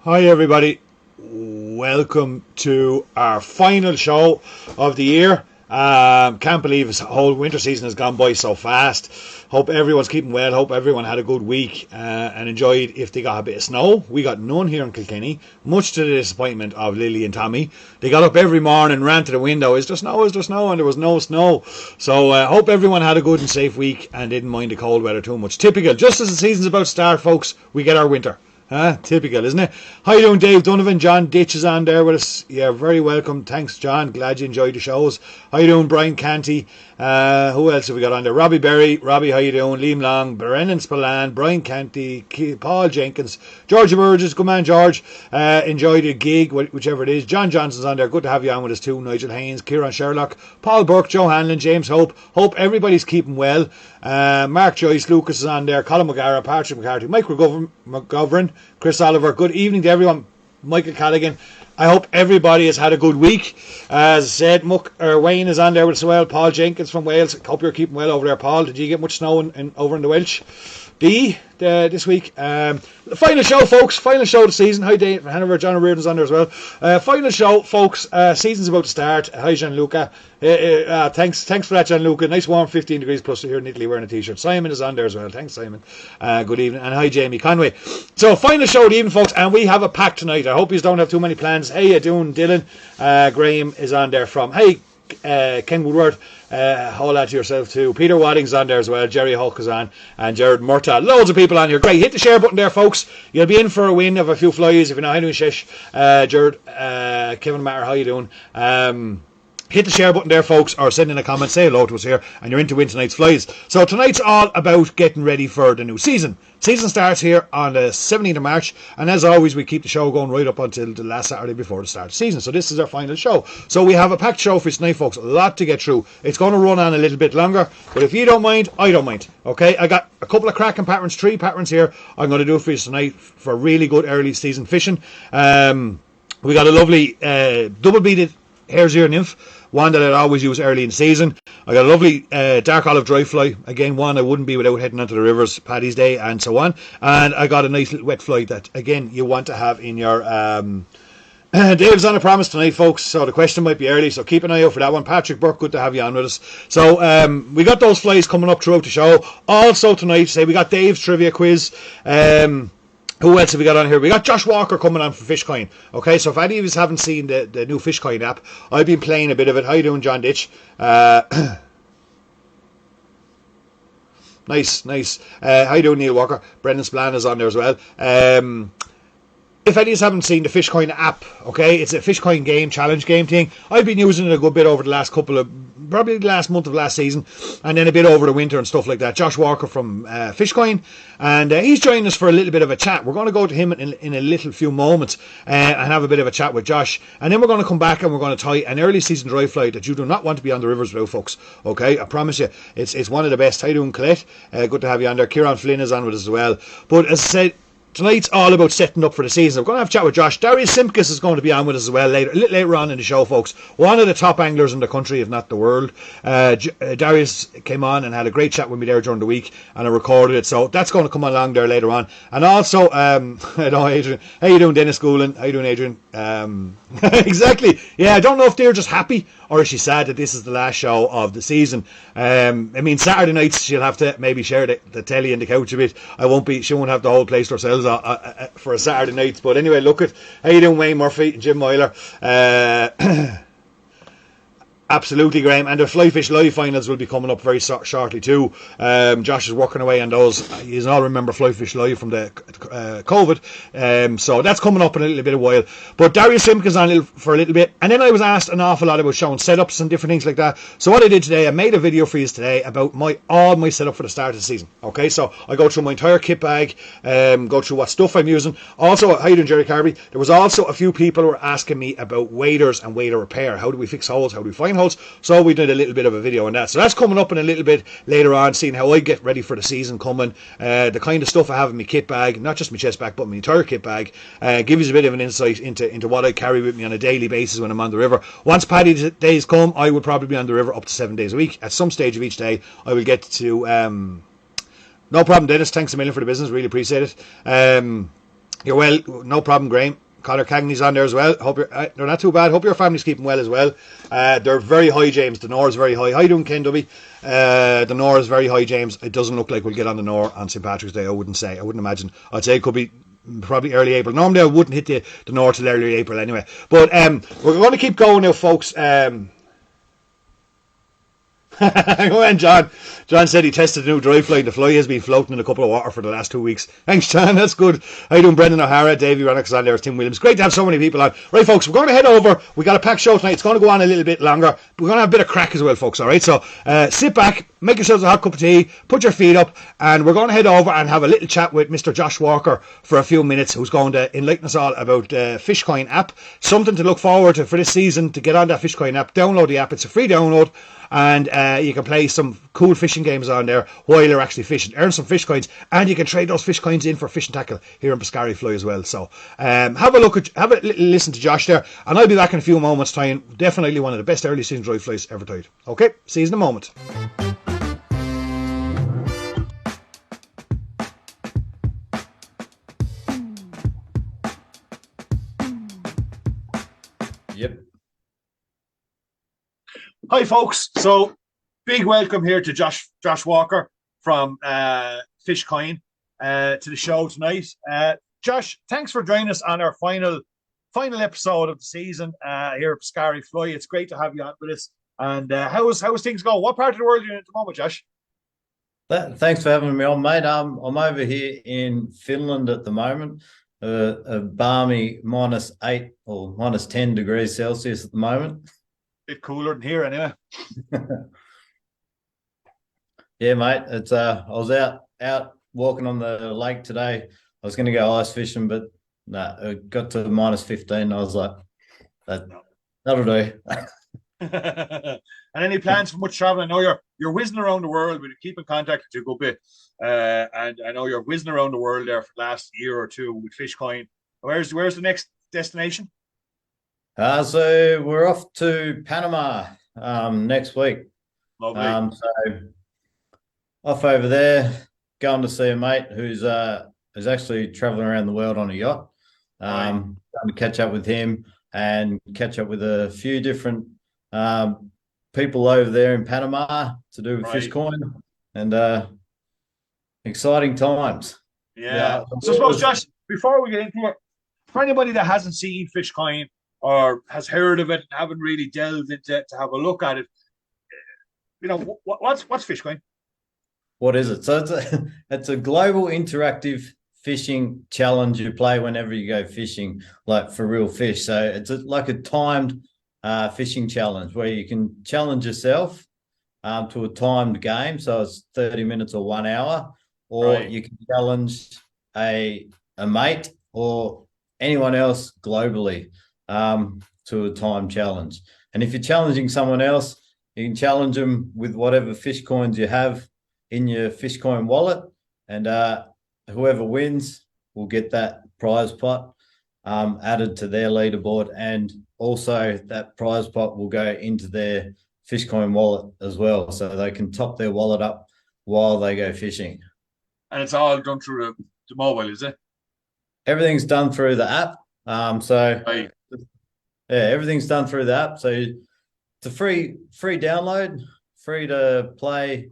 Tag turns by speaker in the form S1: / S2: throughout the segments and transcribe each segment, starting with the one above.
S1: Hi everybody, welcome to our final show of the year. Can't believe this whole winter season has gone by so fast. Hope everyone's keeping well, hope everyone had a good week and enjoyed if they got a bit of snow. We got none here in Kilkenny, much to the disappointment of Lily and Tommy. They got up every morning, ran to the window, is there snow, and there was no snow. So hope everyone had a good and safe week and didn't mind the cold weather too much. Typical, just as the season's about to start folks, we get our winter. Typical, isn't it? How you doing, Dave Donovan? John Ditch is on there with us. Yeah, very welcome. Thanks, John. Glad you enjoyed the shows. How you doing, Brian Canty? Who else have we got on there? Robbie Berry. Robbie, how you doing? Liam Long, Brennan Spillane, Brian Canty, Paul Jenkins, George Burgess. Good man, George. Enjoy the gig, whichever it is. John Johnson's on there. Good to have you on with us too. Nigel Haynes, Kieran Sherlock, Paul Burke, Joe Hanlon, James Hope. Hope everybody's keeping well. Mark Joyce, Lucas is on there. Colin McGarra, Patrick McCarthy, Mike McGovern, Chris Oliver. Good evening to everyone. Michael Callaghan. I hope everybody has had a good week. As I said, Wayne is on there with us as well. Paul Jenkins from Wales. Hope you're keeping well over there, Paul. Did you get much snow over in the Welsh? This week. The final show, folks. Final show of the season. Hi, Dave from Hanover. John Reardon's on there as well. Final show, folks. Season's about to start. Hi, Gianluca. Thanks for that, Gianluca. Nice warm 15 degrees plus here in Italy wearing a t-shirt. Simon is on there as well. Thanks, Simon. Good evening. And hi, Jamie Conway. So, final show of the evening, folks. And we have a pack tonight. I hope you don't have too many plans. Hey, you doing, Dylan? Graham is on there from... Hey, Ken Woodward, hold that to yourself too. Peter Wadding's on there as well. Jerry Hulk is on, and Jared Murtaugh. Loads of people on here. Great. Hit the share button there, folks. You'll be in for a win of a few flies if you know how to do shish. Jared, Kevin Matter, how you doing? Hit the share button there, folks, or send in a comment, say hello to us here, and you're in to win tonight's flies. So tonight's all about getting ready for the new season. Season starts here on the 17th of March, and as always, we keep the show going right up until the last Saturday before the start of the season. So this is our final show. So we have a packed show for tonight, folks. A lot to get through. It's going to run on a little bit longer, but if you don't mind, I don't mind. Okay, I got a couple of cracking patterns, 3 patterns here. I'm going to do it for you tonight for really good early season fishing. We got a lovely double-beaded hare's ear nymph. One that I'd always use early in the season. I got a lovely dark olive dry fly. Again, one I wouldn't be without heading onto the rivers, Paddy's Day and so on. And I got a nice little wet fly that, again, you want to have in your... Dave's on a promise tonight, folks, so the question might be early, so keep an eye out for that one. Patrick Burke, good to have you on with us. So we got those flies coming up throughout the show. Also tonight, we got Dave's trivia quiz. Who else have we got on here? We got Josh Walker coming on for Fishcoin. Okay, so if any of you haven't seen the new Fishcoin app, I've been playing a bit of it. How you doing, John Ditch? Nice. How you doing, Neil Walker? Brendan Spillane is on there as well. If any of you haven't seen the Fishcoin app, okay, it's a Fishcoin game, challenge game thing. I've been using it a good bit over the last probably the last month of last season, and then a bit over the winter and stuff like that. Josh Walker from Fishcoin, and he's joining us for a little bit of a chat. We're going to go to him in a little few moments and have a bit of a chat with Josh, and then we're going to come back and we're going to tie an early season dry fly that you do not want to be on the rivers without, folks. Okay, I promise you, it's one of the best. How you doing, Colette? Good to have you on there. Kieran Flynn is on with us as well. But as I said, tonight's all about setting up for the season. We're going to have a chat with Josh. Darius Simkus is going to be on with us as well a little later on in the show, folks. One of the top anglers in the country, if not the world. Darius came on and had a great chat with me there during the week, and I recorded it. So that's going to come along there later on. And also, hello, Adrian. How you doing, Dennis Goolan? How you doing, Adrian? Exactly. Yeah, I don't know if they're just happy or is she sad that this is the last show of the season. I mean, Saturday nights she'll have to maybe share the telly and the couch a bit. She won't have the whole place to herself for a Saturday night. But anyway, look at how you doing, Wayne Murphy and Jim Myler. Absolutely, Graham. And the Fly Fish Live finals will be coming up very shortly too. Josh is working away on those. You all remember Fly Fish Live from the COVID. So that's coming up in a little bit of a while. But Darius Simpkins on for a little bit. And then I was asked an awful lot about showing setups and different things like that. So what I did today, I made a video for you today about all my setup for the start of the season. Okay, so I go through my entire kit bag, go through what stuff I'm using. Also, how you doing, Jerry Carby? There was also a few people who were asking me about waders and wader repair. How do we fix holes? How do we find holes? So we did a little bit of a video on that. So that's coming up in a little bit later on, seeing how I get ready for the season coming, the kind of stuff I have in my kit bag, not just my chest bag, but my entire kit bag. Give you a bit of an insight into what I carry with me on a daily basis when I'm on the river. Once Paddy days come, I will probably be on the river up to 7 days a week. At some stage of each day, I will get to... no problem, Dennis. Thanks a million for the business. Really appreciate it. You're well, no problem, Graham. Connor Cagney's on there as well. Hope you're, they're not too bad. Hope your family's keeping well as well. They're very high, James. The Nor is very high. How you doing, Ken Dubby? The Nor is very high, James. It doesn't look like we'll get on the Nor on St. Patrick's Day. I wouldn't say. I wouldn't imagine. I'd say it could be probably early April. Normally, I wouldn't hit the Nor till early April anyway. But we're going to keep going now, folks. Go on, John. John said he tested a new dry fly. The fly has been floating in a couple of water for the last 2 weeks. Thanks, John. That's good. How you doing, Brendan O'Hara? Davey Rennick's on there. Tim Williams. Great to have so many people on. Right, folks, we're going to head over. We got a packed show tonight. It's going to go on a little bit longer. We're going to have a bit of crack as well, folks. All right, so sit back, make yourselves a hot cup of tea, put your feet up, and we're going to head over and have a little chat with Mr. Josh Walker for a few minutes, who's going to enlighten us all about the Fishcoin app. Something to look forward to for this season, to get on that Fishcoin app. Download the app. It's a free download. And you can play some cool fishing games on there while you're actually fishing. Earn some fish coins, and you can trade those fish coins in for fishing tackle here in Pescari Fly as well. So have a listen to Josh there, and I'll be back in a few moments' time. Definitely one of the best early season dry flies ever tied. Okay, see you in a moment.
S2: Yep.
S1: Hi, folks. So, big welcome here to Josh Walker from Fishcoin to the show tonight. Josh, thanks for joining us on our final episode of the season here at Pescari Fly. It's great to have you on with us. And how's things going? What part of the world are you in at the moment, Josh?
S2: Thanks for having me on, mate. I'm over here in Finland at the moment. A balmy -8 or -10 degrees Celsius at the moment.
S1: Bit cooler than here, anyway.
S2: Yeah, mate. It's I was out walking on the lake today. I was going to go ice fishing, but no, it got to -15. I was like, that'll do.
S1: And any plans for much travel? I know you're whizzing around the world. We keep in contact with you a good bit, and I know you're whizzing around the world there for the last year or two with Fishcoin. Where's the next destination?
S2: So we're off to Panama next week.
S1: Lovely.
S2: So off over there, going to see a mate who's actually traveling around the world on a yacht. Going to catch up with him and catch up with a few different people over there in Panama to do with Fishcoin, and exciting times.
S1: Yeah. So I suppose, Josh, before we get into it, for anybody that hasn't seen Fishcoin or has heard of it and haven't really delved into it to have a look at it, you know, what's Fishcoin?
S2: What is it? So it's a global interactive fishing challenge you play whenever you go fishing, like for real fish. So it's like a timed fishing challenge where you can challenge yourself to a timed game. So it's 30 minutes or 1 hour, or you can challenge a mate or anyone else globally to a time challenge. And if you're challenging someone else, you can challenge them with whatever fish coins you have in your Fishcoin wallet, and whoever wins will get that prize pot added to their leaderboard, and also that prize pot will go into their Fishcoin wallet as well, so they can top their wallet up while they go fishing.
S1: And it's all done through the mobile, is it?
S2: Everything's done through the app. Everything's done through the app. So it's a free download, free to play,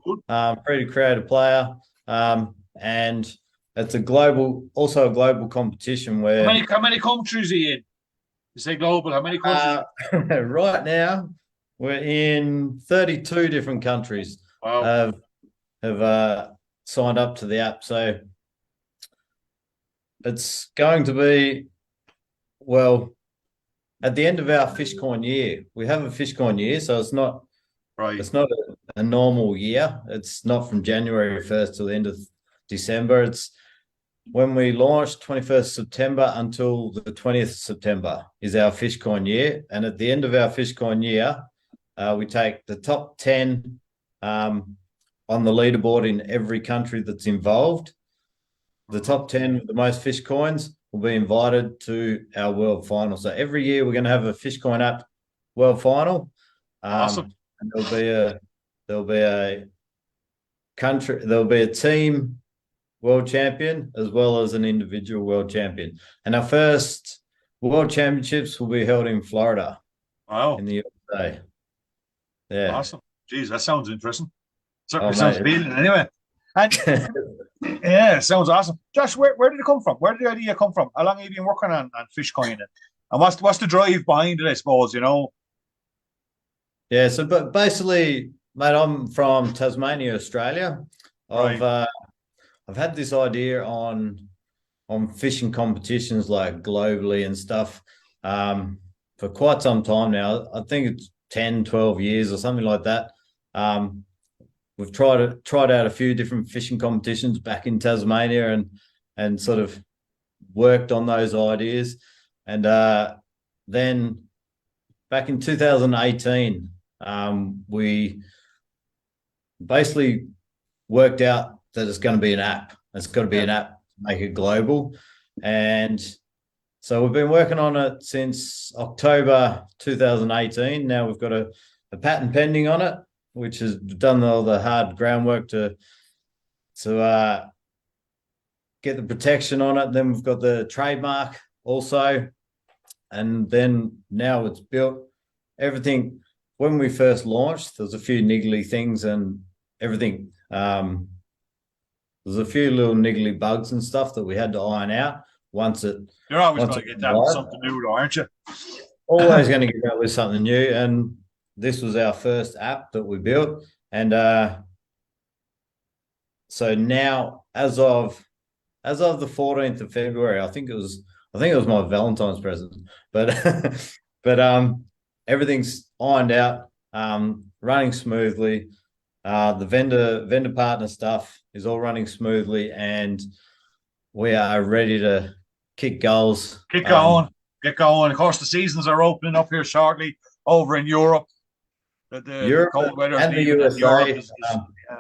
S2: free to create a player, and it's a global competition where.
S1: How many countries are you in? You say global. How many countries?
S2: Right now, we're in 32 different countries.
S1: Wow.
S2: Have signed up to the app, so it's going to be, well, at the end of our Fishcoin year. We have a Fishcoin year, so it's not.
S1: Right.
S2: It's not a normal year. It's not from January 1st to the end of December. It's when we launched 21st September until the 20th September is our Fishcoin year. And at the end of our Fishcoin year, we take the top 10 on the leaderboard in every country that's involved. The top 10 with the most fish coins will be invited to our world final. So every year we're going to have a Fishcoin app world final.
S1: Awesome.
S2: And there'll be a country, there'll be a team world champion as well as an individual world champion. And our first world championships will be held in Florida
S1: Wow,
S2: in the USA. Yeah.
S1: awesome. Jeez, that sounds interesting.
S2: Oh,
S1: Certainly sounds
S2: mate.
S1: appealing anyway. And yeah, sounds awesome. Josh, where did it come from? Where did the idea come from? How long have you been working on fish coin? And what's the drive behind it, I suppose, you know?
S2: Yeah. So, but basically, mate, I'm from Tasmania, Australia. I've
S1: Right.
S2: uh, I've had this idea on fishing competitions like globally and stuff for quite some time now. I think it's 10, 12 years or something like that. Um, we've tried out a few different fishing competitions back in Tasmania and sort of worked on those ideas. And then back in 2018, we basically worked out that it's going to be an app. It's got to be
S1: Yeah.
S2: an app to make it global. And so we've been working on it since October 2018. Now we've got a patent pending on it, which has done all the hard groundwork to get the protection on it. Then we've got the trademark also. And then now it's built. Everything, when we first launched, there's a few niggly things and everything. There's a few little niggly bugs and stuff that we had to iron out once it
S1: You're always
S2: once
S1: going
S2: it
S1: to get
S2: went
S1: that with
S2: live.
S1: something new, though, aren't you?
S2: Always going to get out with something new. And this was our first app that we built. And so now as of the 14th of February, I think it was my Valentine's present, but but everything's ironed out, running smoothly. The vendor partner stuff is all running smoothly, and we are ready to kick goals.
S1: Get going. Get going. Of course, the seasons are opening up here shortly over in Europe. The
S2: Europe
S1: cold weather is
S2: and the
S1: leaving, and Europe
S2: USA.
S1: is uh,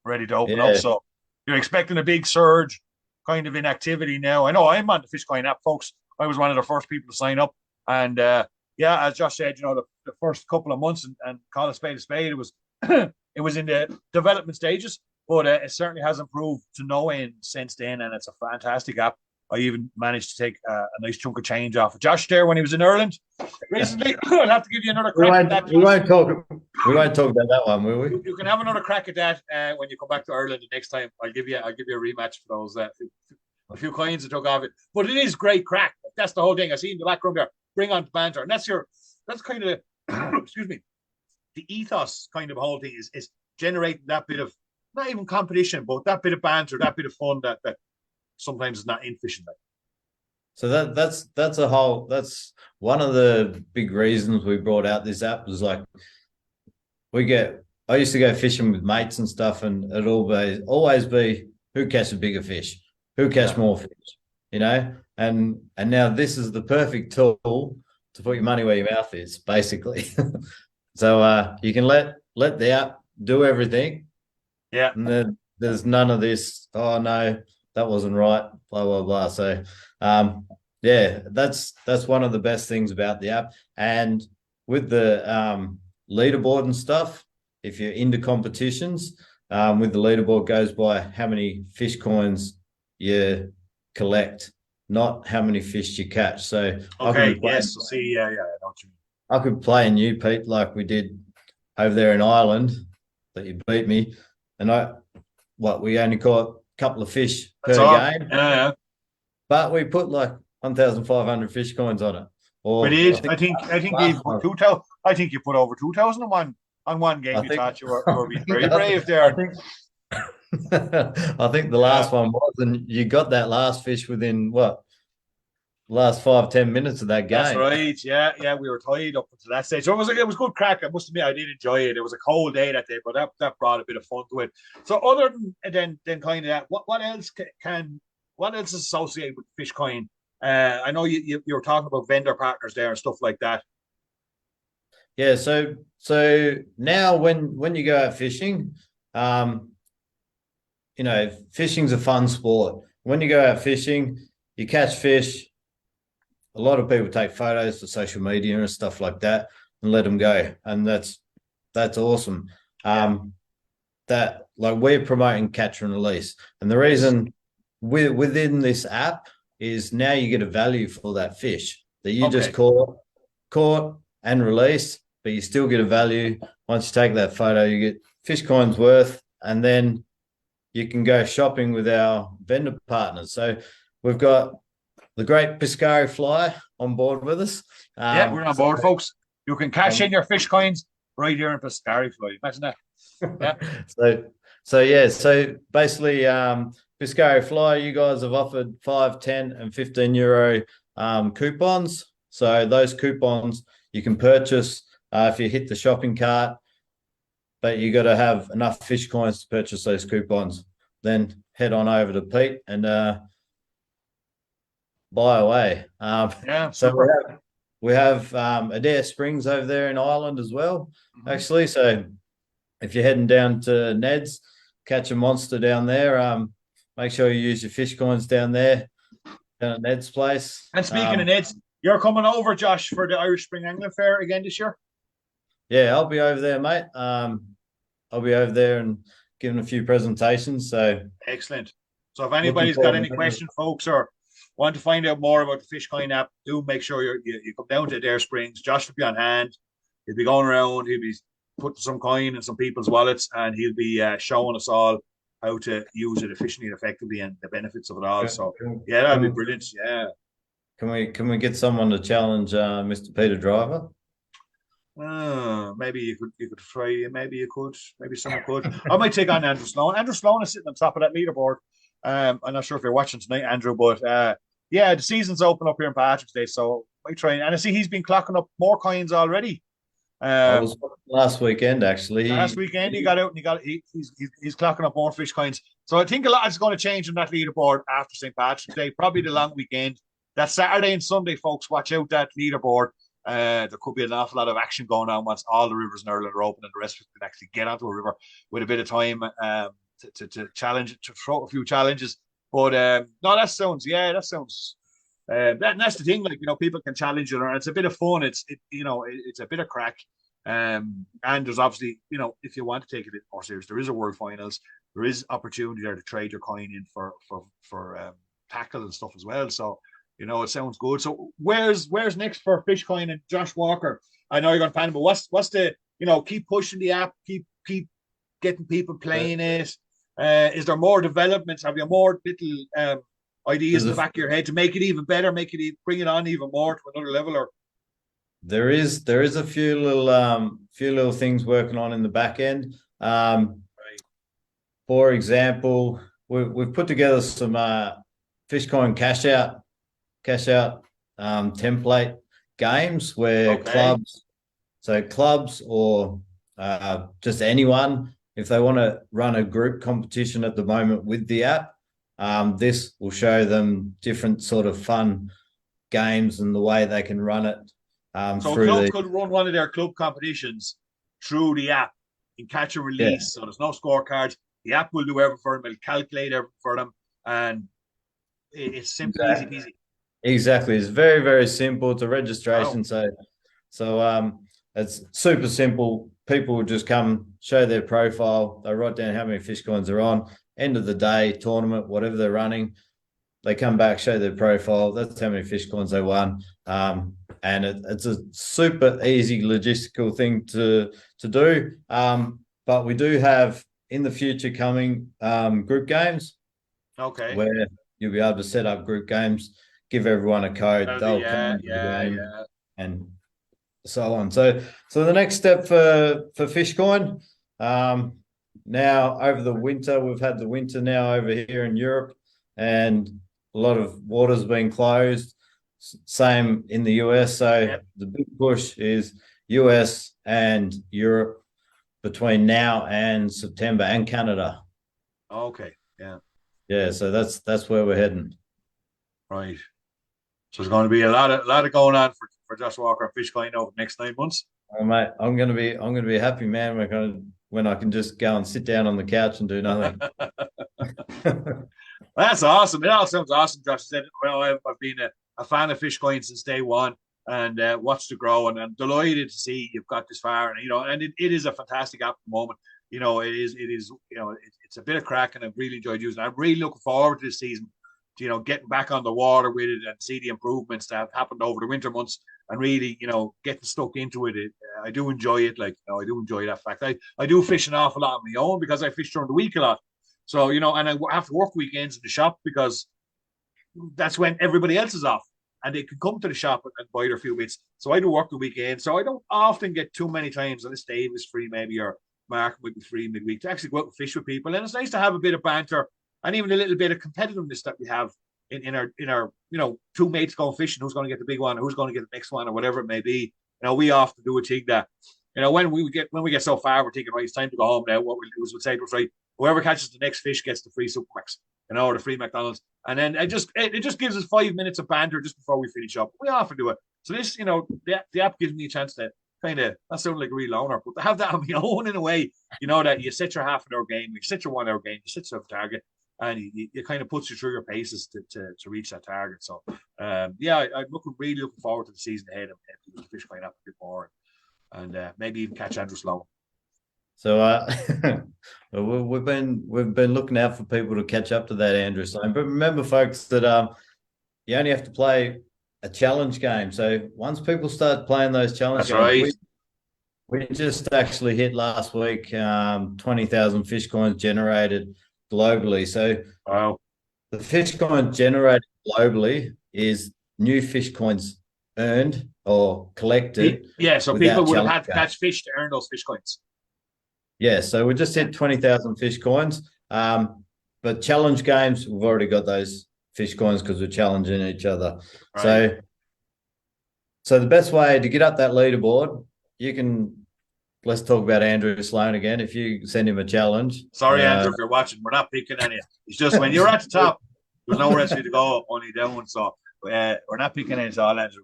S1: ready to open up.
S2: Yeah,
S1: So you're expecting a big surge kind of in activity now. I know I'm on the Fishcoin app, folks. I was one of the first people to sign up. And yeah, as Josh said, the first couple of months and call a spade, it was it was in the development stages, but it certainly has improved to no end since then. And it's a fantastic app. I even managed to take a nice chunk of change off of Josh there when he was in Ireland recently. I'll have to give you another
S2: we
S1: crack at
S2: won't
S1: that,
S2: we
S1: Josh.
S2: won't talk we won't talk about that one, will we?
S1: You can have another crack at that when you come back to Ireland the next time. I'll give you a rematch for those a few coins I took off it. But it is great crack. That's the whole thing. I see in the background there. Bring on the banter, and that's kind of excuse me, the ethos kind of whole thing is generating that bit of not even competition, but that bit of banter, that bit of fun that sometimes is not in fishing. Like.
S2: So that's one of the big reasons we brought out this app was like I used to go fishing with mates and stuff, and it'd always be who catches a bigger fish, who catch more fish, and now this is the perfect tool to put your money where your mouth is, basically. So you can let the app do everything,
S1: Yeah.
S2: and then there's none of this, oh no, that wasn't right, blah blah blah. So yeah, that's one of the best things about the app. And with the leaderboard and stuff, if you're into competitions, with the leaderboard goes by how many fish coins you collect, not how many fish you catch. So
S1: Okay. Yes. So see. Yeah. Yeah. I know what you mean.
S2: I could play in you, Pete, like we did over there in Ireland that you beat me. And we only caught a couple of fish
S1: That's
S2: per
S1: all.
S2: game,
S1: Yeah.
S2: but we put like 1,500 fish coins on it.
S1: We
S2: Or
S1: did. I think you put 2,000. I think you put over 2,000 on one game. You thought you were being very brave there.
S2: I think I think the last one was, and you got that last fish within last 5-10 minutes of that game.
S1: That's right. Yeah, yeah. We were tied up to that stage. So it was good crack. I must admit, I did enjoy it. It was a cold day that day, but that brought a bit of fun to it. So other than kind of that, what else what else is associated with fish coin? I know you were talking about vendor partners there and stuff like that.
S2: Yeah, so now when you go out fishing, fishing's a fun sport. When you go out fishing, you catch fish. A lot of people take photos for social media and stuff like that and let them go, and that's awesome. That like we're promoting catch and release, and the
S1: Yes.
S2: reason within this app is now you get a value for that fish that you just
S1: Okay.
S2: caught and released, but you still get a value. Once you take that photo, you get fish coins worth, and then you can go shopping with our vendor partners. So we've got the great Piscari fly on board with us.
S1: Yeah, we're on
S2: So,
S1: board, folks. You can cash in
S2: um,
S1: your fish coins right here in Piscari Fly. Imagine that. Yeah.
S2: so so basically Piscari fly, you guys have offered 5, 10, and 15 euro coupons. So those coupons you can purchase if you hit the shopping cart, but you got to have enough fish coins to purchase those coupons. Then head on over to Pete and buy away.
S1: Yeah,
S2: So
S1: super.
S2: we have Adair Springs over there in Ireland as well,
S1: Mm-hmm.
S2: actually. So if you're heading down to Ned's, catch a monster down there. Make sure you use your fish coins down there, down at Ned's place.
S1: And speaking of Neds, you're coming over, Josh, for the Irish Spring Angling Fair again this year?
S2: Yeah, I'll be over there, mate. I'll be over there and giving a few presentations. So
S1: Excellent. So if
S2: looking
S1: anybody's got
S2: forward
S1: any
S2: to that.
S1: questions, folks, or want to find out more about the Fishcoin app, do make sure you come down to Adair Springs. Josh will be on hand. He'll be going around. He'll be putting some coin in some people's wallets, and he'll be showing us all how to use it efficiently and effectively and the benefits of it all. So yeah, that'd be
S2: Can,
S1: brilliant. Yeah.
S2: can we get someone to challenge Mr. Peter Driver?
S1: Maybe you could try. Maybe you could. Maybe someone could. I might take on Andrew Sloan. Andrew Sloan is sitting on top of that leaderboard. I'm not sure if you're watching tonight, Andrew, but yeah, the season's open up here in Patrick's Day, so I might try. And I see he's been clocking up more coins already.
S2: I was
S1: Um,
S2: last weekend actually.
S1: Last weekend he got out and he's clocking up more fish coins. So I think a lot is going to change on that leaderboard after St. Patrick's Day. Probably the long weekend. That Saturday and Sunday, folks, watch out that leaderboard. There could be an awful lot of action going on once all the rivers in Ireland are open and the rest of us can actually get onto a river with a bit of time to challenge, to throw a few challenges. But no, that sounds. That's the thing, like, people can challenge you, and it's a bit of fun. It's a bit of crack. And there's obviously, if you want to take it more serious, there is a World Finals. There is opportunity there to trade your coin in for tackle and stuff as well. So it sounds good. So where's next for Fishcoin and Josh Walker? I know you're going to pan, but what's the keep pushing the app, keep getting people playing it. Is there more developments? Have you more little ideas in the back of your head to make it even better, bring it on even more to another level? Or
S2: There is a few little things working on in the back end.
S1: right.
S2: For example, we've put together some Fishcoin cash out template games where
S1: Okay.
S2: clubs or just anyone, if they want to run a group competition at the moment with the app, this will show them different sort of fun games and the way they can run it
S1: So
S2: through
S1: clubs
S2: the
S1: could run one of their club competitions through the app in catch and
S2: yeah.
S1: release. So there's no scorecards. The app will do everything for them. It'll calculate everything for them, and it's simple, easy
S2: Exactly.
S1: peasy.
S2: Exactly. It's very, very simple. It's a registration.
S1: Wow.
S2: So it's super simple. People will just come, show their profile. They write down how many fish coins they're on. End of the day, tournament, whatever they're running, they come back, show their profile. That's how many fish coins they won. And it's a super easy logistical thing to do. But we do have in the future coming group games
S1: Okay.
S2: where you'll be able to set up group games, give everyone a code,
S1: That'll be
S2: they'll come
S1: yeah,
S2: into the
S1: yeah,
S2: game
S1: yeah.
S2: and so on. So the next step for Fishcoin, now over the winter, we've had the winter now over here in Europe, and a lot of water's been closed. Same in the US. So
S1: Yep.
S2: the big push is US and Europe between now and September, and Canada.
S1: Okay. Yeah.
S2: Yeah, so that's where we're heading.
S1: Right. So there's going to be a lot of going on for Josh Walker and Fishcoin over the next 9 months.
S2: Oh, mate, I'm gonna be a happy man when I can just go and sit down on the couch and do nothing.
S1: That's awesome. It all sounds awesome, Josh. Said, well, I've been a fan of Fishcoin since day one and watched it grow. And I'm delighted to see you've got this far. And, and it is a fantastic app at the moment. it's a bit of crack, and I've really enjoyed using it. I'm really looking forward to this season, to, getting back on the water with it and see the improvements that have happened over the winter months, and really, getting stuck into it. I do enjoy it. I do enjoy that fact. I do fish an awful lot on my own because I fish during the week a lot. So, and I have to work weekends in the shop because that's when everybody else is off and they can come to the shop and buy their few bits. So I do work the weekend. So I don't often get too many times unless Dave is free, maybe, or Mark might be free midweek, to actually go out and fish with people. And it's nice to have a bit of banter and even a little bit of competitiveness that we have in our two mates going fishing. Who's going to get the big one? Who's going to get the next one, or whatever it may be. We often do a thing that, when we get so far, we're thinking, right, it's time to go home now. What we'll do is we'll say to us, right, whoever catches the next fish gets the free Supermax, or the free McDonald's. And then it just gives us 5 minutes of banter just before we finish up. We often do it. So this, the app gives me a chance to kind of, that sounds like a real owner, but to have that on my own in a way, that you set your half an hour game, you set your 1 hour game, you set your target, and it kind of puts you through your paces to reach that target. So, I'm really looking forward to the season ahead and fish going up a bit more, and maybe even catch Andrew Sloan.
S2: So we've been looking out for people to catch up to that Andrew Sloan. But remember, folks, that you only have to play a challenge game. So once people start playing those challenge games, we just actually hit last week 20,000 fish coins generated globally. So
S1: wow,
S2: the fish coin generated globally is new fish coins earned or collected.
S1: Yeah, so people would have had to catch fish to earn those fish coins.
S2: Yeah, so we just hit 20,000 fish coins. But challenge games, we've already got those fish coins because we're challenging each other. Right. So the best way to get up that leaderboard, let's talk about Andrew Sloan again. If you send him a challenge.
S1: Sorry, Andrew, if you're watching, we're not picking on you. It's just when you're at the top, there's nowhere else for you to go, only down. So we're not picking any at all, Andrew.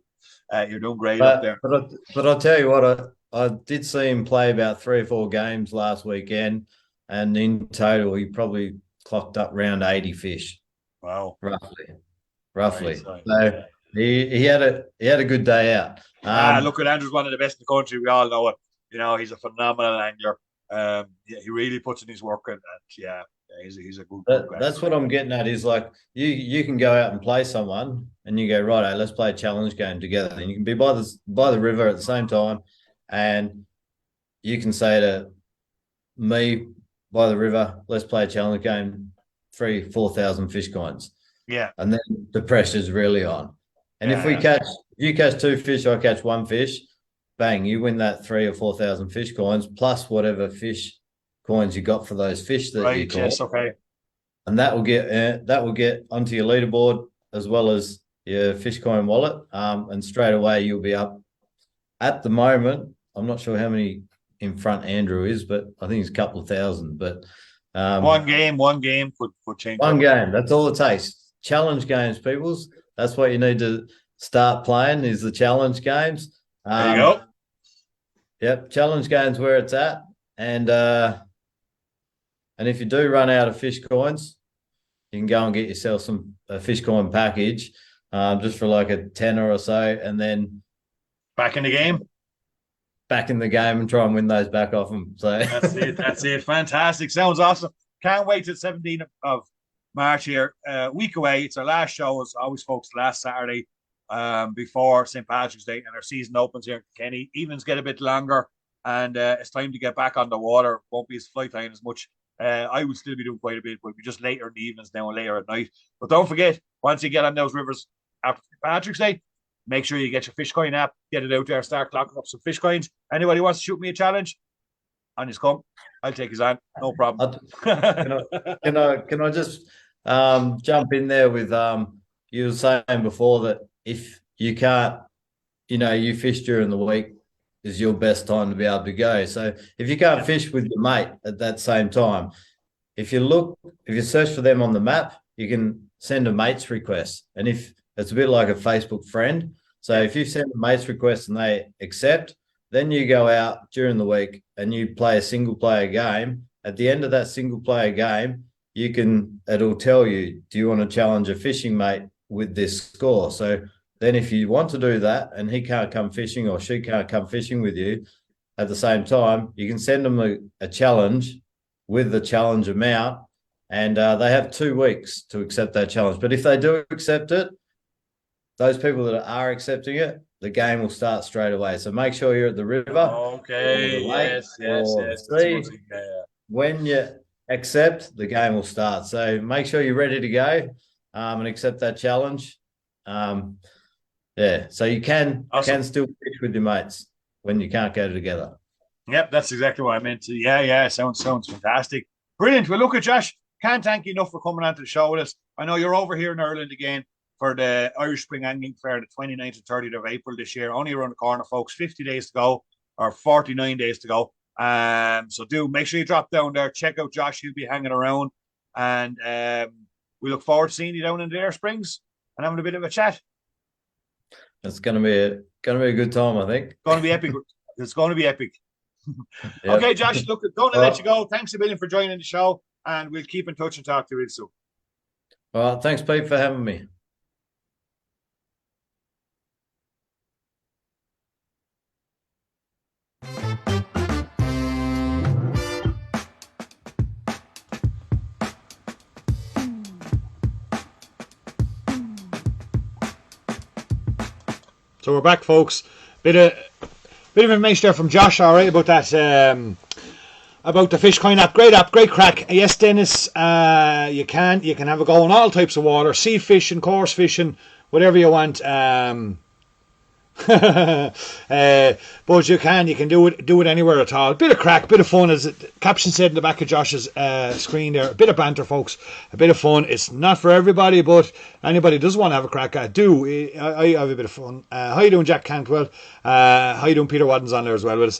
S1: You're doing great up there.
S2: But I'll tell you what, I did see him play about 3 or 4 games last weekend, and in total, he probably clocked up around 80 fish.
S1: Wow,
S2: roughly. So he had a good day out.
S1: Look, at Andrew's one of the best in the country. We all know it. He's a phenomenal angler. He really puts in his work, and he's a good guy.
S2: That's what I'm getting at. Is like you can go out and play someone, and you go, right, let's play a challenge game together. And you can be by the river at the same time. And you can say to me by the river, let's play a challenge game, 3,000-4,000 fish coins.
S1: Yeah.
S2: And then the pressure's really on. And if you catch 2 fish, I catch 1 fish, bang, you win that 3,000 or 4,000 fish coins plus whatever fish coins you got for those fish that you caught.
S1: Yes, okay.
S2: And that will get onto your leaderboard as well as your fish coin wallet. And straight away you'll be up. At the moment, I'm not sure how many in front Andrew is, but I think it's a couple of thousand. But
S1: one game could change.
S2: One game, that's all it takes. Challenge games, peoples. That's what you need to start playing is the challenge games.
S1: There you go.
S2: Yep, challenge games where it's at, and if you do run out of fish coins, you can go and get yourself a fish coin package, just for like a tenner or so, and then.
S1: Back in the game
S2: and try and win those back off them. So
S1: that's it. Fantastic. Sounds awesome. Can't wait till 17th of March here. Week away. It's our last show, as always, folks, last Saturday before St. Patrick's Day, and our season opens here in Kenny. Evenings get a bit longer, and it's time to get back on the water. Won't be as flight time as much. I will still be doing quite a bit, but it'll be just later in the evenings now and later at night. But don't forget, once you get on those rivers after St. Patrick's Day, make sure you get your fish coin app, get it out there, start clocking up some fish coins. Anybody wants to shoot me a challenge, on his come, I'll take his on, no problem.
S2: Can I just jump in there with you were saying before that if you can't, you fish during the week is your best time to be able to go. So if you can't fish with your mate at that same time, if you search for them on the map, you can send a mate's request, and if it's a bit like a Facebook friend. So if you send a mate's request and they accept, then you go out during the week and you play a single player game. At the end of that single player game, it'll tell you, do you want to challenge a fishing mate with this score? So then if you want to do that and he can't come fishing or she can't come fishing with you, at the same time, you can send them a challenge with the challenge amount, and they have 2 weeks to accept that challenge. But if they do accept it, those people that are accepting it, the game will start straight away. So make sure you're at the river or
S1: Okay,
S2: the lake or the
S1: yes, that's a good
S2: sea.
S1: thing. Yeah.
S2: When you accept, the game will start. So make sure you're ready to go and accept that challenge. Yeah, so you can
S1: Awesome.
S2: still fish with your mates when you can't go together.
S1: Yep, that's exactly what I meant to. Yeah, sounds fantastic. Brilliant. Well, look at Josh. Can't thank you enough for coming on to the show with us. I know you're over here in Ireland again for the Irish Spring Angling Fair, the 29th and 30th of April this year. Only around the corner, folks. 50 days to go, or 49 days to go. So do make sure you drop down there. Check out Josh. He'll be hanging around, and we look forward to seeing you down in the Air Springs and having a bit of a chat.
S2: It's gonna be a good time, I think.
S1: It's going to be epic. It's going to be epic.
S2: Yep.
S1: Okay, Josh, look, going to let you go. Thanks a million for joining the show, and we'll keep in touch and talk to you soon.
S2: All right, thanks, Pete, for having me.
S1: So we're back, folks. Bit of information there from Josh. All right, about that. About the Fish Coin app, great crack. Yes, Dennis, you can have a go on all types of water, sea fishing, coarse fishing, whatever you want. But you can do it anywhere at all. Bit of crack, bit of fun, as the caption said in the back of Josh's screen there. A bit of banter, folks. A bit of fun. It's not for everybody, but anybody does want to have a crack at do. I have a bit of fun. How you doing, Jack Cantwell? How you doing, Peter Wadden's on there as well with us.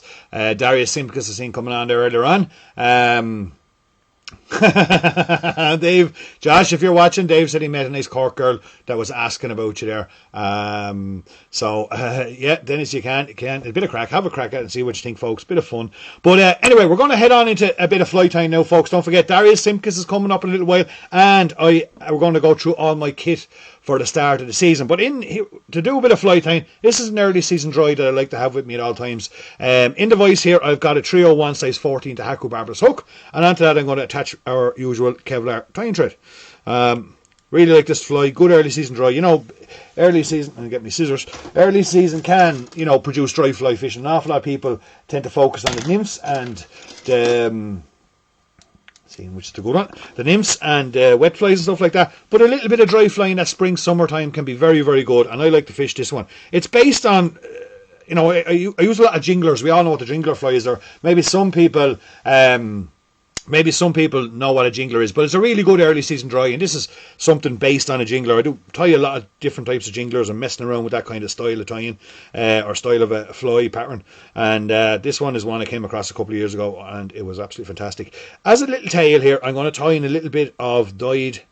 S1: Darius Simkus is seen coming on there earlier on. Dave, Josh, if you're watching, Dave said he met a nice Cork girl that was asking about you there. Yeah, Dennis, you can a bit of crack, have a crack at it and see what you think, folks. Bit of fun. But anyway, we're going to head on into a bit of fly time now, folks. Don't forget, Darius Simkus is coming up in a little while, and we're going to go through all my kit for the start of the season. But to do a bit of fly time, this is an early season dry that I like to have with me at all times. In the vise here, I've got a 301 size 14 Tahaku barbless hook, and onto that I'm going to attach our usual Kevlar tying thread. Really like this fly. Good early season dry. You know, early season, and get me scissors. Early season can, produce dry fly fishing. An awful lot of people tend to focus on the nymphs and the seeing which is the good one, the nymphs and wet flies and stuff like that. But a little bit of dry flying that spring, summertime can be very, very good, and I like to fish this one. It's based on, I use a lot of jinglers. We all know what the jingler flies are. Maybe some people know what a jingler is, but it's a really good early season dry, and this is something based on a jingler. I do tie a lot of different types of jinglers and messing around with that kind of style of tying, or style of a fly pattern, and this one is one I came across a couple of years ago, and it was absolutely fantastic. As a little tail here, I'm going to tie in a little bit of dyed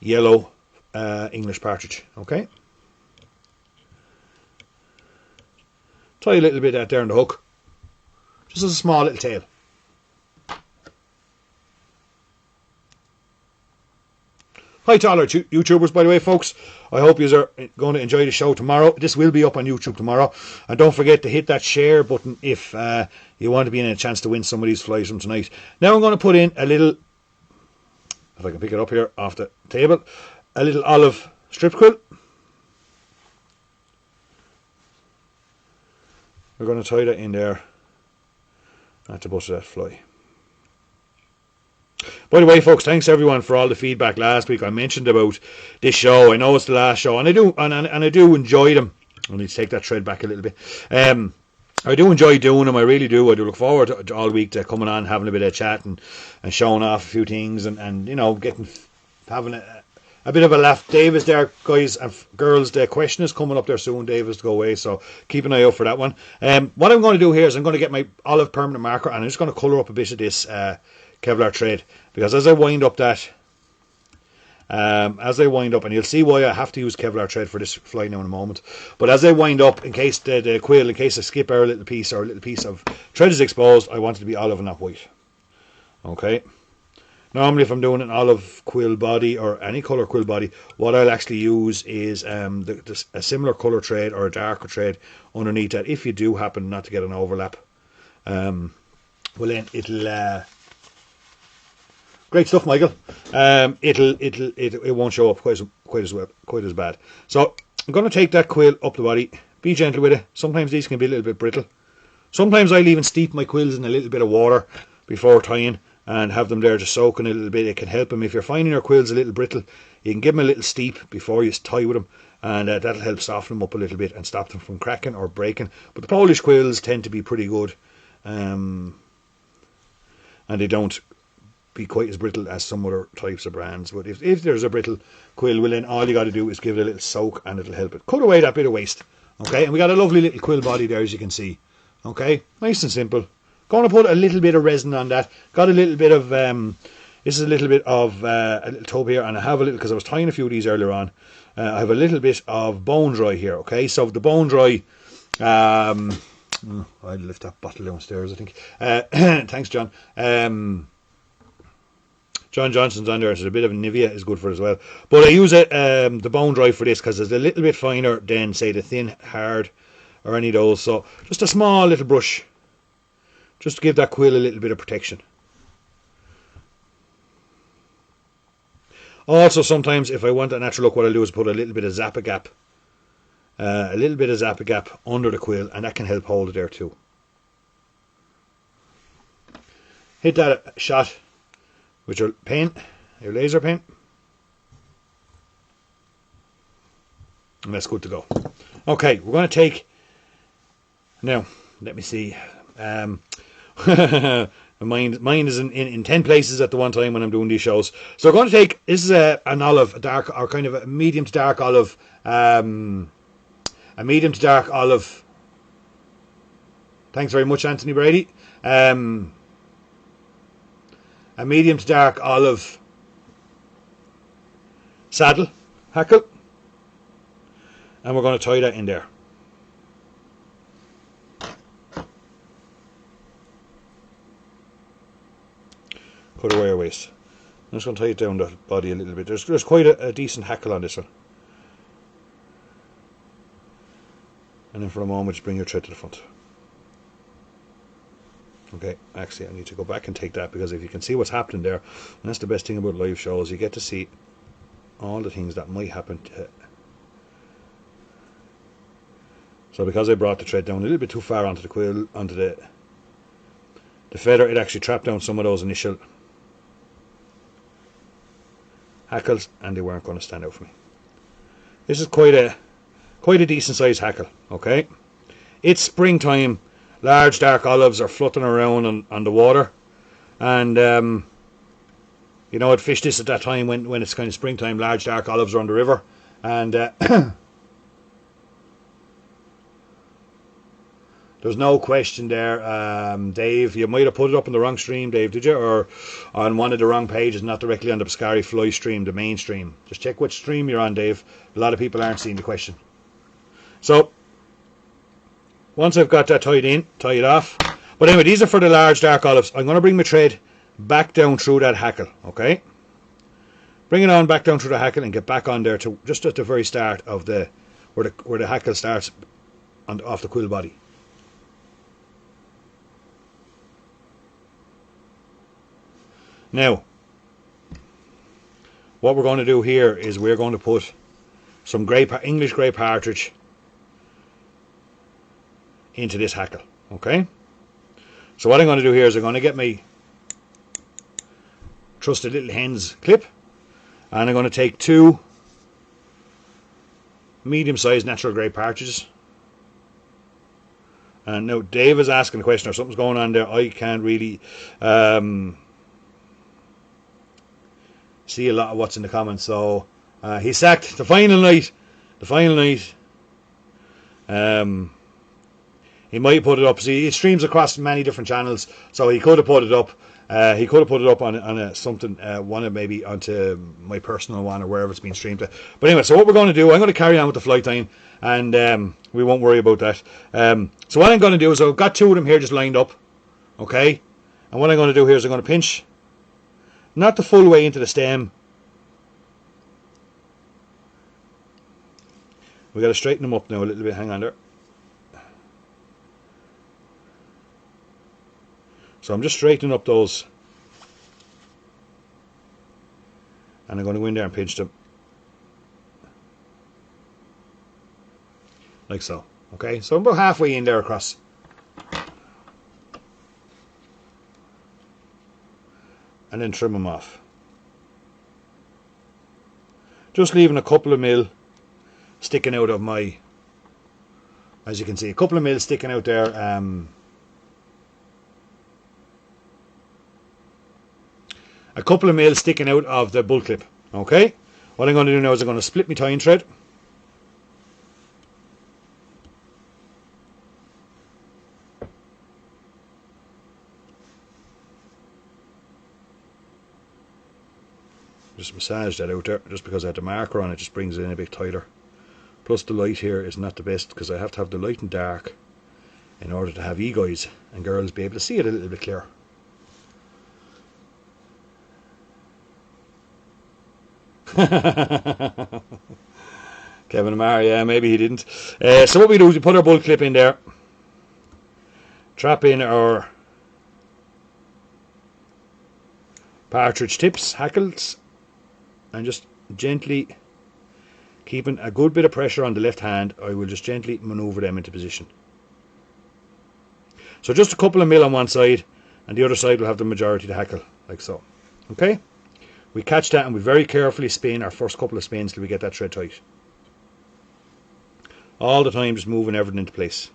S1: yellow English partridge, okay? Tie a little bit of that there on the hook, just as a small little tail. Hi to all our YouTubers, by the way, folks. I hope you are going to enjoy the show tomorrow. This will be up on YouTube tomorrow. And don't forget to hit that share button if you want to be in a chance to win some of these flies from tonight. Now I'm going to put in a little, if I can pick it up here off the table, a little olive strip quill. We're going to tie that in there at the butt of that fly. By the way, folks, thanks everyone for all the feedback last week. I mentioned about this show. I know it's the last show, and I do enjoy them. I need to take that thread back a little bit. I do enjoy doing them. I really do. I do look forward to all week to coming on, having a bit of chat and showing off a few things, and having a bit of a laugh. Dave is there, guys and girls. The question is coming up there soon. Dave is to go away, so keep an eye out for that one. What I'm going to do here is I'm going to get my olive permanent marker, and I'm just going to colour up a bit of this Kevlar thread, because as I wind up, and you'll see why I have to use Kevlar thread for this fly now in a moment, but as I wind up, in case the quill, in case I skip our little piece or a little piece of thread is exposed, I want it to be olive and not white. Okay. Normally if I'm doing an olive quill body or any colour quill body, what I'll actually use is a similar colour thread or a darker thread underneath that, if you do happen not to get an overlap. well then it'll great stuff, Michael. It won't show up quite as bad. So I'm going to take that quill up the body. Be gentle with it. Sometimes these can be a little bit brittle. Sometimes I'll even steep my quills in a little bit of water before tying and have them there just soaking a little bit. It can help them. If you're finding your quills a little brittle, you can give them a little steep before you tie with them, and that'll help soften them up a little bit and stop them from cracking or breaking. But the Polish quills tend to be pretty good, and they don't be quite as brittle as some other types of brands. But if there's a brittle quill, well then all you got to do is give it a little soak and it'll help it cut away that bit of waste. Okay, and we got a lovely little quill body there, as you can see. Okay, nice and simple. Going to put a little bit of resin on that. Got a little bit of this is a little bit of a little tub here, and I have a little, because I was tying a few of these earlier on. I have a little bit of bone dry here. Okay, so the bone dry. I'll lift that bottle downstairs, I think. Thanks, John. John Johnson's on there, so a bit of Nivea is good for it as well. But I use it, the bone dry for this because it's a little bit finer than, say, the thin, hard, or any of those. So just a small little brush, just to give that quill a little bit of protection. Also, sometimes if I want a natural look, what I'll do is put a little bit of Zap-A-Gap, under the quill, and that can help hold it there too. Hit that shot with your pen, your laser pen, and that's good to go. Okay, we're going to take, now, let me see, mine is in 10 places at the one time when I'm doing these shows. So we're going to take, this is an olive, a dark, or kind of a medium to dark olive, thanks very much, Anthony Brady. A medium to dark olive saddle hackle, and we're going to tie that in there. Cut away our waist. I'm just going to tie it down the body a little bit. There's quite a decent hackle on this one. And then for a moment, just bring your thread to the front. Okay, actually I need to go back and take that, because if you can see what's happening there, and that's the best thing about live shows, you get to see all the things that might happen to. So because I brought the thread down a little bit too far onto the quill, onto the feather, it actually trapped down some of those initial hackles, and they weren't going to stand out for me. This is quite a decent sized hackle. Okay, it's springtime. Large dark olives are floating around on the water, and you know, I'd fish this at that time when it's kind of springtime. Large dark olives are on the river, and there's no question there, Dave. You might have put it up in the wrong stream, Dave, did you? Or on one of the wrong pages, not directly on the Piscari Fly stream, the main stream. Just check which stream you're on, Dave. A lot of people aren't seeing the question. So once I've got that tied in, tie it off. But anyway, these are for the large dark olives. I'm going to bring my thread back down through that hackle, okay? Bring it on back down through the hackle and get back on there to just at the very start of the where the hackle starts off the quill body. Now, what we're going to do here is we're going to put some English grey partridge into this hackle. Okay, so what I'm going to do here is I'm going to get my trusted little hen's clip, and I'm going to take 2 medium-sized natural grey partridges. And now Dave is asking a question, or something's going on there. I can't really see a lot of what's in the comments. So he sacked the final night. He might put it up. See, it streams across many different channels, so he could have put it up. He could have put it up on something, one of maybe onto my personal one or wherever it's been streamed to. But anyway, so what we're going to do, I'm going to carry on with the flight time, and we won't worry about that. So what I'm going to do is I've got 2 of them here just lined up, okay? And what I'm going to do here is I'm going to pinch, not the full way into the stem. We got to straighten them up now a little bit. Hang on there. So I'm just straightening up those. And I'm going to go in there and pinch them. Like so. Okay, so I'm about halfway in there across. And then trim them off. Just leaving a couple of mil sticking out of my, as you can see, a couple of mil sticking out there. A couple of mil sticking out of the bull clip. Okay, what I'm going to do now is I'm going to split my tying thread. Just massage that out there, just because I had the marker on it, just brings it in a bit tighter. Plus the light here is not the best, because I have to have the light and dark in order to have you guys and girls be able to see it a little bit clearer. Kevin Amar, yeah, maybe he didn't. So what we do is we put our bull clip in there, trap in our partridge tips, hackles, and just gently, keeping a good bit of pressure on the left hand, I will just gently maneuver them into position. So just a couple of mil on one side, and the other side will have the majority of the hackle, like so. Okay? We catch that and we very carefully spin our first couple of spins till we get that thread tight. All the time just moving everything into place.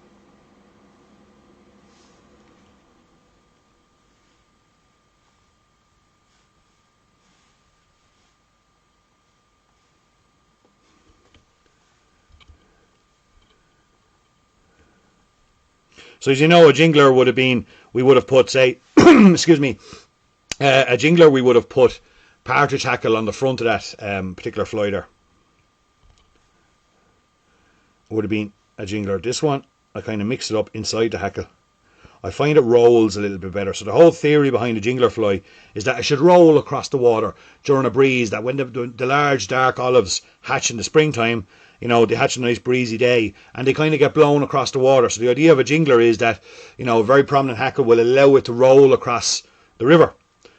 S1: So as you know, a jingler would have been, we would have put, say, excuse me, a jingler we would have put partridge hackle on the front of that particular fly there. Would have been a jingler. This one, I kind of mix it up inside the hackle. I find it rolls a little bit better. So the whole theory behind the jingler fly is that it should roll across the water during a breeze, that when the large dark olives hatch in the springtime, you know, they hatch a nice breezy day and they kind of get blown across the water. So the idea of a jingler is that, you know, a very prominent hackle will allow it to roll across the river.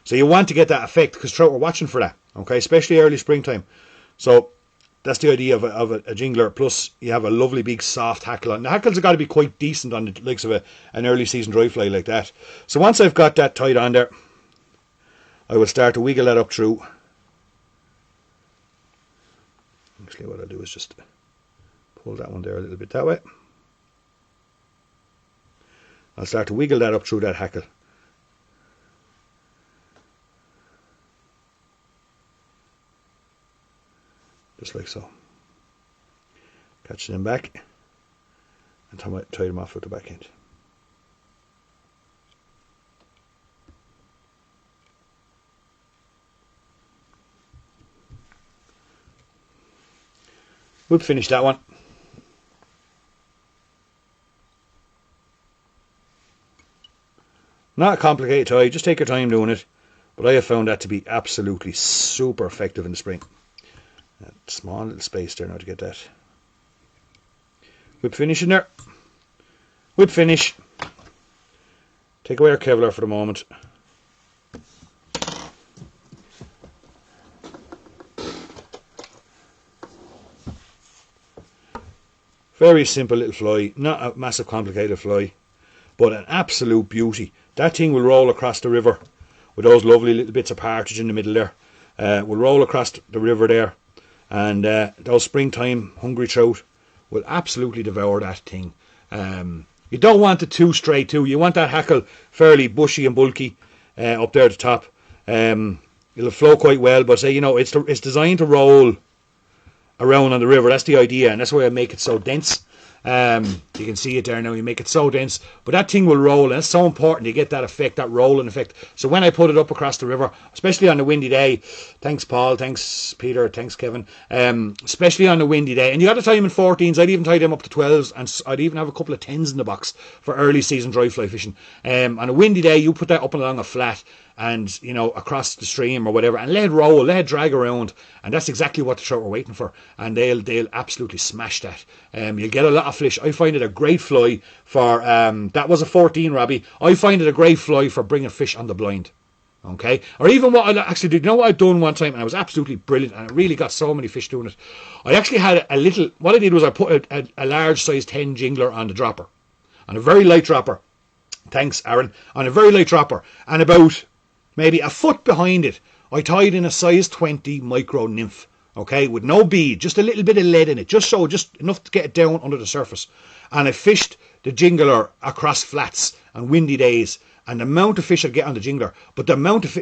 S1: So you want to get that effect, because trout are watching for that, okay, especially early springtime. So that's the idea of a jingler. Plus you have a lovely big soft hackle on. The hackles have got to be quite decent on the likes of an early season dry fly like that. So once I've got that tied on there, I will start to wiggle that up through. Actually what I'll do is just pull that one there a little bit that way. I'll start to wiggle that up through that hackle. Just like so. Catch them back and tie them off with the back end. We'll finish that one. Not a complicated tie, just take your time doing it. But I have found that to be absolutely super effective in the spring. That small little space there now to get that. Whip finish in there. Whip finish. Take away our Kevlar for the moment. Very simple little fly, not a massive complicated fly, but an absolute beauty. That thing will roll across the river with those lovely little bits of partridge in the middle there. Will roll across the river there, and those springtime hungry trout will absolutely devour that thing. You don't want it too straight too. You want that hackle fairly bushy and bulky up there at the top. It'll flow quite well, but say, you know, it's designed to roll around on the river. That's the idea, and that's why I make it so dense. You can see it there now. You make it so dense, but that thing will roll, and it's so important you get that effect, that rolling effect. So when I put it up across the river, especially on a windy day, thanks Paul, thanks Peter, thanks Kevin, especially on a windy day, and you got to tie them in 14s. I'd even tie them up to 12s, and I'd even have a couple of 10s in the box for early season dry fly fishing. On a windy day, you put that up and along a flat, and across the stream or whatever, and let it roll, let it drag around, and that's exactly what the trout are waiting for, and they'll absolutely smash that. You'll get a lot of fish. I find it a great fly for that was a 14, Robbie. I find it a great fly for bringing fish on the blind. Okay, or even what I actually did. You know what I'd done one time, and I was absolutely brilliant, and I really got so many fish doing it. I actually had a little. What I did was I put a large size 10 jingler on the dropper, on a very light dropper. Thanks, Aaron. On a very light dropper, and about maybe a foot behind it, I tied in a size 20 micro nymph. Okay, with no bead, just a little bit of lead in it, just enough to get it down under the surface. And I fished the jingler across flats and windy days. And the amount of fish I'd get on the jingler, but the amount of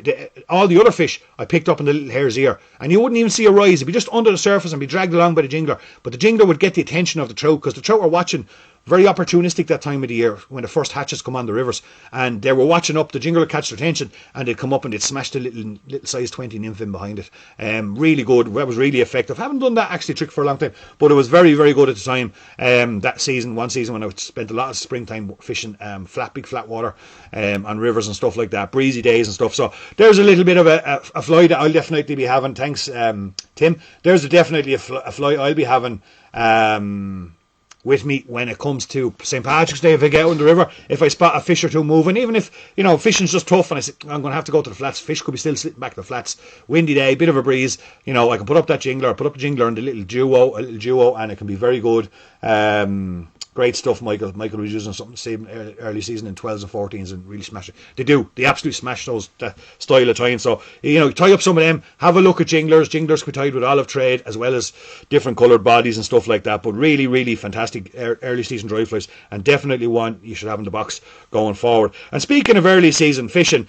S1: all the other fish I picked up in the little hare's ear, and you wouldn't even see a rise. It'd be just under the surface and be dragged along by the jingler. But the jingler would get the attention of the trout, because the trout were watching. Very opportunistic that time of the year when the first hatches come on the rivers, and they were watching up. The jingler would catch their attention, and they'd come up and they'd smash the little size 20 nymph in behind it. Really good. That was really effective. I haven't done that actually trick for a long time, but it was very, very good at the time. That season, one season when I spent a lot of springtime fishing big flat water on rivers and stuff like that, breezy days and stuff. So there's a little bit of a fly that I'll definitely be having. Thanks, Tim. There's definitely a fly I'll be having with me when it comes to St. Patrick's Day. If I get out on the river, if I spot a fish or two moving, even if fishing's just tough and I say I'm going to have to go to the flats, fish could be still slipping back to the flats, windy day, bit of a breeze, I can put up that jingler, put up the jingler and the little duo, and it can be very good. Great stuff, Michael. Michael was using something the same early season in 12s and 14s and really smash it. They absolutely smash those style of tying. So, tie up some of them, have a look at jinglers. Jinglers can be tied with olive trade as well as different coloured bodies and stuff like that. But really, really fantastic early season dry flies, and definitely one you should have in the box going forward. And speaking of early season fishing,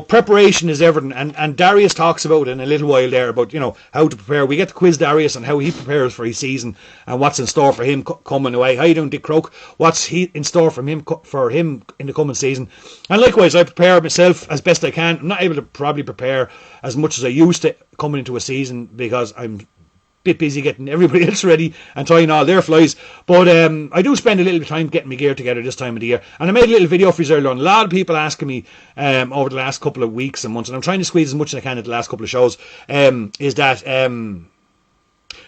S1: preparation is everything. And Darius talks about it in a little while there about, how to prepare. We get to quiz Darius on how he prepares for his season and what's in store for him coming away. How you doing, Dick Croak? What's he in store for him in the coming season? And likewise, I prepare myself as best I can. I'm not able to probably prepare as much as I used to coming into a season because I'm a bit busy getting everybody else ready and tying all their flies. But I do spend a little bit of time getting my gear together this time of the year. And I made a little video for you earlier on. A lot of people asking me over the last couple of weeks and months, and I'm trying to squeeze as much as I can at the last couple of shows, is that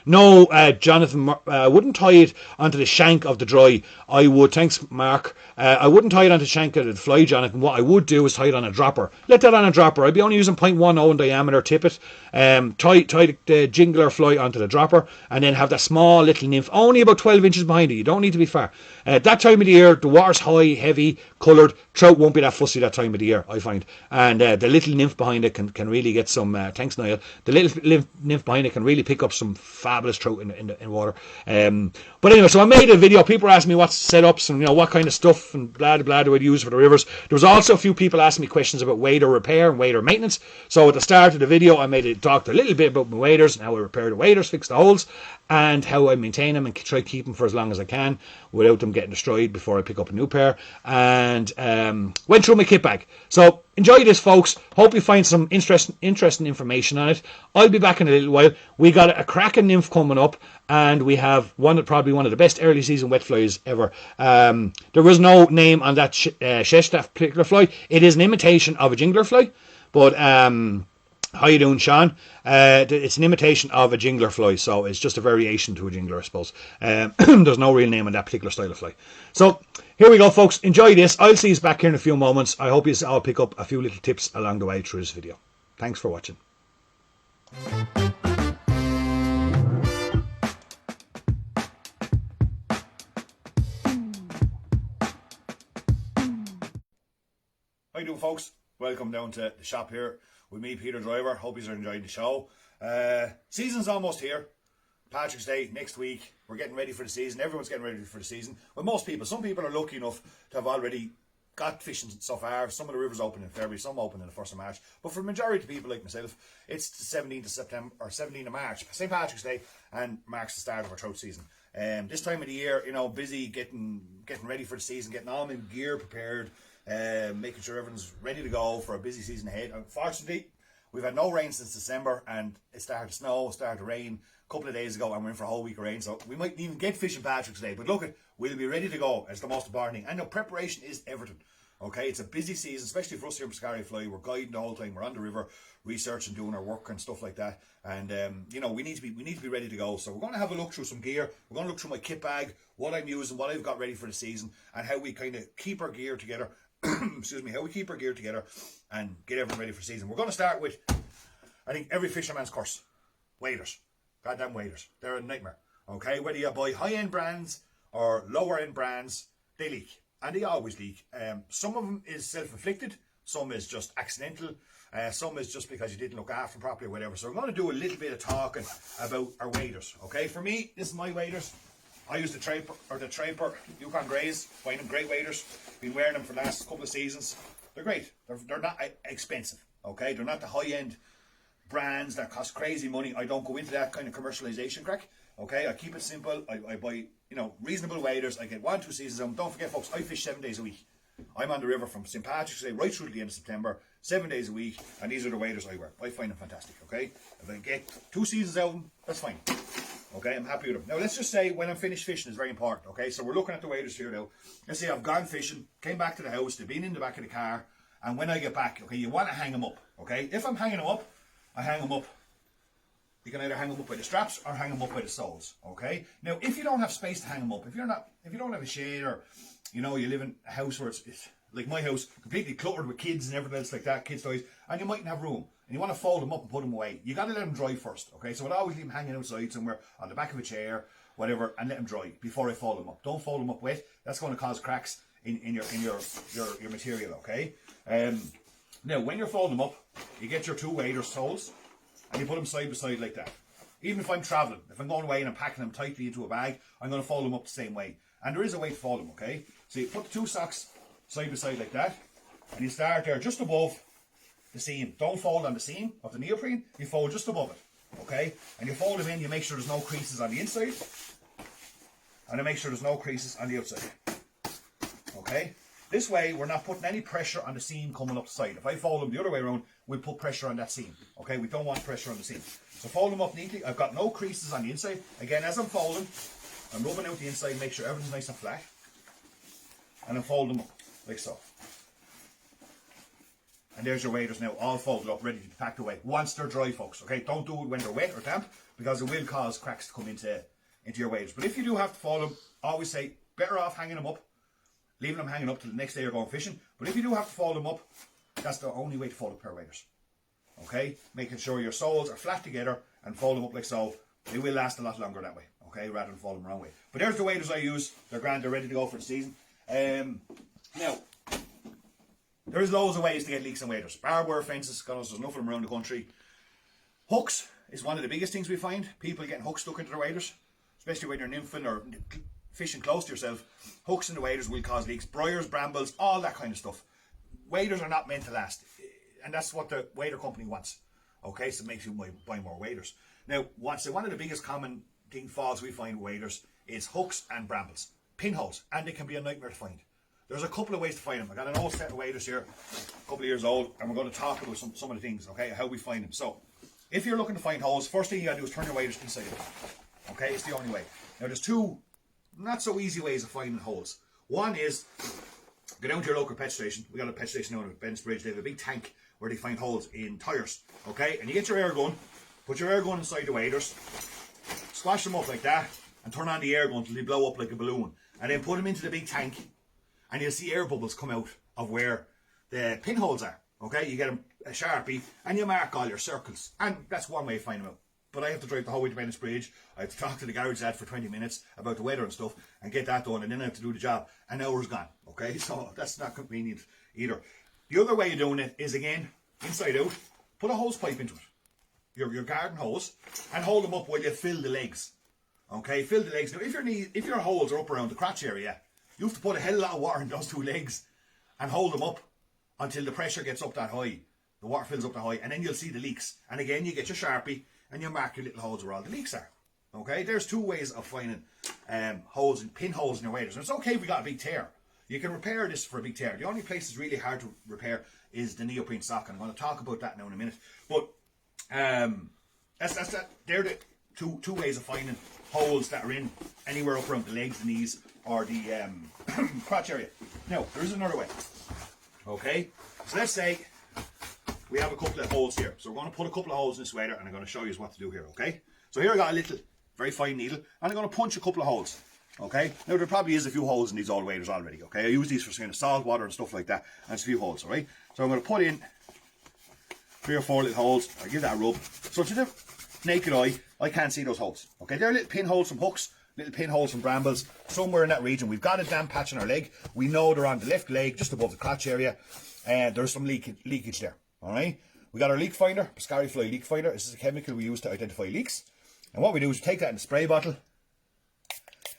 S1: no, Jonathan, I wouldn't tie it onto the shank of the dry. I would, thanks Mark, I wouldn't tie it onto the shank of the fly, Jonathan. What I would do is tie it on a dropper. Let that on a dropper. I'd be only using 0.10 in diameter tippet. Tie the jingler fly onto the dropper, and then have that small little nymph, only about 12 inches behind it. You don't need to be far. That time of the year, the water's high, heavy, coloured. Trout won't be that fussy that time of the year, I find. And the little nymph behind it can really get some, thanks Niall, the little nymph behind it can really pick up some fabulous trout in water. But anyway, so I made a video. People were asking me what setups and what kind of stuff and blah blah do I use for the rivers. There was also a few people asking me questions about wader repair and wader maintenance. So at the start of the video, I talked a little bit about my waders and how I repair the waders, fix the holes, and how I maintain them and try to keep them for as long as I can without them getting destroyed before I pick up a new pair. And went through my kit bag. So enjoy this, folks. Hope you find some interesting information on it. I'll be back in a little while. We got a cracking nymph coming up, and we have probably one of the best early season wet flies ever. There was no name on that that particular fly. It is an imitation of a jingler fly, but how you doing, Sean? It's an imitation of a jingler fly, so it's just a variation to a jingler, I suppose. There's no real name on that particular style of fly. So here we go, folks. Enjoy this. I'll see you back here in a few moments. I hope you all pick up a few little tips along the way through this video. Thanks for watching. How you doing, folks? Welcome down to the shop here with me, Peter Driver. Hope you're enjoying the show. Season's almost here. Patrick's Day next week. We're getting ready for the season. Everyone's getting ready for the season. Well, most people. Some people are lucky enough to have already got fishing so far. Some of the rivers open in February, some open in the 1st of March. But for the majority of people like myself, it's the 17th of September or 17th of March, St. Patrick's Day, and marks the start of our trout season. This time of the year, busy getting ready for the season, getting all my gear prepared, making sure everyone's ready to go for a busy season ahead. Unfortunately, we've had no rain since December, and it started to snow, it started to rain a couple of days ago, and we're in for a whole week of rain, so we might even get fishing Patrick's Day. But look, we'll be ready to go. It's the most important thing. I know preparation is everything. Okay, it's a busy season, especially for us here in Pescaria Fly. We're guiding the whole time. We're on the river, researching, doing our work and stuff like that. And you know, we need to be ready to go. So we're going to have a look through some gear. We're going to look through my kit bag, what I'm using, what I've got ready for the season, and how we kind of keep our gear together. Excuse me, how we keep our gear together and get everything ready for season. We're going to start with, I think, every fisherman's curse: waders. Goddamn waders. They're a nightmare. Okay, whether you buy high-end brands or lower-end brands, they leak. And they always leak. Some of them is self-inflicted. Some is just accidental. Some is just because you didn't look after them properly or whatever. So I'm going to do a little bit of talking about our waders. Okay, for me, this is my waders. I use the Traper Yukon Greys. Find them great waders. Been wearing them for the last couple of seasons. They're great. They're not expensive. Okay, they're not the high-end brands that cost crazy money. I don't go into that kind of commercialization crack. Okay, I keep it simple. I buy, you know, reasonable waders. I get 1-2 seasons of them. Don't forget, folks, I fish 7 days a week. I'm on the river from St. Patrick's Day right through to the end of September, 7 days a week, and these are the waders I wear. I find them fantastic. Okay, if I get 2 seasons out of them, that's fine. Okay, I'm happy with them. Now let's just say when I'm finished fishing is very important. Okay, so we're looking at the waders here now. Let's say I've gone fishing, came back to the house, they've been in the back of the car, and when I get back, okay, you want to hang them up. Okay, if I'm hanging them up, I hang them up. You can either hang them up by the straps or hang them up by the soles. Okay. Now, if you don't have space to hang them up, if you don't have a shade, or you know, you live in a house where it's like my house, completely cluttered with kids and everything else like that, kids' toys, and you mightn't have room, and you want to fold them up and put them away, you got to let them dry first. Okay. So I'd always leave them hanging outside somewhere on the back of a chair, whatever, and let them dry before I fold them up. Don't fold them up wet. That's going to cause cracks in your material. Okay. Now, when you're folding them up, you get your 2 waders soles, and you put them side by side like that. Even if I'm travelling, if I'm going away and I'm packing them tightly into a bag, I'm going to fold them up the same way. And there is a way to fold them, okay? So you put the 2 socks side by side like that, and you start there just above the seam. Don't fold on the seam of the neoprene, you fold just above it, okay? And you fold them in, you make sure there's no creases on the inside, and you make sure there's no creases on the outside, okay? This way, we're not putting any pressure on the seam coming up the side. If I fold them the other way around, we'll put pressure on that seam. Okay, we don't want pressure on the seam. So fold them up neatly. I've got no creases on the inside. Again, as I'm folding, I'm rubbing out the inside, make sure everything's nice and flat. And then fold them up, like so. And there's your waders now, all folded up, ready to be packed away. Once they're dry, folks, okay? Don't do it when they're wet or damp, because it will cause cracks to come into your waders. But if you do have to fold them, always say, better off hanging them up, leaving them hanging up till the next day you're going fishing. But if you do have to fold them up, that's the only way to fold up a pair of waders. Okay? Making sure your soles are flat together and fold them up like so. They will last a lot longer that way. Okay? Rather than fold them the wrong way. But there's the waders I use. They're grand. They're ready to go for the season. Now, there's loads of ways to get leaks in waders. Barbed wire fences, because there's enough of them around the country. Hooks is one of the biggest things we find. People getting hooks stuck into their waders, especially when you're nymphing or fishing close to yourself. Hooks in the waders will cause leaks. Briars, brambles, all that kind of stuff. Waders are not meant to last, and that's what the wader company wants. Okay, so it makes you buy more waders. Now, one of the biggest common faults we find with waders is hooks and brambles, pinholes, and they can be a nightmare to find. There's a couple of ways to find them. I got an old set of waders here, a couple of years old, and we're going to talk about some of the things, okay, how we find them. So, if you're looking to find holes, first thing you got to do is turn your waders inside out. Okay, it's the only way. Now, there's 2 not so easy ways of finding holes. One is, go down to your local pet station. We got a pet station down at Ben's Bridge. They have a big tank where they find holes in tyres. Okay, and you get your air gun, put your air gun inside the waders, squash them up like that, and turn on the air gun until they blow up like a balloon. And then put them into the big tank, and you'll see air bubbles come out of where the pinholes are. Okay, you get a Sharpie, and you mark all your circles. And that's one way of finding them out. But I have to drive the whole way to Bennett's Bridge. I have to talk to the garage lad for 20 minutes about the weather and stuff and get that done, and then I have to do the job. An hour's gone. Okay, so that's not convenient either. The other way of doing it is, again, inside out, put a hose pipe into it. Your garden hose, and hold them up while you fill the legs. Okay, fill the legs. Now, if your holes are up around the crotch area, you have to put a hell of a lot of water in those 2 legs and hold them up until the pressure gets up that high. The water fills up that high, and then you'll see the leaks. And again, you get your Sharpie, and you mark your little holes where all the leaks are. Okay, there's 2 ways of finding holes and pinholes in your waders. And it's okay if we got a big tear. You can repair this for a big tear. The only place that's really hard to repair is the neoprene sock, and I'm going to talk about that now in a minute. But that's that. They're the two ways of finding holes that are in anywhere up around the legs, the knees, or the crotch area. Now, there is another way. Okay, so let's say we have a couple of holes here. So we're going to put a couple of holes in this wader and I'm going to show you what to do here, okay? So here I got a little, very fine needle and I'm going to punch a couple of holes, okay? Now there probably is a few holes in these old waders already, okay? I use these for kind of salt water and stuff like that, and it's a few holes, alright? So I'm going to put in 3 or 4 little holes. I give that a rub. So to the naked eye, I can't see those holes, okay? They're little pinholes from hooks, little pinholes from brambles, somewhere in that region. We've got a damp patch on our leg. We know they're on the left leg, just above the crotch area, and there's some leakage there. Alright, we got our leak finder, Piscari Fly leak finder. This is a chemical we use to identify leaks. And what we do is we take that in a spray bottle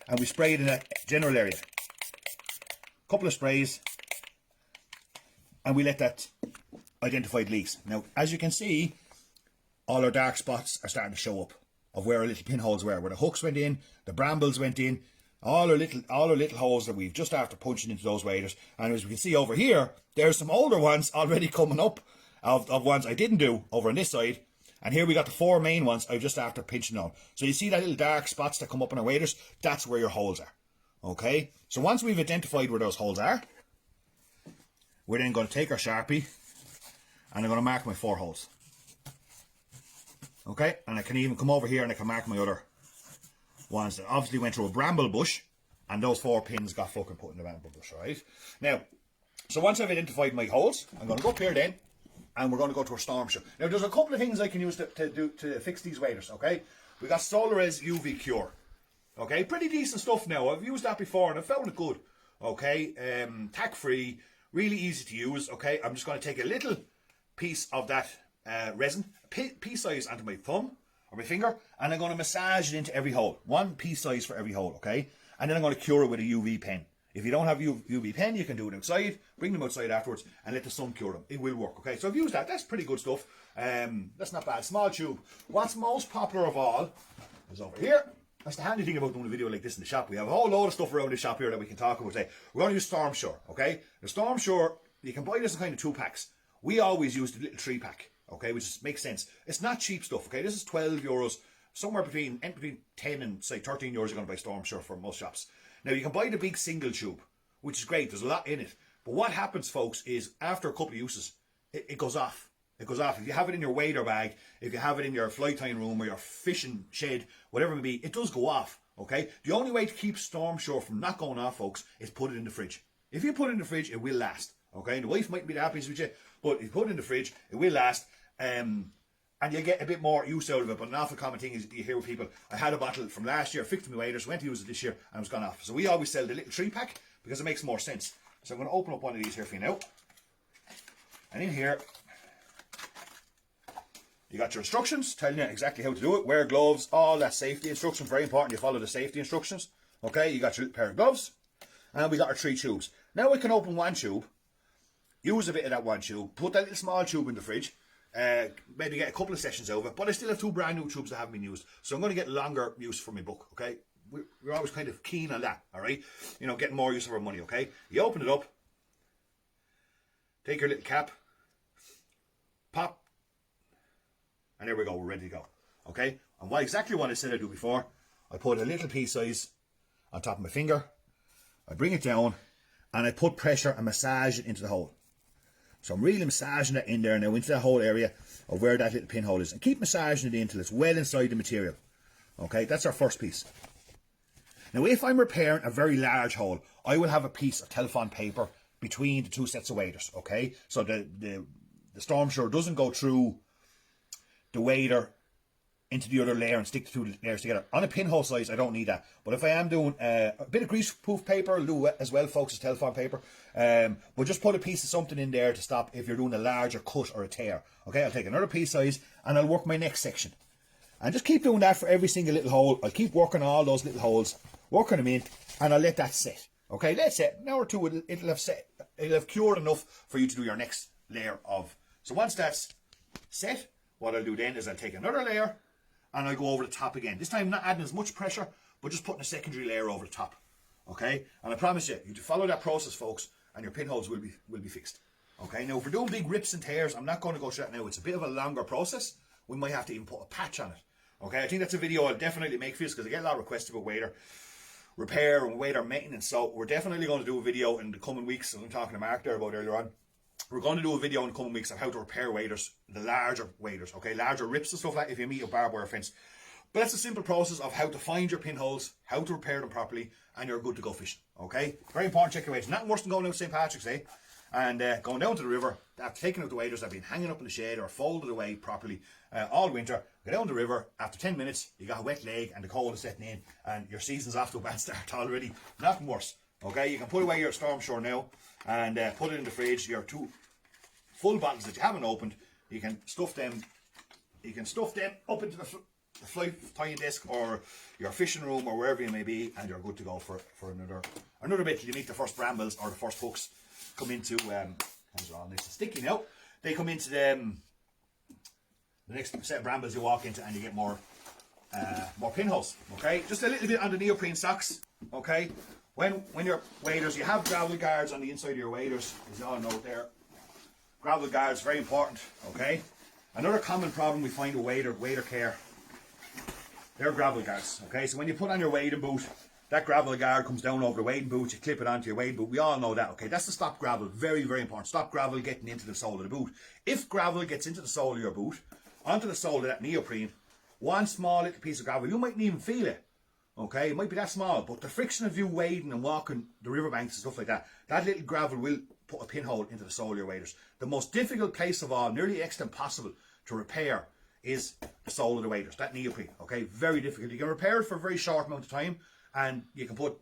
S1: and we spray it in a general area. A couple of sprays and we let that identify the leaks. Now, as you can see, all our dark spots are starting to show up of where our little pinholes were, where the hooks went in, the brambles went in, all our little holes that we've just after punching into those waders. And as we can see over here, there's some older ones already coming up of ones I didn't do over on this side. And here we got the 4 main ones I just after pinching on. So you see that little dark spots that come up in our waders? That's where your holes are. Okay? So once we've identified where those holes are, we're then going to take our Sharpie and I'm going to mark my 4 holes. Okay? And I can even come over here and I can mark my other ones that obviously went through a bramble bush, and those 4 pins got fucking put in the bramble bush, right? Now, so once I've identified my holes, I'm going to go up here then, and we're going to go to our storm shoe. Now, there's a couple of things I can use to fix these waders, okay? We got Solarez UV Cure, okay? Pretty decent stuff now. I've used that before, and I found it good, okay? Tack-free, really easy to use, okay? I'm just going to take a little piece of that resin, pea size onto my thumb, or my finger, and I'm going to massage it into every hole. 1 pea size for every hole, okay? And then I'm going to cure it with a UV pen. If you don't have UV pen, you can do it outside, bring them outside afterwards, and let the sun cure them. It will work, okay? So I've used that. That's pretty good stuff. That's not bad. Small tube. What's most popular of all is over here. That's the handy thing about doing a video like this in the shop. We have a whole load of stuff around the shop here that we can talk about today. We're going to use Storm Shore, okay? The Storm Shore, you can buy this in kind of 2 packs. We always use the little 3 pack. Okay, which makes sense. It's not cheap stuff, okay? This is €12, somewhere between 10 and say €13 you're going to buy Storm Shore from most shops. Now, you can buy the big single tube, which is great. There's a lot in it. But what happens, folks, is after a couple of uses, it goes off. It goes off. If you have it in your wader bag, if you have it in your fly tying room or your fishing shed, whatever it may be, it does go off, okay? The only way to keep Storm Shore from not going off, folks, is put it in the fridge. If you put it in the fridge, it will last. Okay, the wife mightn't be the happiest with you, but if you put it in the fridge, it will last, and you get a bit more use out of it. But an awful common thing is you hear with people, I had a bottle from last year, fixed my waders, went to use it this year, and it was gone off. So we always sell the little 3 pack because it makes more sense. So I'm going to open up one of these here for you now. And in here, you got your instructions telling you exactly how to do it. Wear gloves, all that safety instructions, very important. You follow the safety instructions. Okay, you got your little pair of gloves. And we got our 3 tubes. Now we can open 1 tube. Use a bit of that 1 tube, put that little small tube in the fridge, maybe get a couple of sessions over, but I still have 2 brand new tubes that haven't been used, so I'm going to get longer use for my book, okay? We're always kind of keen on that, alright? You know, getting more use of our money, okay? You open it up, take your little cap, pop, and there we go, we're ready to go, okay? And exactly what I said I'd do before, I put a little pea size on top of my finger, I bring it down, and I put pressure and massage it into the hole. So I'm really massaging it in there now into that whole area of where that little pinhole is. And keep massaging it in until it's well inside the material. Okay, that's our first piece. Now if I'm repairing a very large hole, I will have a piece of telephone paper between the 2 sets of waders. Okay, so the Storm Shore doesn't go through the wader into the other layer and stick the 2 layers together. On a pinhole size, I don't need that. But if I am doing a bit of grease-proof paper, I'll do as well, folks, as telephone paper. But just put a piece of something in there to stop if you're doing a larger cut or a tear. Okay, I'll take another piece size and I'll work my next section. And just keep doing that for every single little hole. I'll keep working all those little holes, working them in, and I'll let that set. Okay, let's set. An hour or 2, it'll have set. It'll have cured enough for you to do your next layer of. So once that's set, what I'll do then is I'll take another layer and I'll go over the top again. This time not adding as much pressure, but just putting a secondary layer over the top. Okay? And I promise you, you follow that process, folks, and your pinholes will be fixed. Okay? Now, if we're doing big rips and tears, I'm not going to go through that now. It's a bit of a longer process. We might have to even put a patch on it. Okay? I think that's a video I'll definitely make for you because I get a lot of requests about wader repair and wader maintenance. So we're definitely going to do a video in the coming weeks. I'm talking to Mark there about earlier on. We're going to do a video in the coming weeks of how to repair waders, the larger waders, okay? Larger rips and stuff like that if you meet a barbed wire fence. But that's a simple process of how to find your pinholes, how to repair them properly, and you're good to go fishing, okay? Very important, check your waders. Nothing worse than going out St. Patrick's Day and going down to the river, after taking out the waders that have been hanging up in the shade or folded away properly all winter. Go down the river, after 10 minutes, you got a wet leg and the cold is setting in and your season's off to a bad start already. Nothing worse, okay? You can put away your Storm Shore now and put it in the fridge. Your 2 full bottles that you haven't opened, you can stuff them up into the fly tying disc or your fishing room or wherever you may be, and you're good to go for another bit till you meet the first brambles or the first hooks come into hands are all nice and sticky now. They come into the next set of brambles you walk into, and you get more pinholes. Okay, just a little bit on the neoprene socks. Okay, when your waders, you have gravel guards on the inside of your waders, as you all know there. Gravel guards, very important, okay? Another common problem we find with wader care, they're gravel guards, okay? So when you put on your wading boot, that gravel guard comes down over the wading boot, you clip it onto your wading boot, we all know that, okay? That's to stop gravel, very, very important. Stop gravel getting into the sole of the boot. If gravel gets into the sole of your boot, onto the sole of that neoprene, one small little piece of gravel, you mightn't even feel it. Okay, it might be that small, but the friction of you wading and walking the riverbanks and stuff like that, that little gravel will put a pinhole into the sole of your waders. The most difficult place of all, nearly next to impossible to repair, is the sole of the waders, that neoprene. Okay, very difficult. You can repair it for a very short amount of time, and you can put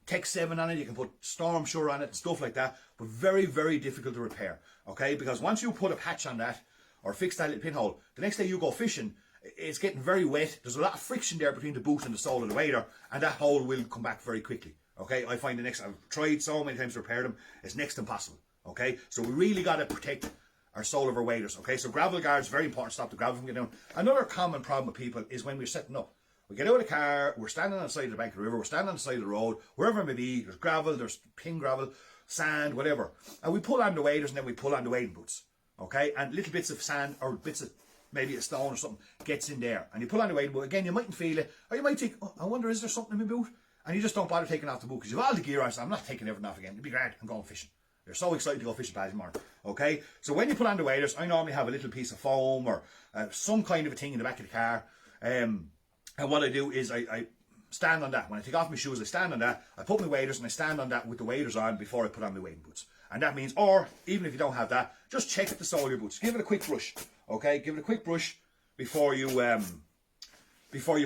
S1: Tech 7 on it, you can put Storm Shore on it and stuff like that, but very, very difficult to repair. Okay, because once you put a patch on that or fix that little pinhole, the next day you go fishing, it's getting very wet. There's a lot of friction there between the boot and the sole of the wader, and that hole will come back very quickly. Okay, I find I've tried so many times to repair them, it's next to impossible. Okay, so we really got to protect our sole of our waders. Okay, so gravel guards, very important, stop the gravel from getting down. Another common problem with people is when we're setting up. We get out of the car, we're standing on the side of the bank of the river, we're standing on the side of the road, wherever it may be, there's gravel, there's pin gravel, sand, whatever. And we pull on the waders and then we pull on the wading boots. Okay, and little bits of sand or bits of maybe a stone or something gets in there, and you pull on the wading boot again. You mightn't feel it, or you might think, oh, I wonder, is there something in my boot? And you just don't bother taking off the boot because you've all the gear on. So I'm not taking everything off again. It'd be great. I'm going fishing. You're so excited to go fishing past tomorrow. Okay, so when you put on the waders, I normally have a little piece of foam or some kind of a thing in the back of the car. And what I do is I stand on that. When I take off my shoes, I stand on that. I put my waders and I stand on that with the waders on before I put on my wading boots. And that means, or even if you don't have that, just check the sole of your boots. Give it a quick brush. Okay, give it a quick brush before you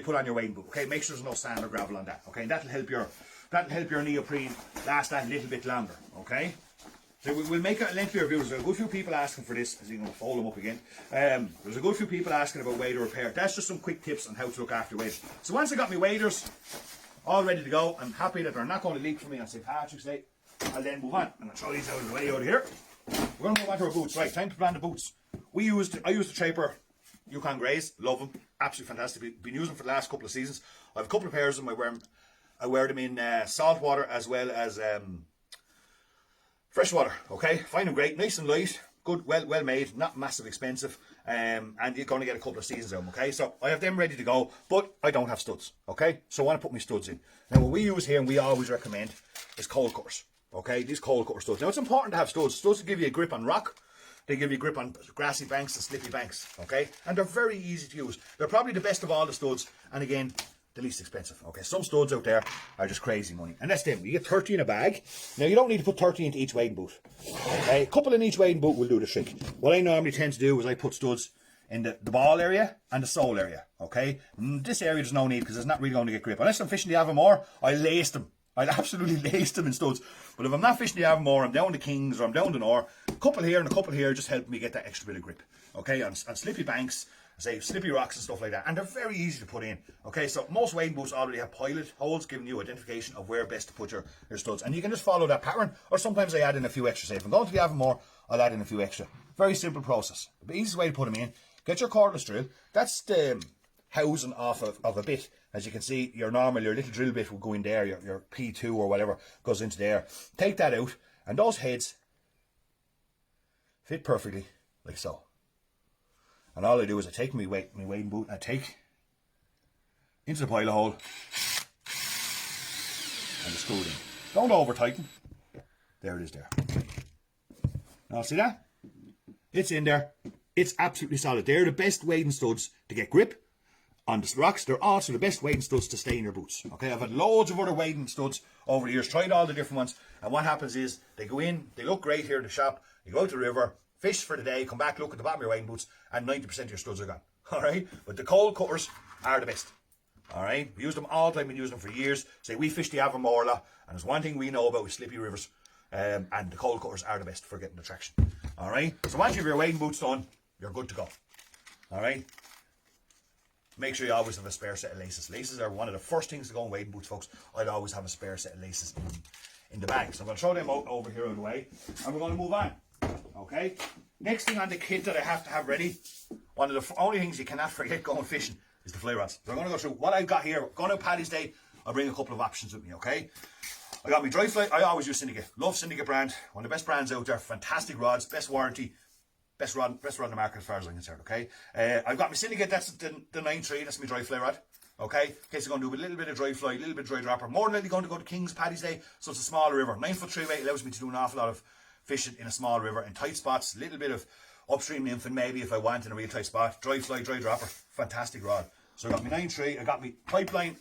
S1: put on your wading boot. Okay, make sure there's no sand or gravel on that. Okay, and that'll help your neoprene last that little bit longer. Okay, so we'll make it a lengthier review. There's a good few people asking for this, as you can fold them up again. There's a good few people asking about wader repair. That's just some quick tips on how to look after your waders. So once I got my waders all ready to go, I'm happy that they're not going to leak for me on St. Patrick's Day. I'll then move on. I'm going to throw these out of the way out of here. We're going to move on to our boots. Right, time to plan the boots. I used the Traper Yukon Greys. Love them. Absolutely fantastic. Been using them for the last couple of seasons. I have a couple of pairs of them. I wear them in salt water as well as fresh water. Okay, find them great. Nice and light. Good, well made. Not massive expensive. And you're going to get a couple of seasons of them. Okay, so I have them ready to go, but I don't have studs. Okay, so I want to put my studs in. Now what we use here and we always recommend is cold cutters. Okay, these cold cutter studs. Now it's important to have studs. Studs give you a grip on rock. They give you a grip on grassy banks and slippy banks. Okay, and they're very easy to use. They're probably the best of all the studs, and again, the least expensive. Okay, some studs out there are just crazy money, and that's them. You get 30 in a bag. Now you don't need to put 30 into each wading boot. Okay, a couple in each wading boot will do the trick. What I normally tend to do is I put studs in the ball area and the sole area. Okay, this area there's no need because it's not really going to get grip. Unless I'm fishing the Avamore, I lace them. I'd absolutely lace them in studs. But if I'm not fishing the Avamore, I'm down the Kings or I'm down the Nor, a couple here and a couple here just help me get that extra bit of grip. Okay, on slippy banks, say slippy rocks and stuff like that. And they're very easy to put in. Okay, so most wading boots already have pilot holes giving you identification of where best to put your studs. And you can just follow that pattern. Or sometimes I add in a few extra. Say if I'm going to the Avamore, I'll add in a few extra. Very simple process. The easiest way to put them in, get your cordless drill. That's the housing off of a bit. As you can see, your little drill bit will go in there, your P2 or whatever goes into there. Take that out, and those heads fit perfectly, like so. And all I do is I take my wading boot and I take into the pilot hole and I screw it in. Don't over tighten. There it is there. Now see that? It's in there. It's absolutely solid. They're the best wading studs to get grip on the rocks. They're also the best wading studs to stay in your boots. Okay, I've had loads of other wading studs over the years, tried all the different ones, and what happens is they go in, they look great here in the shop, you go out to the river, fish for the day, come back, look at the bottom of your wading boots, and 90% of your studs are gone. Alright? But the cold cutters are the best. Alright? We use them all the time, we use them for years. Say we fish the Avermorla, and there's one thing we know about with slippy rivers, and the cold cutters are the best for getting the traction. Alright? So once you have your wading boots done, you're good to go. Alright? Make sure you always have a spare set of laces. Laces are one of the first things to go in wading boots, folks. I'd always have a spare set of laces in the bag. So I'm going to throw them out over here out of the way, and we're going to move on. Okay? Next thing on the kit that I have to have ready, one of the only things you cannot forget going fishing is the fly rods. So I'm going to go through what I've got here. Going out Paddy's Day, I'll bring a couple of options with me, okay? I got my dry fly. I always use Syndicate. Love Syndicate brand. One of the best brands out there. Fantastic rods. Best warranty. Best rod in the market as far as I'm concerned, okay? I've got my Syndicate, that's the 9.3, that's my dry fly rod, okay? In case I'm going to do a little bit of dry fly, a little bit of dry dropper. More than likely going to go to King's Paddy's Day, so it's a smaller river. 9 foot 3 weight allows me to do an awful lot of fishing in a small river, in tight spots, a little bit of upstream nymphing maybe if I want in a real tight spot. Dry fly, dry dropper, fantastic rod. So I got my 9.3, I got my pipeline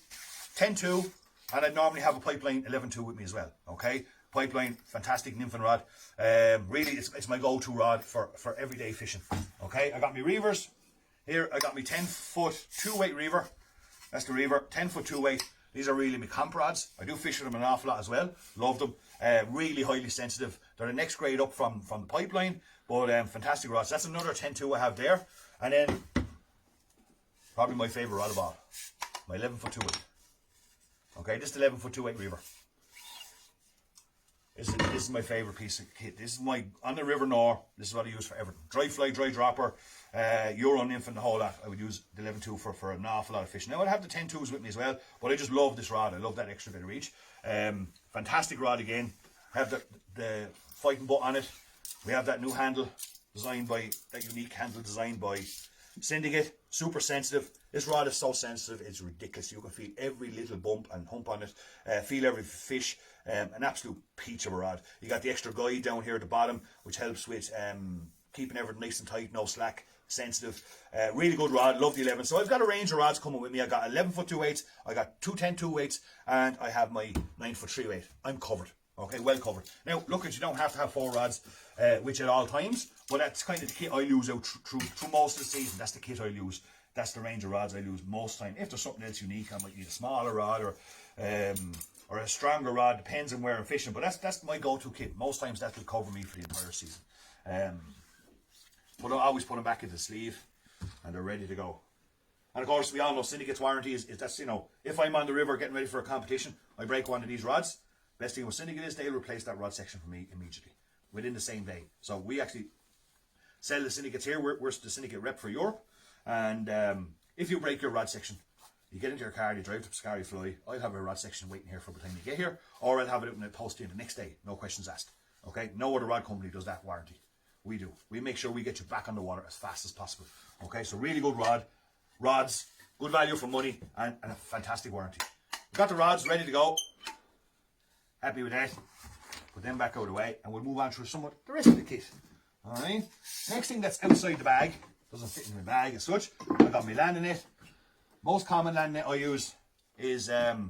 S1: 10.2, and I normally have a pipeline 11.2 with me as well, okay? Pipeline, fantastic nymphing rod. Really, it's my go-to rod for everyday fishing. Okay, I got my reevers here. I got my 10 foot 2 weight reever. That's the reever, 10 foot 2 weight. These are really my comp rods. I do fish with them an awful lot as well. Love them. Really highly sensitive. They're the next grade up from the pipeline, but fantastic rods. That's another 10.2 I have there. And then probably my favorite rod of all, my 11 foot 2 weight. Okay, this is 11 foot 2 weight reever. This is my favourite piece of kit. This is my, on the River Nor, this is what I use for everything. Dry fly, dry dropper, Euro nymph and the whole lot. I would use the 11.2 for an awful lot of fishing. Now I'd have the 10.2s with me as well, but I just love this rod. I love that extra bit of reach. Fantastic rod again. I have the fighting butt on it. We have that new handle designed by, that unique handle designed by Syndicate. Super sensitive. This rod is so sensitive, it's ridiculous. You can feel every little bump and hump on it. Feel every fish. An absolute peach of a rod. You got the extra guide down here at the bottom, which helps with keeping everything nice and tight, no slack, sensitive. Really good rod. Love the 11. So I've got a range of rods coming with me. I got 11 foot 2 weights. I got two 10.2 weights, and I have my 9 foot 3 weight. I'm covered. Okay, well covered. Now, look, you don't have to have 4 rods, which at all times, but that's kind of the kit I use out through most of the season. That's the kit I use. That's the range of rods I use most time. If there's something else unique, I might need a smaller rod or a stronger rod. Depends on where I'm fishing, but that's my go-to kit. Most times that will cover me for the entire season. But I always put them back in the sleeve, and they're ready to go. And of course, we all know Syndicate's warranty is that's, you know, if I'm on the river getting ready for a competition, I break one of these rods. Best thing with Syndicate is they'll replace that rod section for me immediately, within the same day. So we actually sell the Syndicates here. We're the Syndicate rep for Europe. And if you break your rod section, you get into your car, you drive to Piscari Fly. I'll have a rod section waiting here for the time you get here, or I'll have it out in a post in the next day. No questions asked. Okay? No other rod company does that warranty. We do. We make sure we get you back on the water as fast as possible. Okay? So really good rods, good value for money, and a fantastic warranty. We've got the rods ready to go. Happy with that. Put them back out of the way, and we'll move on through somewhat the rest of the kit. Alright? Next thing that's outside the bag, doesn't fit in my bag as such. I've got my landing net. Most common landing net I use is the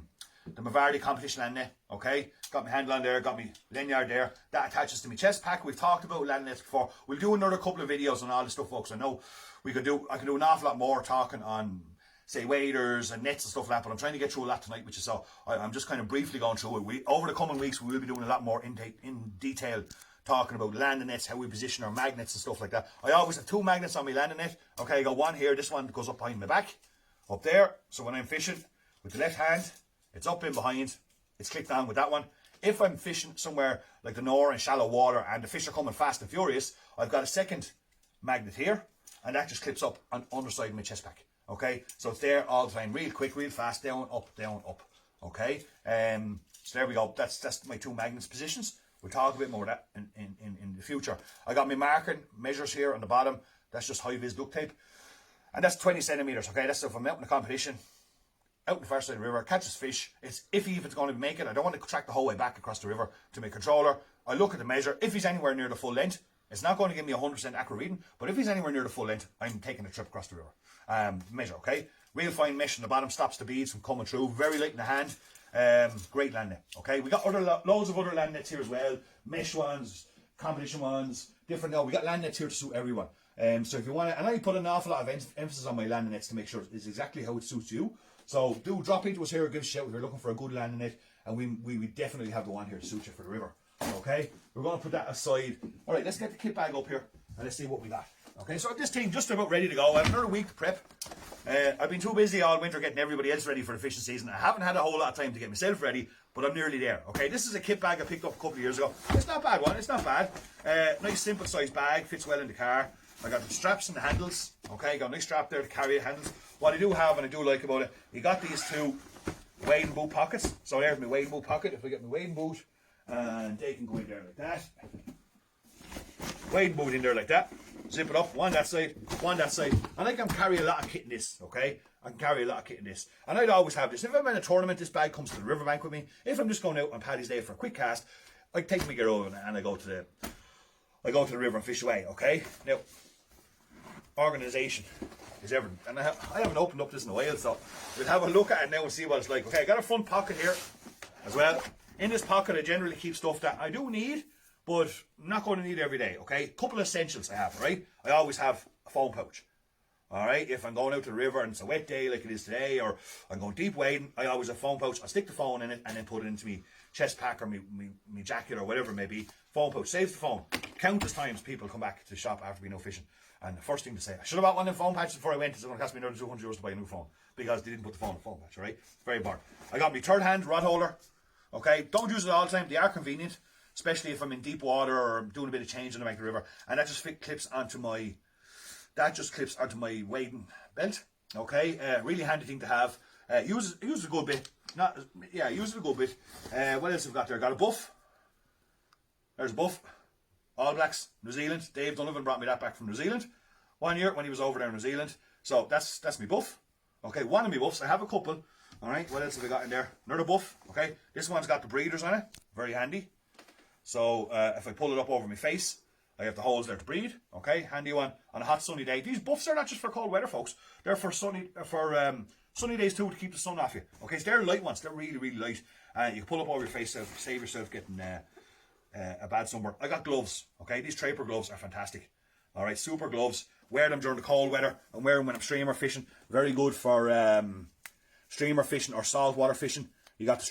S1: Mavardi competition landing net. Okay, got my handle on there, got my lanyard there. That attaches to my chest pack. We've talked about landing nets before. We'll do another couple of videos on all this stuff, folks. I know I can do an awful lot more talking on, say, waders and nets and stuff like that, but I'm trying to get through a lot tonight, which is so I'm just kind of briefly going through it. Over the coming weeks, we will be doing a lot more in detail, talking about landing nets, how we position our magnets and stuff like that. I always have 2 magnets on my landing net. Okay, I got one here. This one goes up behind my back, up there. So when I'm fishing with the left hand, it's up in behind. It's clicked on with that one. If I'm fishing somewhere like the Nor in shallow water and the fish are coming fast and furious, I've got a second magnet here, and that just clips up on the underside of my chest pack. Okay, so it's there all the time, real quick, real fast, down, up, down, up. Okay, so there we go. That's my 2 magnets positions. We'll talk a bit more of that in the future. I got my marking measures here on the bottom. That's just high-vis duct tape. And that's 20 centimetres, okay? That's if I'm out in a competition, out in the far side of the river, catches fish. It's iffy if it's going to make it. I don't want to track the whole way back across the river to my controller. I look at the measure. If he's anywhere near the full length, It's not going to give me 100% accurate reading, but if he's anywhere near the full length, I'm taking a trip across the river. Measure, okay? Real fine mesh on the bottom, stops the beads from coming through. Very light in the hand. Great land net, okay? We got loads of other land nets here as well. Mesh ones, competition ones, different. No, we got land nets here to suit everyone. So if you want to, and I put an awful lot of emphasis on my land nets to make sure it's exactly how it suits you. So do drop into us here, give us a shout if you're looking for a good land net, and we definitely have the one here to suit you for the river. Okay, we're going to put that aside. All right, let's get the kit bag up here and let's see what we got. Okay, so this team just about ready to go. I have another week to prep. I've been too busy all winter getting everybody else ready for the fishing season. I haven't had a whole lot of time to get myself ready, but I'm nearly there. Okay, this is a kit bag I picked up a couple of years ago. It's not a bad one. It's not bad. Nice simple size bag, fits well in the car. I got the straps and the handles. Okay, got a nice strap there to carry the handles. What I do have, and I do like about it, you got these two wading boot pockets. So there's my wading boot pocket. If I get my wading boot, and they can go in there like that. Wading boot in there like that. Zip it up, one that side, and I can carry a lot of kit in this, okay? I can carry a lot of kit in this. And I'd always have this. If I'm in a tournament, this bag comes to the riverbank with me. If I'm just going out on Paddy's Day for a quick cast, I take my gear over and I go to the river and fish away, okay? Now, organisation is everything. And I haven't opened up this in a while, so we'll have a look at it now and see what it's like. Okay, I got a front pocket here as well. In this pocket, I generally keep stuff that I do need, but I'm not going to need every day, okay? Couple of essentials I have, right? I always have a phone pouch, all right? If I'm going out to the river and it's a wet day like it is today, or I'm going deep wading, I always have a phone pouch. I stick the phone in it and then put it into me chest pack or me jacket or whatever it may be. Phone pouch, saves the phone. Countless times people come back to the shop after we no fishing, and the first thing to say, I should have bought one of them phone patches before I went. It's going to cost me another €200 to buy a new phone because they didn't put the phone in the phone patch, all right? Very important. I got my third hand rod holder. Okay, don't use it all the time. They are convenient, especially if I'm in deep water or I'm doing a bit of change on the bank of the river. And that just clips onto my wading belt. Okay, really handy thing to have. Use it a good bit. Use it a good bit. What else have we got there? Got a buff. There's a buff. All Blacks, New Zealand. Dave Donovan brought me that back from New Zealand 1 year when he was over there in New Zealand. So that's my buff. Okay, one of my buffs. I have a couple. All right, what else have we got in there? Another buff. Okay, this one's got the breathers on it. Very handy. So if I pull it up over my face, I have the holes there to breathe. Okay, handy one on a hot sunny day. These buffs are not just for cold weather, folks. They're for sunny days too, to keep the sun off you. Okay, so they're light ones. They're really, really light. You can pull up over your face to save yourself getting a bad sunburn. I got gloves. Okay, these Traper gloves are fantastic. All right, super gloves. Wear them during the cold weather. I wear them when I'm streamer fishing. Very good for streamer fishing or saltwater fishing. You got the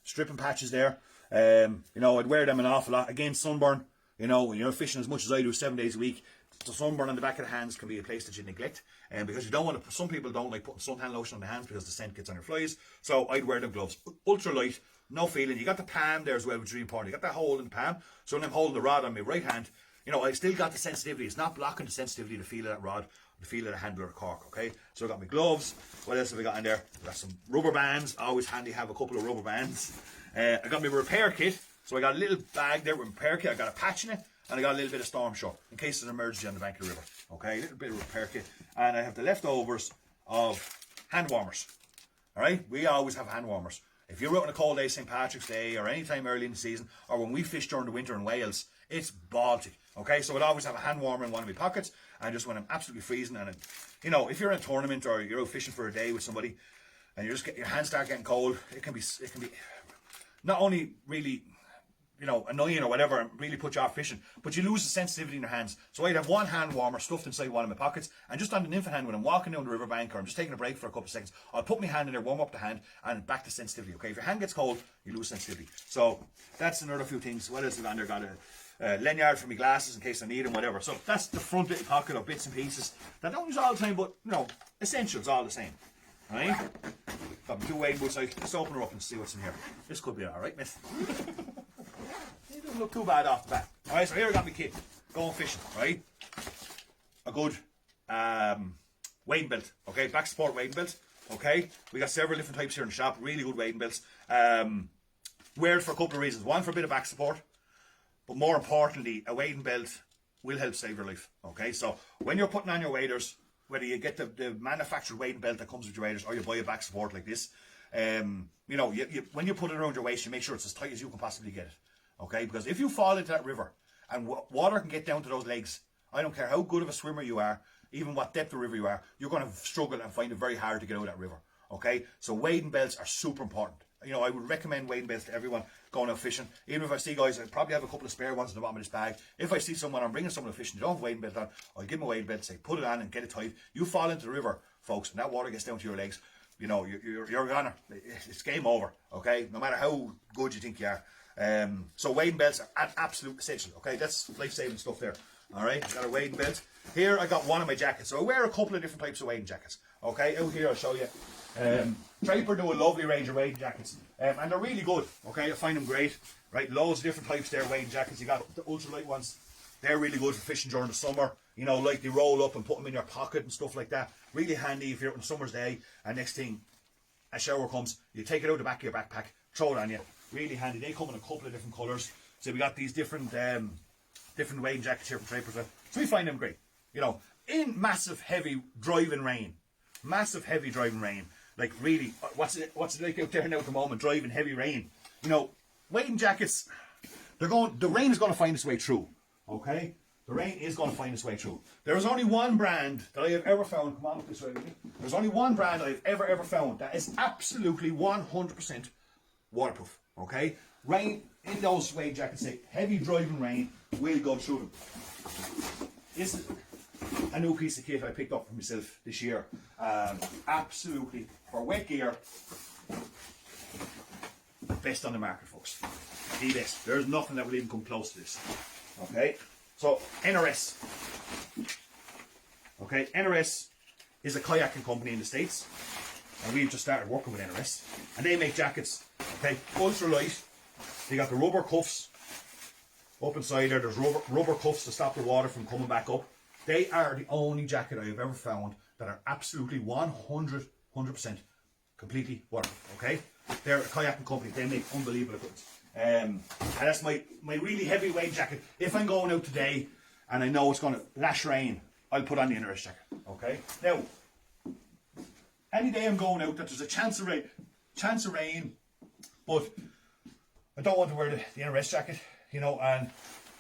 S1: stripping patches there. I'd wear them an awful lot. Again, sunburn. When you're fishing as much as I do 7 days a week, the sunburn on the back of the hands can be a place that you neglect. Because you don't want to, some people don't like putting suntan lotion on the hands because the scent gets on your flies. So I'd wear them gloves. Ultra light, no feeling. You got the palm there as well, which is really important. You got that hole in the palm. So when I'm holding the rod on my right hand, I still got the sensitivity. It's not blocking the sensitivity to feel of that rod, the feel of the handle or the cork, okay? So I got my gloves. What else have we got in there? I got some rubber bands. Always handy to have a couple of rubber bands. I got my repair kit. So I got a little bag there with repair kit. I got a patch in it. And I got a little bit of storm shore in case there's an emergency on the bank of the river. Okay, a little bit of repair kit. And I have the leftovers of hand warmers. Alright, we always have hand warmers. If you're out on a cold day, St. Patrick's Day, or any time early in the season, or when we fish during the winter in Wales, it's Baltic. Okay, so I'd always have a hand warmer in one of my pockets, and just when I'm absolutely freezing, and if you're in a tournament or you're out fishing for a day with somebody, and your hands start getting cold, it can be not only really annoying or whatever, and really put you off fishing, but you lose the sensitivity in your hands. So I'd have one hand warmer stuffed inside one of my pockets, and just on the infant hand when I'm walking down the riverbank or I'm just taking a break for a couple of seconds, I'll put my hand in there, warm up the hand, and back to sensitivity. Okay, if your hand gets cold, you lose sensitivity. So that's another few things. What else have I got there? Got a lanyard for my glasses in case I need them, whatever. So that's the front little pocket of bits and pieces that I don't use all the time, but essentials all the same. Right? Got my two wading boots. Let's open her up and see what's in here. This could be alright, miss. It doesn't look too bad off the bat. Alright, so here I got my kit. Going fishing, right? A good wading belt. Okay, back support wading belt. Okay, we got several different types here in the shop. Really good wading belts. Wear it for a couple of reasons. One, for a bit of back support. But more importantly, a wading belt will help save your life. Okay, so when you're putting on your waders, whether you get the manufactured wading belt that comes with your waders or you buy a back support like this, when you put it around your waist, you make sure it's as tight as you can possibly get it. Okay, because if you fall into that river And water can get down to those legs. I don't care how good of a swimmer you are, even what depth of river you are, you're going to struggle and find it very hard to get out of that river. Okay, so wading belts are super important. You know, I would recommend wading belts to everyone going out fishing. Even if I see guys, I probably have a couple of spare ones in the bottom of this bag. If I see someone, I'm bringing someone fishing, they don't have a wading belt on, I'll give them a wading belt, say put it on and get it tight. You fall into the river, folks, and that water gets down to your legs. You know, you're gonna, it's game over. Okay, no matter how good you think you are. So wading belts are an absolute essential. Okay, that's life-saving stuff there. All right, got a wading belt. Here I got one of my jackets. So I wear a couple of different types of wading jackets. Okay, out here I'll show you. Draper do a lovely range of wading jackets, and they're really good. Okay, I find them great. Right, loads of different types there wading jackets. You got the ultralight ones. They're really good for fishing during the summer. You know, like they roll up and put them in your pocket and stuff like that. Really handy if you're out on a summer's day. And next thing, a shower comes, you take it out the back of your backpack, throw it on you. Really handy. They come in a couple of different colours. So we got these different wading jackets here from Traipers. So we find them great. You know, in massive heavy driving rain, like really, what's it like out there now at the moment? Driving heavy rain. You know, wading jackets. The rain is going to find its way through. Okay, the rain is going to find its way through. There is only one brand that I have ever found. Come on up this way with me. There's only one brand I've ever found that is absolutely 100% waterproof. Okay, rain in those wading jackets, say heavy driving rain will go through them. This is a new piece of kit I picked up for myself this year. Absolutely for wet gear, best on the market, folks. The best. There's nothing that will even come close to this. Okay, so NRS. Okay, NRS is a kayaking company in the States, and we've just started working with NRS, and they make jackets. Okay, ultra light. They got the rubber cuffs up inside there. There's rubber cuffs to stop the water from coming back up. They are the only jacket I have ever found that are absolutely 100% completely waterproof. Okay, they're a kayaking company. They make unbelievable goods. And that's my really heavyweight jacket. If I'm going out today and I know it's going to lash rain, I'll put on the NRS jacket. Okay. Now, any day I'm going out that there's a chance of rain, but I don't want to wear the NRS jacket, you know. And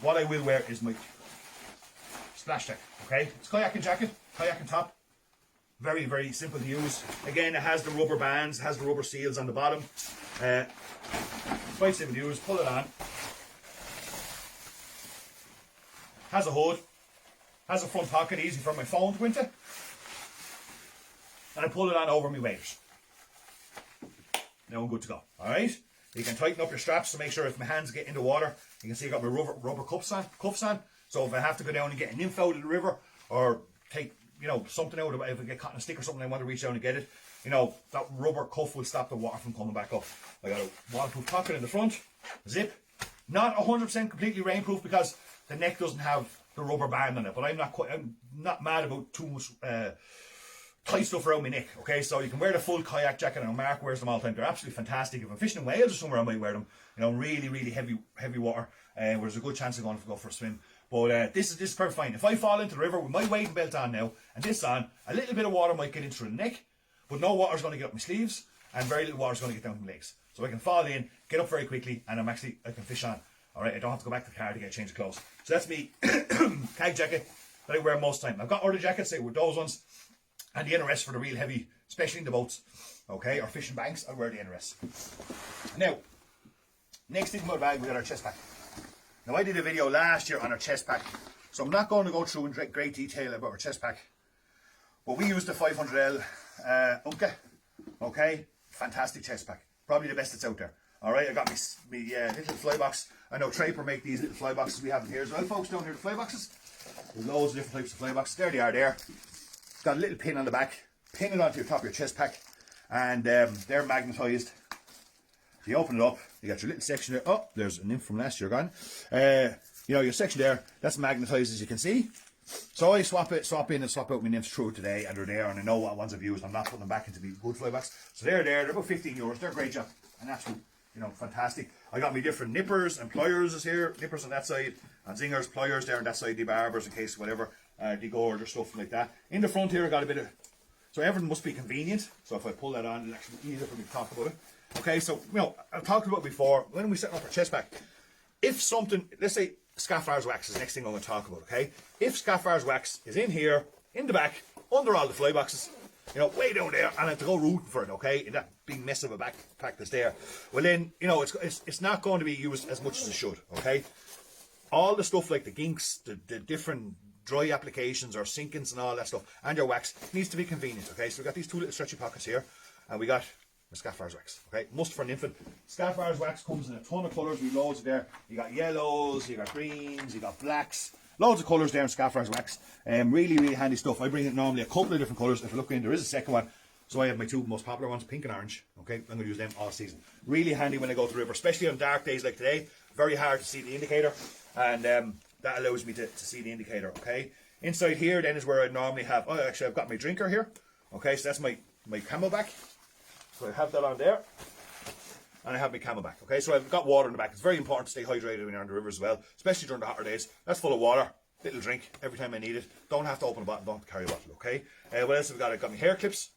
S1: what I will wear is my splash jacket. Okay, it's kayaking jacket, kayaking top. Very, very simple to use. Again, it has the rubber bands, it has the rubber seals on the bottom. Quite simple to use. Pull it on. Has a hood. Has a front pocket, easy for my phone to go into. And I pull it on over my waders. Now I'm good to go. Alright? You can tighten up your straps to make sure if my hands get in the water, you can see I've got my rubber cuffs on. So if I have to go down and get an nymph out of the river, or take, you know, something out of it, if I get caught in a stick or something, I want to reach down and get it, you know, that rubber cuff will stop the water from coming back up. I got a waterproof pocket in the front, zip. Not 100% completely rainproof because the neck doesn't have the rubber band on it, but I'm not mad about too much tight stuff around my neck. Okay, so you can wear the full kayak jacket, and Mark wears them all the time. They're absolutely fantastic. If I'm fishing in Wales or somewhere, I might wear them. You know, really, really heavy water, where there's a good chance of going to go for a swim. But this is perfect fine. If I fall into the river with my wading belt on now and this on, a little bit of water might get in through the neck, but no water's going to get up my sleeves, and very little water's going to get down my legs. So I can fall in, get up very quickly, and I can fish on. Alright, I don't have to go back to the car to get a change of clothes. So that's me kayak jacket that I wear most of the time. I've got other jackets, say with those ones, and the NRS for the real heavy, especially in the boats, okay, or fishing banks, I wear the NRS. Now, next thing in my bag, we got our chest pack. Now, I did a video last year on our chest pack, so I'm not going to go through in great detail about our chest pack, but we used the 500L Unke, okay, fantastic chest pack, probably the best that's out there. Alright, I got me little fly box. I know Traper make these little fly boxes we have in here as well, folks, down here, the fly boxes. There's loads of different types of fly boxes. There they are there. It's got a little pin on the back. Pin it onto your top of your chest pack. And they're magnetised. So you open it up, you got your little section there. Oh, there's a nymph from last year gone. You know, your section there, that's magnetised as you can see. So I swap in and swap out my nymphs through today, and they're there, and I know what ones I've used. I'm not putting them back into the good fly box. So they're there, they're about €15. They're a great job. An absolute, you know, fantastic. I got me different nippers and pliers is here. Nippers on that side, and zingers, pliers there on that side, debarbers in case whatever, degorge or stuff like that. In the front here I got a bit of, so everything must be convenient. So if I pull that on, it'll actually be easier for me to talk about it. Okay, so, you know, I've talked about it before, when we set up our chest pack, if something, let's say Scaffar's wax is the next thing I'm going to talk about, okay? If Scaffar's wax is in here, in the back, under all the fly boxes, you know, way down there, and I have to go rooting for it, okay, in that big mess of a backpack that's there, well then, you know, it's not going to be used as much as it should, okay? All the stuff like the ginks, the different dry applications or sinkings and all that stuff, and your wax needs to be convenient, okay? So we've got these two little stretchy pockets here, and we got the Scaffar's wax, okay? Must for an infant. Scaffar's wax comes in a ton of colours. We've loads of there. You got yellows, you got greens, you got blacks, loads of colours there in Scaffar's wax. Really, really handy stuff. I bring it normally a couple of different colours. If you look in, there is a second one. So I have my two most popular ones, pink and orange. Okay, I'm going to use them all season. Really handy when I go to the river, especially on dark days like today. Very hard to see the indicator, and that allows me to see the indicator. Okay, inside here then is where I normally have. Oh, actually, I've got my drinker here. Okay, so that's my Camelback. So I have that on there, and I have my Camelback. Okay, so I've got water in the back. It's very important to stay hydrated when you're on the river as well, especially during the hotter days. That's full of water. Little drink every time I need it. Don't have to open a bottle. Don't have to carry a bottle. Okay. What else have I got? I've got my hair clips.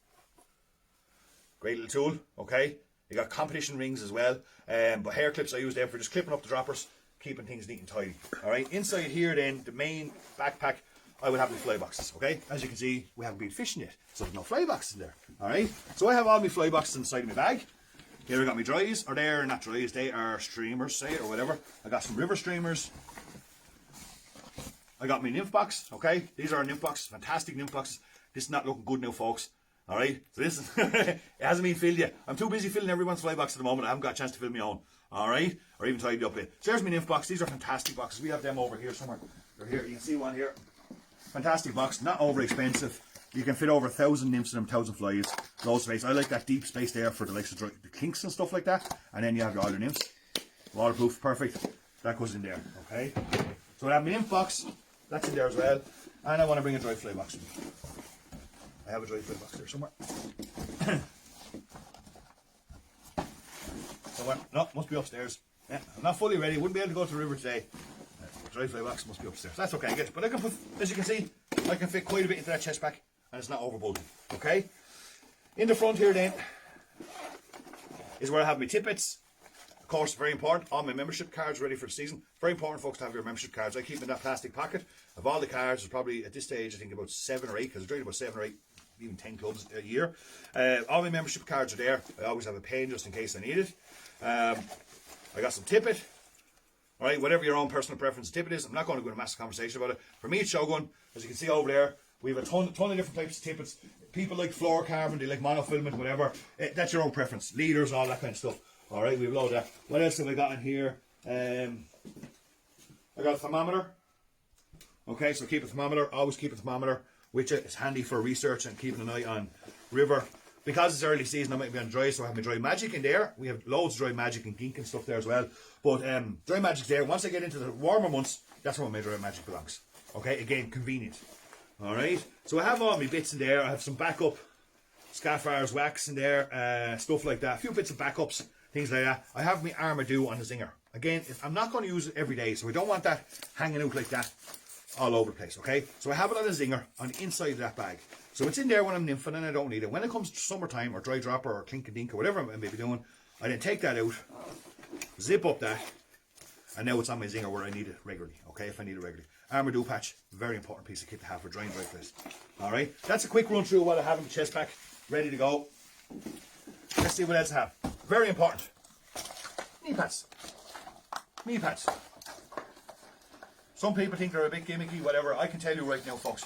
S1: Great little tool. Okay. You got competition rings as well. But hair clips I use them for just clipping up the droppers, keeping things neat and tidy. All right. Inside here then, the main backpack, I would have my fly boxes, okay? As you can see, we haven't been fishing yet, so there's no fly boxes in there, all right? So I have all my fly boxes inside of my bag. Here I got my dries, or they're not dries, they are streamers, say, or whatever. I got some river streamers. I got my nymph box, okay? These are nymph boxes, fantastic nymph boxes. This is not looking good now, folks, all right? So this is, it hasn't been filled yet. I'm too busy filling everyone's fly box at the moment. I haven't got a chance to fill my own, all right? Or even tidy up a bit. So there's my nymph box. These are fantastic boxes. We have them over here somewhere. They're here, you can see one here. Fantastic box, not over expensive. You can fit over 1,000 nymphs in them, 1,000 flies, loads of space. I like that deep space there for the likes of the kinks and stuff like that. And then you have all your nymphs. Waterproof, perfect. That goes in there, okay? So I have my nymph box, that's in there as well. And I want to bring a dry fly box with me. I have a dry fly box there somewhere. Somewhere, no, must be upstairs. Yeah, I'm not fully ready, wouldn't be able to go to the river today. Dry fly box must be upstairs. That's okay, I get it. But I can put, as you can see, I can fit quite a bit into that chest pack, and it's not overbulging. Okay? In the front here then is where I have my tippets. Of course, very important, all my membership cards ready for the season. Very important, folks, to have your membership cards. I keep them in that plastic pocket. Of all the cards, there's probably at this stage I think about 7 or 8, because I joined about 7 or 8, even 10 clubs a year. All my membership cards are there. I always have a pen just in case I need it. I got some tippet. All right, whatever your own personal preference tip it is, I'm not going to go into a massive conversation about it. For me, it's Shogun. As you can see over there, we have a ton of different types of tippets. People like floor carving, they like monofilament, whatever. That's your own preference. Leaders, all that kind of stuff. All right, we have a load of that. What else have I got in here? I got a thermometer. Okay, so keep a thermometer. Always keep a thermometer with you. It's handy for research and keeping an eye on river. Because it's early season, I might be on dry, so I have my dry magic in there. We have loads of dry magic and gink and stuff there as well. But dry magic's there. Once I get into the warmer months, that's where my dry magic belongs. Okay, again, convenient. All right. So I have all my bits in there. I have some backup Scaffar's wax in there, stuff like that. A few bits of backups, things like that. I have my Armadillo on the zinger. Again, I'm not going to use it every day, so I don't want that hanging out like that all over the place, okay? So I have it on a zinger on the inside of that bag. So it's in there when I'm nymphing and I don't need it. When it comes to summertime or dry dropper or clink and dink or whatever I may be doing, I then take that out, zip up that, and now it's on my zinger where I need it regularly, okay, if I need it regularly. Armadillo patch, very important piece of kit to have for drying dry place. Alright, that's a quick run through of what I have in the chest pack, ready to go. Let's see what else I have. Very important. Knee pads. Knee pads. Some people think they're a bit gimmicky, whatever. I can tell you right now, folks,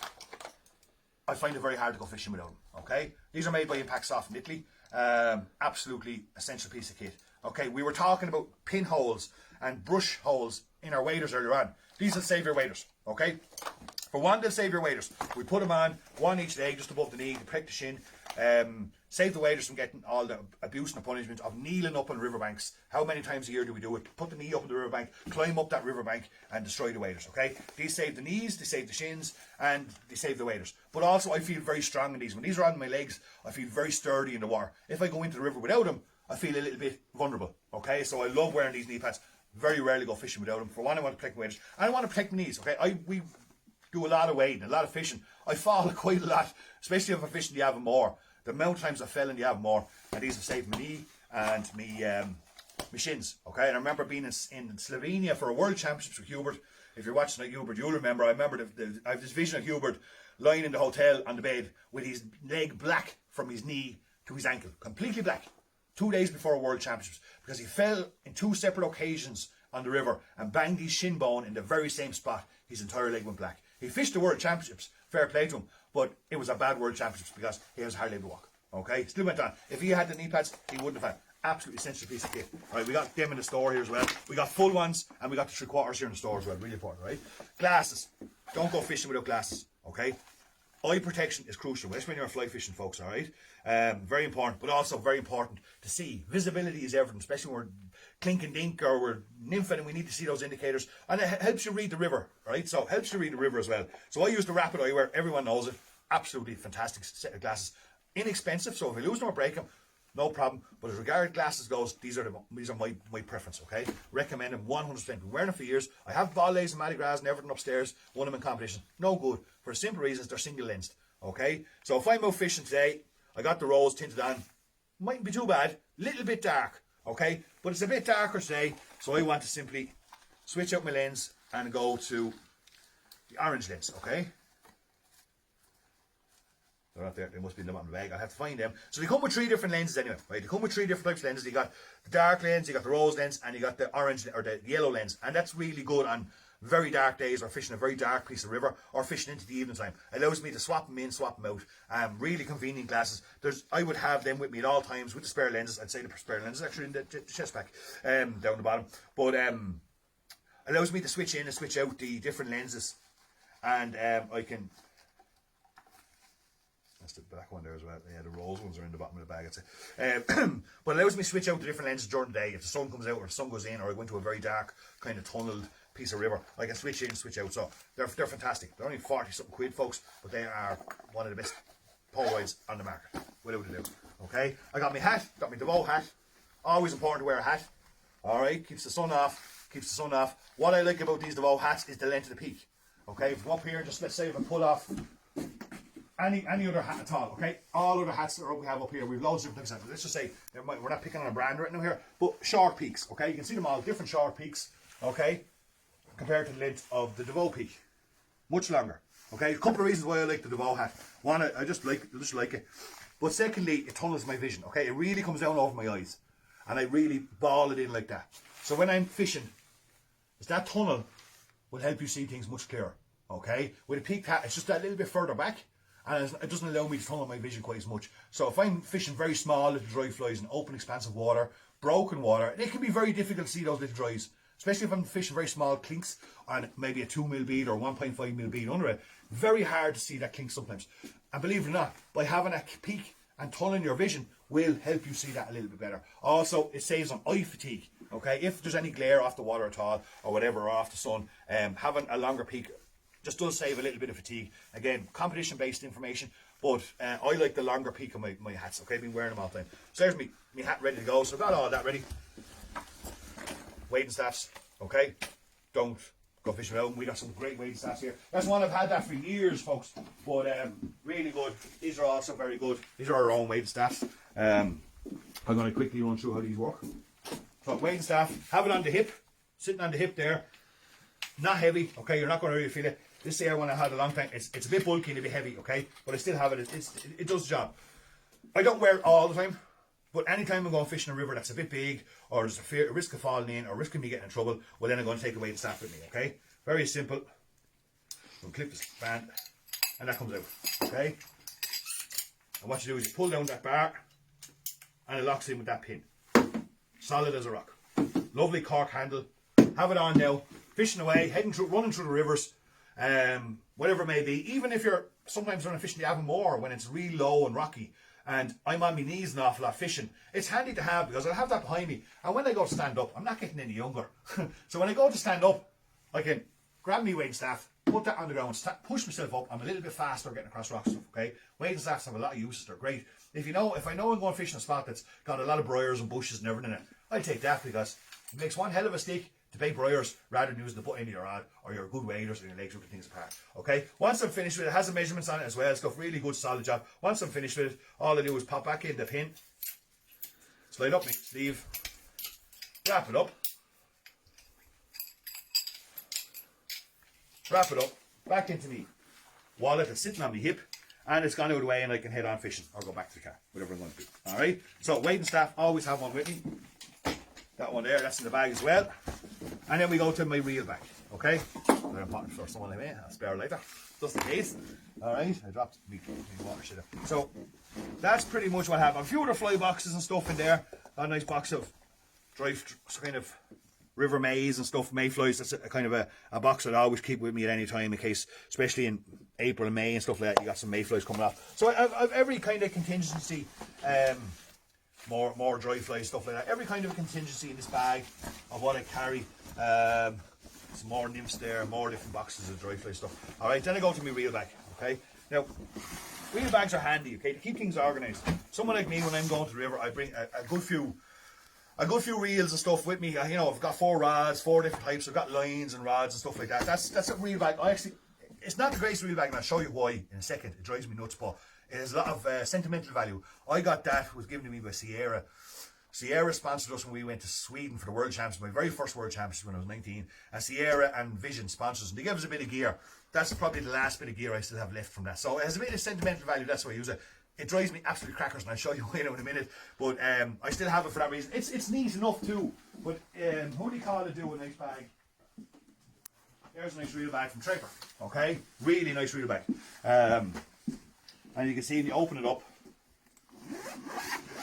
S1: I find it very hard to go fishing without them, okay? These are made by Impact Soft in Italy. Absolutely essential piece of kit. Okay, we were talking about pinholes and brush holes in our waders earlier on. These will save your waders, okay? For one, they'll save your waders. We put them on, one each leg, just above the knee, to protect the shin. Save the waders from getting all the abuse and the punishment of kneeling up on riverbanks. How many times a year do we do it? Put the knee up on the riverbank, climb up that riverbank and destroy the waders, okay? These save the knees, they save the shins, and they save the waders. But also I feel very strong in these. When these are on my legs, I feel very sturdy in the water. If I go into the river without them, I feel a little bit vulnerable, okay? So I love wearing these knee pads. Very rarely go fishing without them. For one, I want to protect my waders. And I want to protect my knees, okay? We do a lot of wading, a lot of fishing. I fall quite a lot, especially if I'm fishing the Avonmore. The amount of times I fell in the Avonmore, and these have saved my knee and my shins, okay? And I remember being in Slovenia for a World Championships with Hubert. if you're watching like Hubert, you'll remember. I remember I have this vision of Hubert lying in the hotel on the bed with his leg black from his knee to his ankle, completely black, 2 days before World Championships, because he fell in 2 separate occasions on the river and banged his shin bone in the very same spot. His entire leg went black. He fished the World Championships, fair play to him, but it was a bad World Championships because he was hardly able to walk. Okay, still went on. If he had the knee pads, he wouldn't have had. Absolutely essential piece of kit. Right, we got them in the store here as well. We got full ones and we got the 3/4 here in the store as well. Really important, right? Glasses. Don't go fishing without glasses. Okay. Eye protection is crucial, especially when you're fly fishing, folks. All right. Very important, but also very important to see. Visibility is everything, especially when we're clink and dink or we're nymphing and we need to see those indicators. And it helps you read the river, right? So it helps you read the river as well. So I use the Rapid Eyewear. Everyone knows it. Absolutely fantastic set of glasses. Inexpensive, so if I lose them or break them, no problem. But as regard glasses goes, these are my preference. Okay, recommend them 100%. Been wearing them for years. I have Ballets and Mardi Gras and everything upstairs. Won them in competition. No good for simple reasons. They're single lensed. Okay, so if I'm out fishing today, I got the rose tinted on. Mightn't be too bad. Little bit dark. Okay, but it's a bit darker today, so I want to simply switch out my lens and go to the orange lens. Okay. They're not there. They must be in the bottom of the bag. I have to find them. So they come with 3 different lenses anyway, right? They come with 3 different types of lenses. You got the dark lens, you got the rose lens, and you got the orange or the yellow lens. And that's really good on very dark days or fishing a very dark piece of river or fishing into the evening time. It allows me to swap them in, swap them out. Really convenient glasses. I would have them with me at all times with the spare lenses. I'd say the spare lenses actually in the chest pack down the bottom. But allows me to switch in and switch out the different lenses. And I can... That's the black one there as well. Yeah, the rose ones are in the bottom of the bag, I'd say. But it allows me to switch out the different lenses during the day. If the sun comes out or the sun goes in or I go into a very dark kind of tunneled piece of river, I can switch in, switch out. So they're fantastic. They're only 40 something quid, folks, but they are one of the best Polaroids on the market, without a doubt. Okay, I got my hat, got my DeVoe hat. Always important to wear a hat. Alright, keeps the sun off, keeps the sun off. What I like about these DeVoe hats is the length of the peak. Okay, if you come up here, just let's say if I pull off any other hat at all, okay? All other hats that we have up here, we've loads of different things. Let's just say, we're not picking on a brand right now here, but short peaks, okay? You can see them all, different short peaks, okay? Compared to the length of the DeVoe peak. Much longer, okay? A couple of reasons why I like the DeVoe hat. One, I just like it. But secondly, it tunnels my vision, okay? It really comes down over my eyes. And I really ball it in like that. So when I'm fishing, it's that tunnel will help you see things much clearer, okay? With a peaked hat, it's just that little bit further back. And it doesn't allow me to tunnel my vision quite as much. So if I'm fishing very small little dry flies in open expanse of water, broken water, it can be very difficult to see those little dries. Especially if I'm fishing very small clinks on maybe a 2mm bead or 1.5mm bead under it. Very hard to see that clink sometimes. And believe it or not, by having a peak and tunneling your vision will help you see that a little bit better. Also, it saves on eye fatigue. Okay, if there's any glare off the water at all or whatever, or off the sun, having a longer peak just does save a little bit of fatigue. Again, competition-based information, but I like the longer peak of my hats. Okay, I've been wearing them all the time. So there's me hat ready to go. So I've got all that ready. Wading staffs, okay? Don't go fishing out. We got some great wading staffs here. That's one I've had that for years, folks. But really good. These are also very good. These are our own wading staffs. I'm going to quickly run through how these work. So wading staff, have it on the hip, sitting on the hip there. Not heavy, okay? You're not going to really feel it. This air one I had a long time, it's a bit bulky and a bit heavy, okay? But I still have it. It does the job. I don't wear it all the time, but anytime I'm going fishing a river that's a bit big, or there's a risk of falling in, or risk of me getting in trouble, well then I'm going to take away the staff with me, okay? Very simple. We'll clip this band, and that comes out, okay? And what you do is you pull down that bar, and it locks in with that pin. Solid as a rock. Lovely cork handle. Have it on now. Fishing away, running through the rivers, whatever it may be. Even if you're sometimes running fishing the Avonmore when it's really low and rocky, and I'm on my knees an awful lot fishing, it's handy to have because I'll have that behind me. And when I go to stand up, I'm not getting any younger. So when I go to stand up, I can grab me wading staff, put that on the ground, push myself up. I'm a little bit faster getting across rocks stuff, okay? Wading staffs have a lot of uses. They're great. If I know I'm going fishing a spot that's got a lot of briars and bushes and everything in it, I'll take that because it makes one hell of a stick to bait briars rather than using the butt end of your rod or your good waders and your legs ripping things apart. Okay, once I'm finished with it, it has the measurements on it as well. It's got really good solid job. Once I'm finished with it, all I do is pop back in the pin, slide up my sleeve, wrap it up, wrap it up, back into me wallet that's sitting on my hip, and it's gone out of the way and I can head on fishing or go back to the car, whatever I'm going to do. Alright, so wading staff, always have one with me. That one there, that's in the bag as well. And then we go to my reel bag, okay? Very important for someone like me, I'll spare later, just in case. Alright, I dropped my water shit. So that's pretty much what I have. A few other fly boxes and stuff in there. A nice box of dry kind of river maize and stuff, mayflies. That's a kind of a box that I always keep with me at any time in case, especially in April and May and stuff like that, you got some mayflies coming off. So I've every kind of contingency, more dry flies, stuff like that. Every kind of contingency in this bag of what I carry. Some more nymphs there, more different boxes of dry fly stuff. Alright, then I go to my reel bag, okay? Now, reel bags are handy, okay, to keep things organised. Someone like me, when I'm going to the river, I bring a good few reels and stuff with me. You know, I've got 4 rods, 4 different types. I've got lines and rods and stuff like that. That's a reel bag. It's not the greatest reel bag, and I'll show you why in a second. It drives me nuts, but it has a lot of sentimental value. I got that, was given to me by Sierra. Sierra sponsored us when we went to Sweden for the World Championships, my very first World Championships when I was 19. And Sierra and Vision sponsors us, and they gave us a bit of gear. That's probably the last bit of gear I still have left from that. So it has a bit of sentimental value, that's why I use it. It drives me absolutely crackers, and I'll show you why in a minute. But I still have it for that reason. It's neat enough too. But what do you call it? Do a nice bag. There's a nice reel bag from Traper. Okay, really nice reel bag. And you can see if you open it up.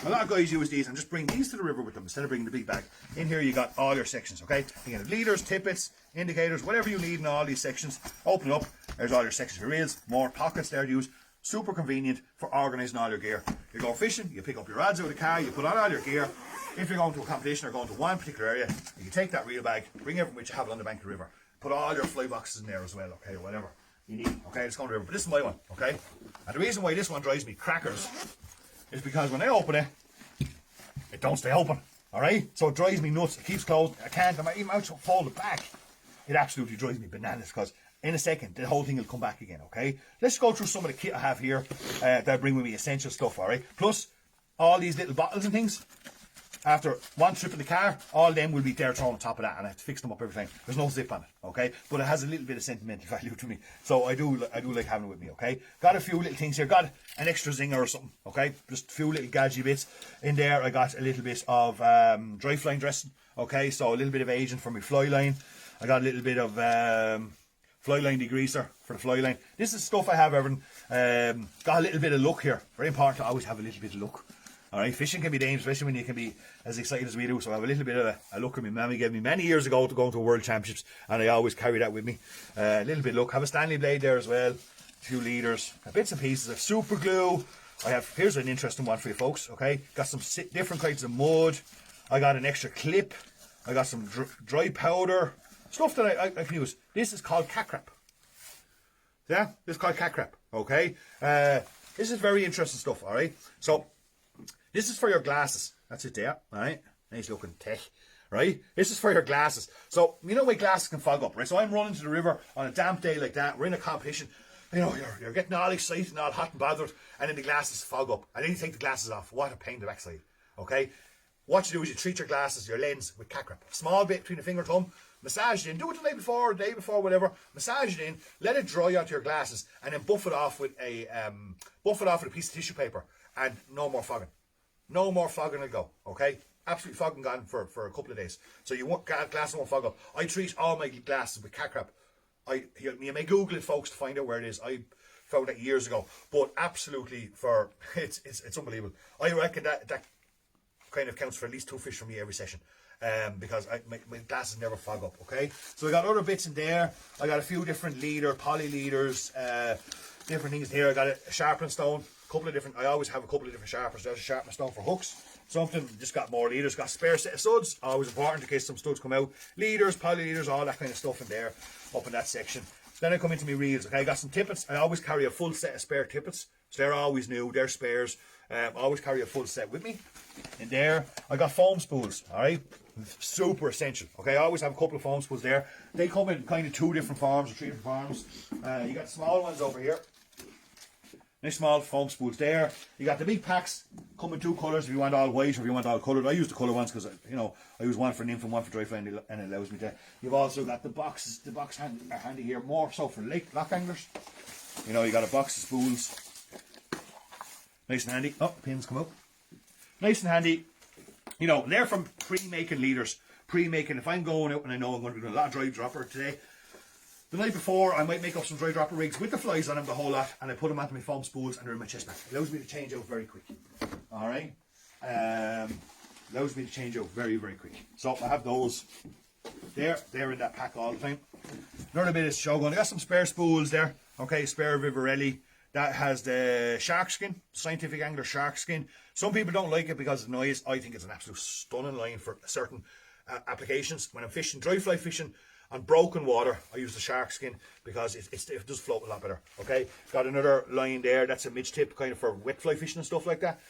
S1: A lot of guys use these and just bring these to the river with them instead of bringing the big bag. In here you got all your sections, okay? You can have leaders, tippets, indicators, whatever you need in all these sections. Open it up, there's all your sections for reels, more pockets there to use. Super convenient for organising all your gear. You go fishing, you pick up your rods out of the car, you put on all your gear. If you're going to a competition or going to one particular area, you can take that reel bag, bring everything which you have on the bank of the river. Put all your fly boxes in there as well, okay, or whatever you need. Okay, it's going to the river. But this is my one, okay? And the reason why this one drives me crackers is because when I open it, it don't stay open. Alright? So it drives me nuts. It keeps closed. I can't, even out to fold it back. It absolutely drives me bananas because in a second the whole thing will come back again, okay? Let's go through some of the kit I have here that I bring with me, essential stuff, alright? Plus all these little bottles and things. After one trip in the car, all them will be there thrown on top of that, and I have to fix them up every time. There's no zip on it, okay? But it has a little bit of sentimental value to me, so I do like having it with me, okay? Got a few little things here. Got an extra zinger or something, okay? Just a few little gadget bits in there. I got a little bit of dry flying dressing, okay? So a little bit of agent for my fly line. I got a little bit of fly line degreaser for the fly line. This is stuff I have, everything. Got a little bit of luck here. Very important to always have a little bit of luck. Alright, fishing can be dangerous, especially when you can be as excited as we do. So I have a little bit of a look at my mammy gave me many years ago to go to World Championships, and I always carry that with me. A little bit of luck. Have a Stanley blade there as well. 2 leaders, bits and pieces of super glue. Here's an interesting one for you folks. Okay, got some different kinds of mud. I got an extra clip. I got some dry powder, stuff that I can use. This is called cat crap. Yeah, this is called cat crap. Okay, this is very interesting stuff. All right, so. This is for your glasses. That's it there, right? Nice looking tech, right? This is for your glasses. So, you know my glasses can fog up, right? So I'm running to the river on a damp day like that. We're in a competition. You know, you're getting all excited and all hot and bothered, and then the glasses fog up. And then you take the glasses off. What a pain in the backside, okay? What you do is you treat your glasses, your lens, with cat crap. Small bit between the finger and thumb. Massage it in. Do it the day before, whatever. Massage it in. Let it dry onto your glasses, and then buff it off with a piece of tissue paper, and no more fogging. No more fogging will go, okay? Absolute fogging gone for a couple of days. So you want glasses won't fog up. I treat all my glasses with cat crap. You may Google it, folks, to find out where it is. I found that years ago. But absolutely, it's unbelievable. I reckon that kind of counts for at least 2 fish for me every session. Because my glasses never fog up, okay? So I got other bits in there. I got a few different poly leaders, different things here. I got a sharpening stone. I always have a couple of different sharpeners. There's a sharpening stone for hooks. Something, just got more leaders. Got a spare set of studs. Always important in case some studs come out. Leaders, poly leaders, all that kind of stuff in there, up in that section. Then I come into my reels. Okay, I got some tippets. I always carry a full set of spare tippets. So they're always new. They're spares. I always carry a full set with me. In there, I got foam spools. All right, super essential. Okay, I always have a couple of foam spools there. They come in kind of 2 different forms or 3 different forms. You got small ones over here. Nice small foam spools there. You got the big packs, come in 2 colours if you want all white or if you want all coloured. I use the colour ones because, I use one for nymph and one for dry fly, and it allows me to. You've also got the boxes. The box are handy here, more so for lock anglers. You got a box of spools. Nice and handy. Oh, pins come out. Nice and handy. They're from pre-making leaders. Pre-making. If I'm going out and I know I'm going to be doing a lot of dry dropper today, the night before, I might make up some dry dropper rigs with the flies on them, the whole lot, and I put them onto my foam spools and they're in my chest bag. It allows me to change out very quick. Alright? Allows me to change out very, very quick. So I have those there. They're in that pack all the time. Another bit of shogun. I got some spare spools there. Okay, spare Vivarelli. That has the shark skin, scientific angler shark skin. Some people don't like it because of the noise. I think it's an absolute stunning line for certain applications. When I'm fishing, dry fly fishing, on broken water, I use the shark skin because it does float a lot better. Okay, got another line there. That's a midge tip, kind of for wet fly fishing and stuff like that.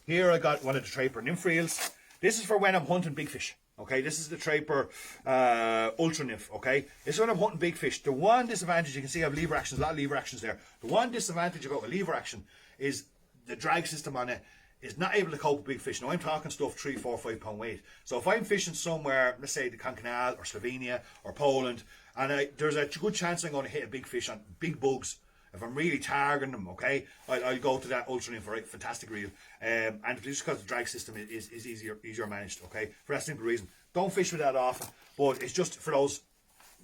S1: Here I got one of the Traper nymph reels. This is for when I'm hunting big fish. Okay, this is the Traper Ultra Nymph. Okay, this is when I'm hunting big fish. The one disadvantage, you can see I have lever actions, a lot of lever actions there. The one disadvantage about a lever action is the drag system on it is not able to cope with big fish. Now I'm talking stuff 3, 4, 5 pound weight. So if I'm fishing somewhere, let's say the Canal or Slovenia or Poland, and there's a good chance I'm going to hit a big fish on big bugs. If I'm really targeting them, okay, I'll go to that Ultra Nymph, right? Fantastic reel. And just because the drag system is easier managed, okay? For that simple reason. Don't fish with that often, but it's just for those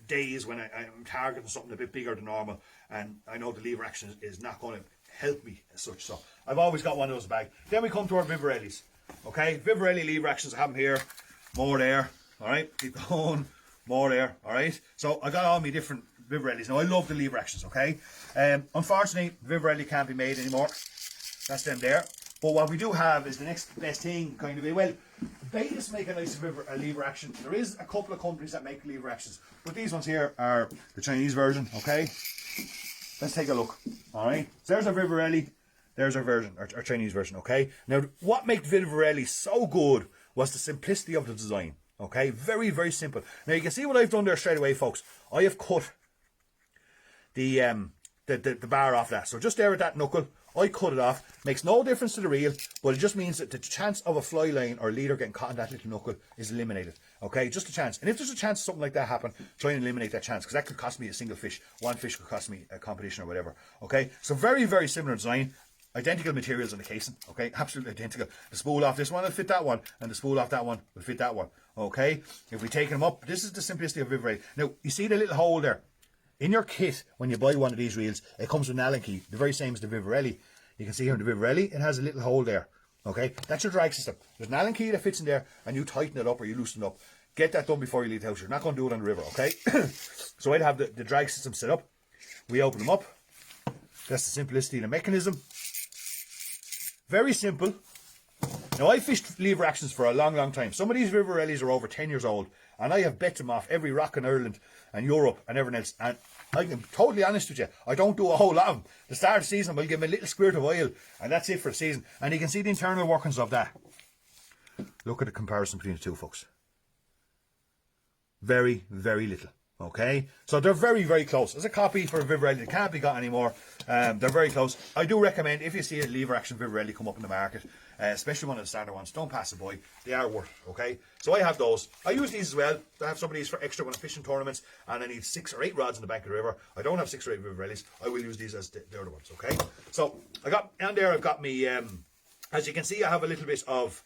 S1: days when I'm targeting something a bit bigger than normal, and I know the lever action is not going to help me as such. So I've always got one of those in the bag. Then we come to our Vivarellis. Okay, Vivarelli lever actions, I have them here. More there. Alright, keep going. More there. Alright. So I got all my different Vivarellis. Now I love the lever actions, okay? Unfortunately, Vivarelli can't be made anymore. That's them there. But what we do have is the next best thing, kind of be, well, Betas make a nice lever action. There is a couple of companies that make lever actions, but these ones here are the Chinese version, okay? Let's take a look. Alright, so there's our Vivarelli, there's our version, our Chinese version, okay? Now, what made Vivarelli so good was the simplicity of the design, okay? Very, very simple. Now, you can see what I've done there straight away, folks. I have cut the bar off that. So just there at that knuckle, I cut it off. Makes no difference to the reel, but it just means that the chance of a fly line or leader getting caught in that little knuckle is eliminated. Okay, just a chance. And if there's a chance of something like that happen, try and eliminate that chance, because that could cost me a single fish. One fish could cost me a competition or whatever. Okay, so very, very similar design. Identical materials in the casing. Okay, absolutely identical. The spool off this one will fit that one, and the spool off that one will fit that one. Okay, if we take them up, this is the simplicity of Vivarelli. Now, you see the little hole there? In your kit, when you buy one of these reels, it comes with an Allen key, the very same as the Vivarelli. You can see here in the Vivarelli, it has a little hole there. Okay, that's your drag system. There's an Allen key that fits in there, and you tighten it up or you loosen it up. Get that done before you leave the house. You're not going to do it on the river, okay? So I'd have the drag system set up. We open them up. That's the simplicity of the mechanism. Very simple. Now, I fished lever actions for a long, long time. Some of these Vivarellis are over 10 years old, and I have bet them off every rock in Ireland and Europe and everything else. And I'm totally honest with you, I don't do a whole lot of them. The start of the season, I'll give them a little squirt of oil, and that's it for the season. And you can see the internal workings of that. Look at the comparison between the two, folks. Very, very little. Okay, so they're very, very close. There's a copy for Vivarelli that can't be got anymore. They're very close. I do recommend, if you see a lever action Vivarelli come up in the market, especially one of the standard ones, don't pass it by. They are worth it, okay? So I have those. I use these as well. I have some of these for extra when I'm fishing tournaments, and I need 6 or 8 rods in the bank of the river. I don't have 6 or 8 Vivarellis. I will use these as the other ones, okay? So I got, and there I've got me, as you can see, I have a little bit of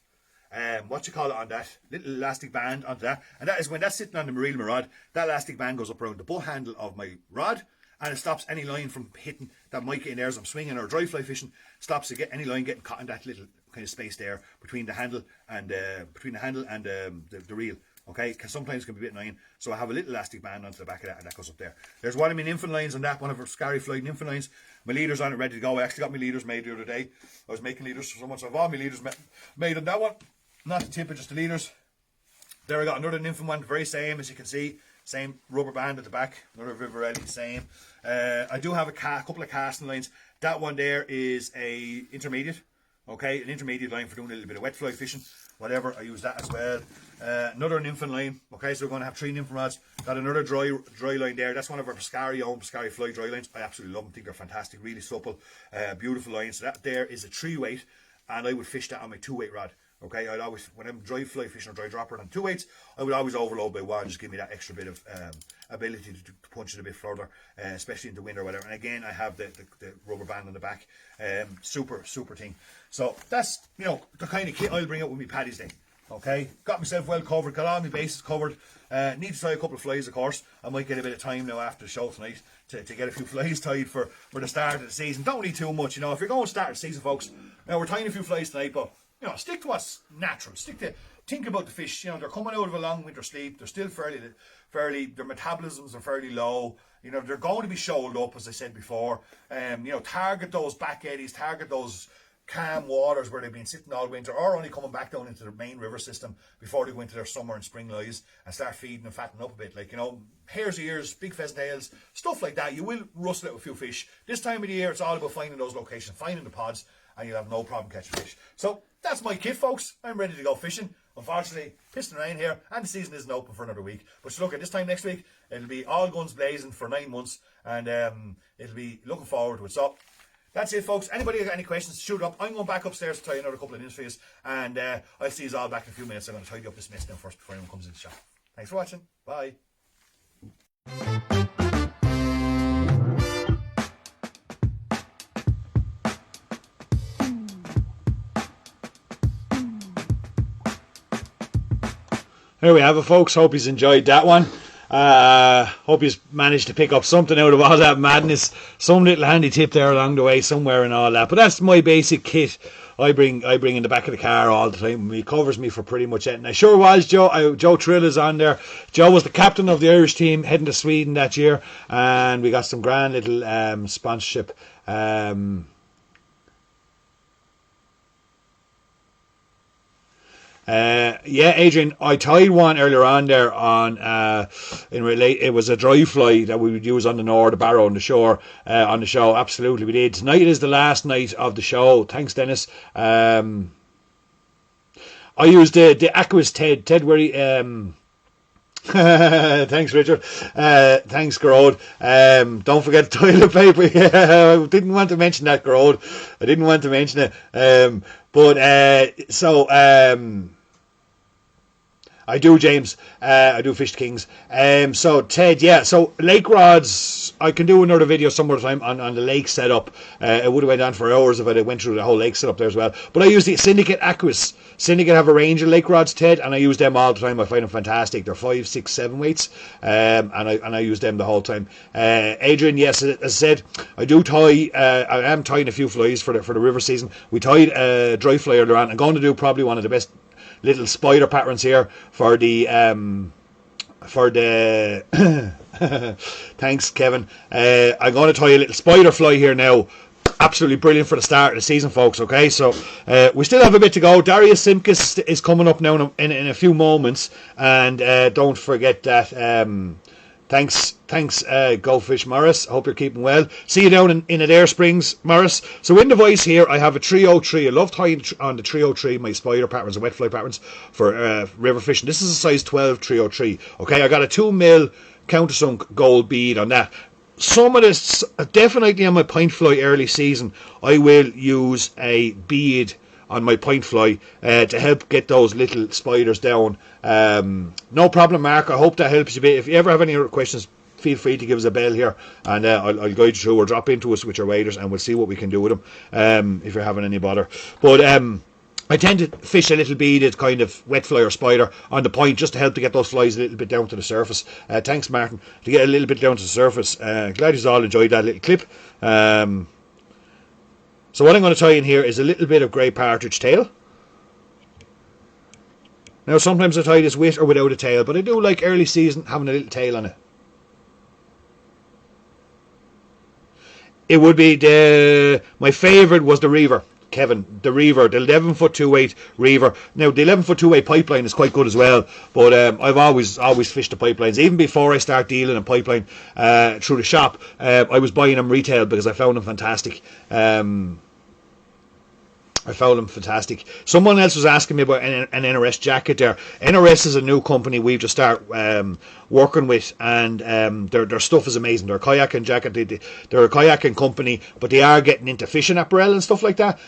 S1: what you call it on that little elastic band onto that, and that is when that's sitting on the reel of my rod, that elastic band goes up around the butt handle of my rod, and it stops any line from hitting that might get in there as I'm swinging or dry fly fishing. Stops any line getting caught in that little kind of space there between the handle and the reel. Okay, because sometimes it can be a bit annoying. So I have a little elastic band onto the back of that, and that goes up there. There's one of my nymphin lines on that, one of our Scary Fly nymphin lines. My leaders on it ready to go. I actually got my leaders made the other day. I was making leaders for someone, so I've all my leaders made on that one. Not the tip, but just the leaders. There I got another nymphin one, very same as you can see. Same rubber band at the back, another Vivarelli, same. I do have a couple of casting lines. That one there is a intermediate. Okay, an intermediate line for doing a little bit of wet fly fishing. whatever, I use that as well. Another nymphin line. Okay, so we're going to have 3 nymphin rods. Got another dry line there. That's one of our Pescari Fly dry lines. I absolutely love them. Think they're fantastic, really supple, beautiful lines. So that there is a 3 weight, and I would fish that on my 2 weight rod. Okay, I'd always, when I'm dry fly fishing or dry dropper on 2 weights, I would always overload by 1, just give me that extra bit of ability to punch it a bit further, especially in the winter or whatever. And again, I have the rubber band on the back. Super thing. So that's, the kind of kit I'll bring out with me Paddy's Day. Okay, got myself well covered, got all my bases covered. Need to try a couple of flies, of course. I might get a bit of time now after the show tonight to get a few flies tied for the start of the season. Don't need too much, if you're going to start the season, folks. Now, we're tying a few flies tonight, but stick to what's natural. Think about the fish. They're coming out of a long winter sleep. They're still fairly, their metabolisms are fairly low. They're going to be shoaled up, as I said before. Target those back eddies, target those calm waters where they've been sitting all winter, or only coming back down into the main river system before they go into their summer and spring lives and start feeding and fattening up a bit. Hares' ears, big pheasant tails, stuff like that. You will rustle out a few fish. This time of the year, it's all about finding those locations, finding the pods, and you'll have no problem catching fish. So that's my kit, folks. I'm ready to go fishing. Unfortunately, pissing rain here, and the season isn't open for another week. But look, at this time next week, it'll be all guns blazing for 9 months, and it'll be looking forward to it. So that's it, folks. Anybody got any questions, shoot up. I'm going back upstairs to try another couple of interviews, and I'll see you all back in a few minutes. I'm going to tidy up this mess now first before anyone comes in the shop. Thanks for watching. Bye. There we have it, folks. Hope you've enjoyed that one. Hope you've managed to pick up something out of all that madness. Some little handy tip there along the way somewhere and all that. But that's my basic kit I bring in the back of the car all the time. He covers me for pretty much anything. I sure was Joe Trill is on there. Joe was the captain of the Irish team heading to Sweden that year, and we got some grand little sponsorship. Adrian, I tied one earlier on there it was a dry fly that we would use on the Nord, the barrow on the shore, on the show. Absolutely, we did. Tonight is the last night of the show. Thanks, Dennis. I used the Aquas Ted, where he, thanks, Richard. Thanks, Garode. Don't forget the toilet paper. I didn't want to mention that, Garode. I didn't want to mention it. I do, James. I do Fish Kings. So Ted, yeah. So lake rods, I can do another video some other time on the lake setup. It would have went on for hours if I went through the whole lake setup there as well. But I use the Syndicate Aquas. Syndicate have a range of lake rods, Ted, and I use them all the time. I find them fantastic. They're 5, 6, 7 weights, and I use them the whole time. Adrian, yes, as I said, I do tie. I am tying a few flies for the river season. We tied a dry fly earlier on. I'm going to do probably one of the best little spider patterns here for the thanks, Kevin. I'm going to tie a little spider fly here now. Absolutely brilliant for the start of the season, folks. Okay, so we still have a bit to go. Darius Simkis is coming up now in a few moments, and don't forget that. Thanks, Go Fish Morris. Hope you're keeping well. See you down in Adair Springs, Morris. So in the voice here, I have a 303. I love tying on the 303 my spider patterns and wet fly patterns for river fishing. This is a size 12 303. Okay, I got a 2mm countersunk gold bead on that. Some of this, definitely on my point fly early season, I will use a bead on my point fly to help get those little spiders down. No problem, Mark. I hope that helps you a bit. If you ever have any other questions, feel free to give us a bell here, and I'll guide you through, or drop into us with your waders, and we'll see what we can do with them if you're having any bother. But I tend to fish a little beaded kind of wet fly or spider on the point, just to help to get those flies a little bit down to the surface. Thanks, Martin, to get a little bit down to the surface. Glad you all enjoyed that little clip. So what I'm going to tie in here is a little bit of grey partridge tail. Now sometimes I tie this with or without a tail, but I do like early season having a little tail on it. It would be my favourite was the Reaver, Kevin, the Reaver, the 11-foot 2/8 Reaver. Now the 11-foot 2/8 pipeline is quite good as well, but I've always fished the pipelines. Even before I start dealing in pipeline through the shop, I was buying them retail because I found them fantastic. I found them fantastic. Someone else was asking me about an NRS jacket there. NRS is a new company we've just started working with, and their stuff is amazing. They're a kayaking jacket. They're a kayaking company, but they are getting into fishing apparel and stuff like that.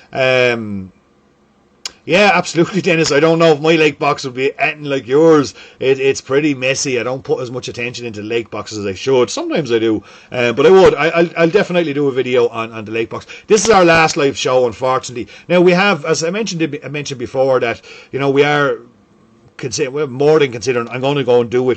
S1: Yeah, absolutely, Dennis. I don't know if my lake box would be anything like yours. It's pretty messy. I don't put as much attention into lake boxes as I should. Sometimes I do, but I would. I'll definitely do a video on the lake box. This is our last live show, unfortunately. Now we have, as I mentioned before, that we are we're more than considering. I'm going to go and do a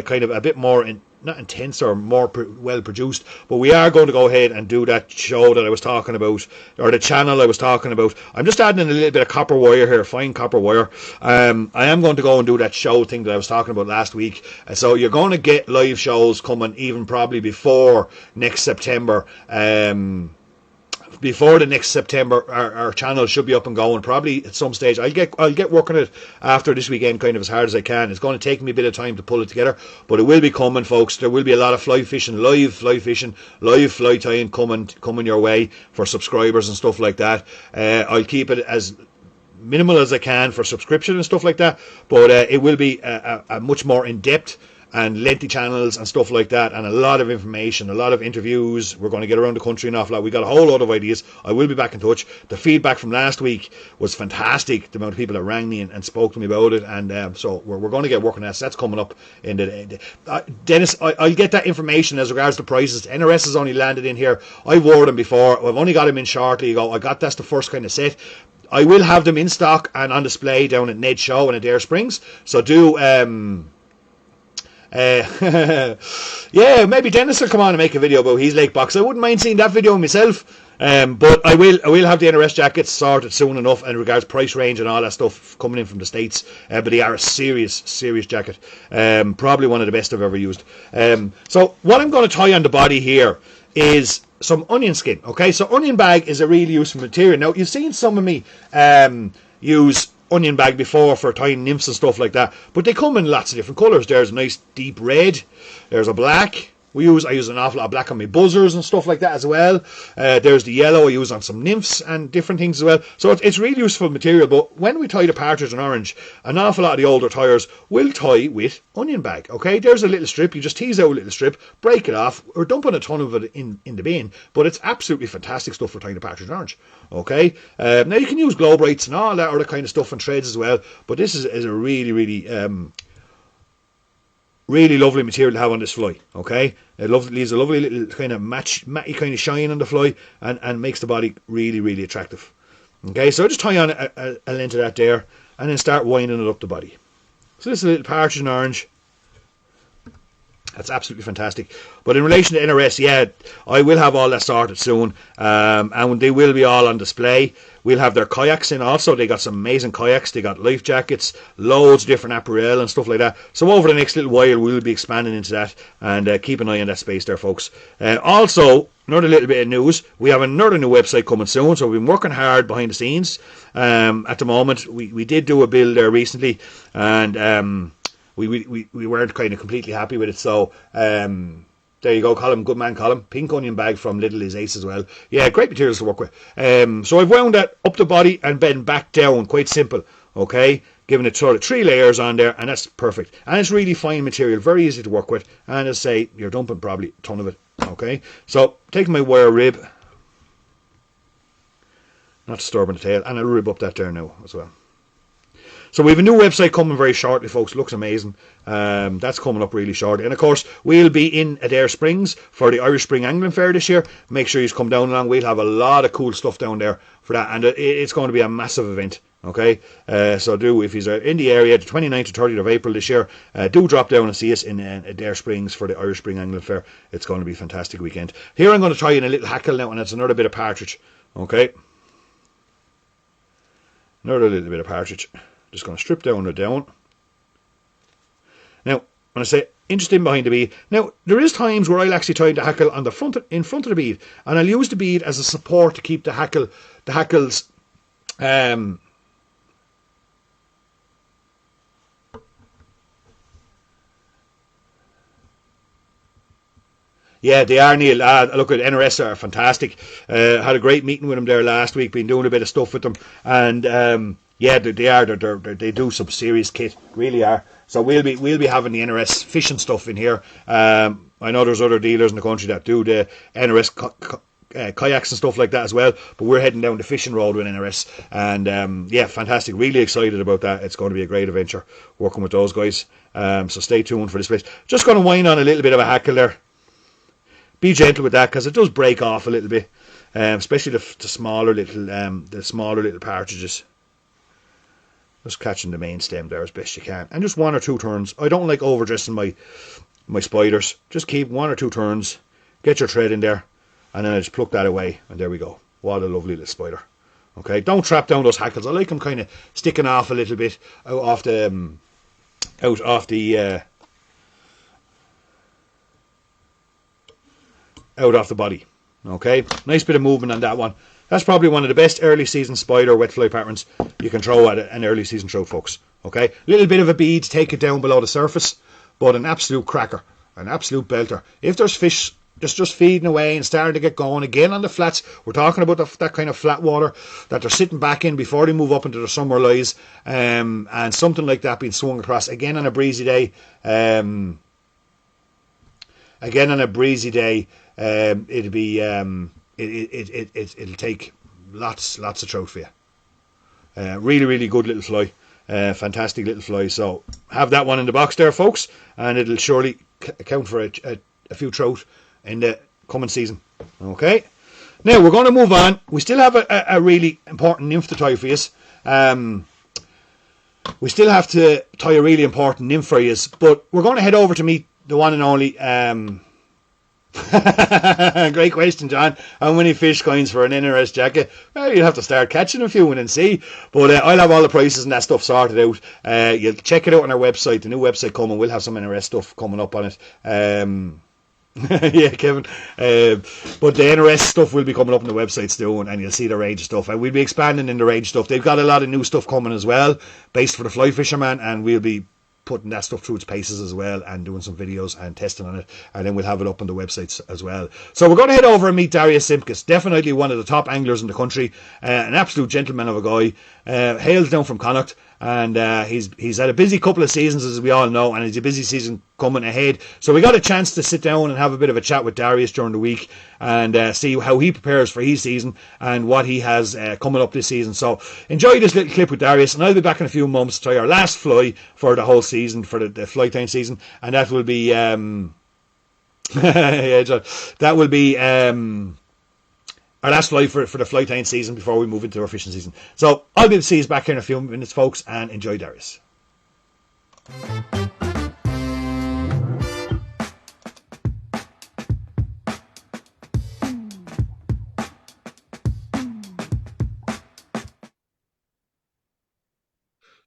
S1: kind of a bit more not intense or more well produced, but we are going to go ahead and do that show that I was talking about, or the channel I was talking about. I'm just adding in a little bit of copper wire here, fine copper wire. I am going to go and do that show thing that I was talking about last week. So you're going to get live shows coming even probably before next September. Before the next September, our channel should be up and going. Probably at some stage, I'll get working it after this weekend, kind of as hard as I can. It's going to take me a bit of time to pull it together, but it will be coming, folks. There will be a lot of live fly tying coming your way for subscribers and stuff like that. I'll keep it as minimal as I can for subscription and stuff like that, but it will be a much more in depth and lengthy channels and stuff like that, and a lot of information, a lot of interviews. We're going to get around the country an awful lot. We got a whole lot of ideas. I will be back in touch. The feedback from last week was fantastic. The amount of people that rang me and spoke to me about it, and so we're going to get working on that. So that's coming up in the Dennis. I'll get that information as regards to prices. NRS has only landed in here. I've wore them before. I've only got them in shortly ago. That's the first kind of set. I will have them in stock and on display down at Ned Show and at Adair Springs. So do yeah, maybe Dennis will come on and make a video about his lake box. I wouldn't mind seeing that video myself. But I will have the NRS jackets sorted soon enough in regards price range and all that stuff coming in from the States. But they are a serious jacket. Probably one of the best I've ever used. So what I'm going to tie on the body here is some onion skin. Okay, so onion bag is a really useful material. Now you've seen some of me use onion bag before for tying nymphs and stuff like that, but they come in lots of different colours. There's a nice deep red, there's a black. I use an awful lot of black on my buzzers and stuff like that as well. There's the yellow I use on some nymphs and different things as well. So it's really useful material. But when we tie the partridge and orange, an awful lot of the older tyers will tie with onion bag. Okay, there's a little strip. You just tease out a little strip, break it off, or dumping a ton of it in the bin. But it's absolutely fantastic stuff for tying the partridge and orange. Okay, now you can use glow brights and all that other kind of stuff and threads as well. But this is a really lovely material to have on this fly. Okay, it leaves a lovely little kind of matty kind of shine on the fly, and makes the body really attractive. Okay, so I just tie on a length of that there, and then start winding it up the body. So this is a little partridge and orange. That's absolutely fantastic. But in relation to NRS, yeah, I will have all that sorted soon, and they will be all on display. We'll have their kayaks in also. They got some amazing kayaks. They got life jackets, loads of different apparel and stuff like that. So over the next little while, we'll be expanding into that, and keep an eye on that space there, folks. Also, another little bit of news. We have another new website coming soon, so we've been working hard behind the scenes. At the moment, we did do a build there recently, and we weren't kind of completely happy with it. So there you go, Colin. Good man, Colin. Pink onion bag from Little is Ace as well. Yeah, great materials to work with. So I've wound that up the body and then back down. Quite simple. Okay, giving it sort of 3 layers on there, and that's perfect. And it's really fine material, very easy to work with. And as I say, you're dumping probably a ton of it. Okay, so taking my wire rib, not disturbing the tail, and I'll rib up that there now as well. So we have a new website coming very shortly, folks. It looks amazing. That's coming up really shortly. And of course, we'll be in Adair Springs for the Irish Spring Angling Fair this year. Make sure you come down along. We'll have a lot of cool stuff down there for that. And it's going to be a massive event. Okay, so if you're in the area, the 29th to 30th of April this year, do drop down and see us in Adair Springs for the Irish Spring Angling Fair. It's going to be a fantastic weekend. Here I'm going to try in a little hackle now, and that's another bit of partridge. Okay, another little bit of partridge. Just going to strip down the down. Now, when I say interesting behind the bead, now there is times where I'll actually tie the hackle on in front of the bead, and I'll use the bead as a support to keep the hackles Yeah, they are, Neil. Look, at NRS are fantastic. Had a great meeting with them there last week. Been doing a bit of stuff with them, and yeah, they are. They do some serious kit, really are. So we'll be having the NRS fishing stuff in here. I know there's other dealers in the country that do the NRS kayaks and stuff like that as well. But we're heading down the fishing road with NRS, and yeah, fantastic. Really excited about that. It's going to be a great adventure working with those guys. So stay tuned for this place. Just going to wind on a little bit of a hackle there. Be gentle with that because it does break off a little bit, especially the smaller little partridges. Just catching the main stem there as best you can, and just one or two turns. I don't like overdressing my spiders. Just keep one or two turns, get your thread in there, and then I just pluck that away, and there we go. What a lovely little spider. Okay, don't trap down those hackles. I like them kind of sticking off a little bit out off the out off the body. Okay, nice bit of movement on that one. That's probably one of the best early season spider wet fly patterns you can throw at an early season trout, folks. Okay, little bit of a bead, take it down below the surface, but an absolute cracker, an absolute belter. If there's fish just feeding away and starting to get going again on the flats, we're talking about that kind of flat water that they're sitting back in before they move up into the summer lies, and something like that being swung across again on a breezy day. It'll be it'll take lots of trout for you. Really good little fly, fantastic little fly. So have that one in the box there, folks, and it'll surely account for a few trout in the coming season. Okay, now we're going to move on. We still have a really important nymph to tie for you. We still have to tie a really important nymph for you, but we're going to head over to meet the one and only. Great question, John. How many fish coins for an NRS jacket? Well, you'll have to start catching a few and then see. But I'll have all the prices and that stuff sorted out. You'll check it out on our website. The new website coming. We'll have some NRS stuff coming up on it. Yeah, Kevin. But the NRS stuff will be coming up on the website still, and you'll see the range of stuff. And we'll be expanding in the range stuff. They've got a lot of new stuff coming as well, based for the fly fisherman, and we'll be putting that stuff through its paces as well and doing some videos and testing on it, and then we'll have it up on the websites as well. So we're going to head over and meet Darius Simkis, definitely one of the top anglers in the country, an absolute gentleman of a guy, hails down from Connacht, and he's had a busy couple of seasons, as we all know, and it's a busy season coming ahead. So we got a chance to sit down and have a bit of a chat with Darius during the week and see how he prepares for his season and what he has coming up this season. So enjoy this little clip with Darius, and I'll be back in a few months to try our last fly for the whole season, for the fly time season, and that will be yeah, John, that will be our last fly for the fly time season before we move into our fishing season. So I'll be able to see you back here in a few minutes, folks, and enjoy Darius.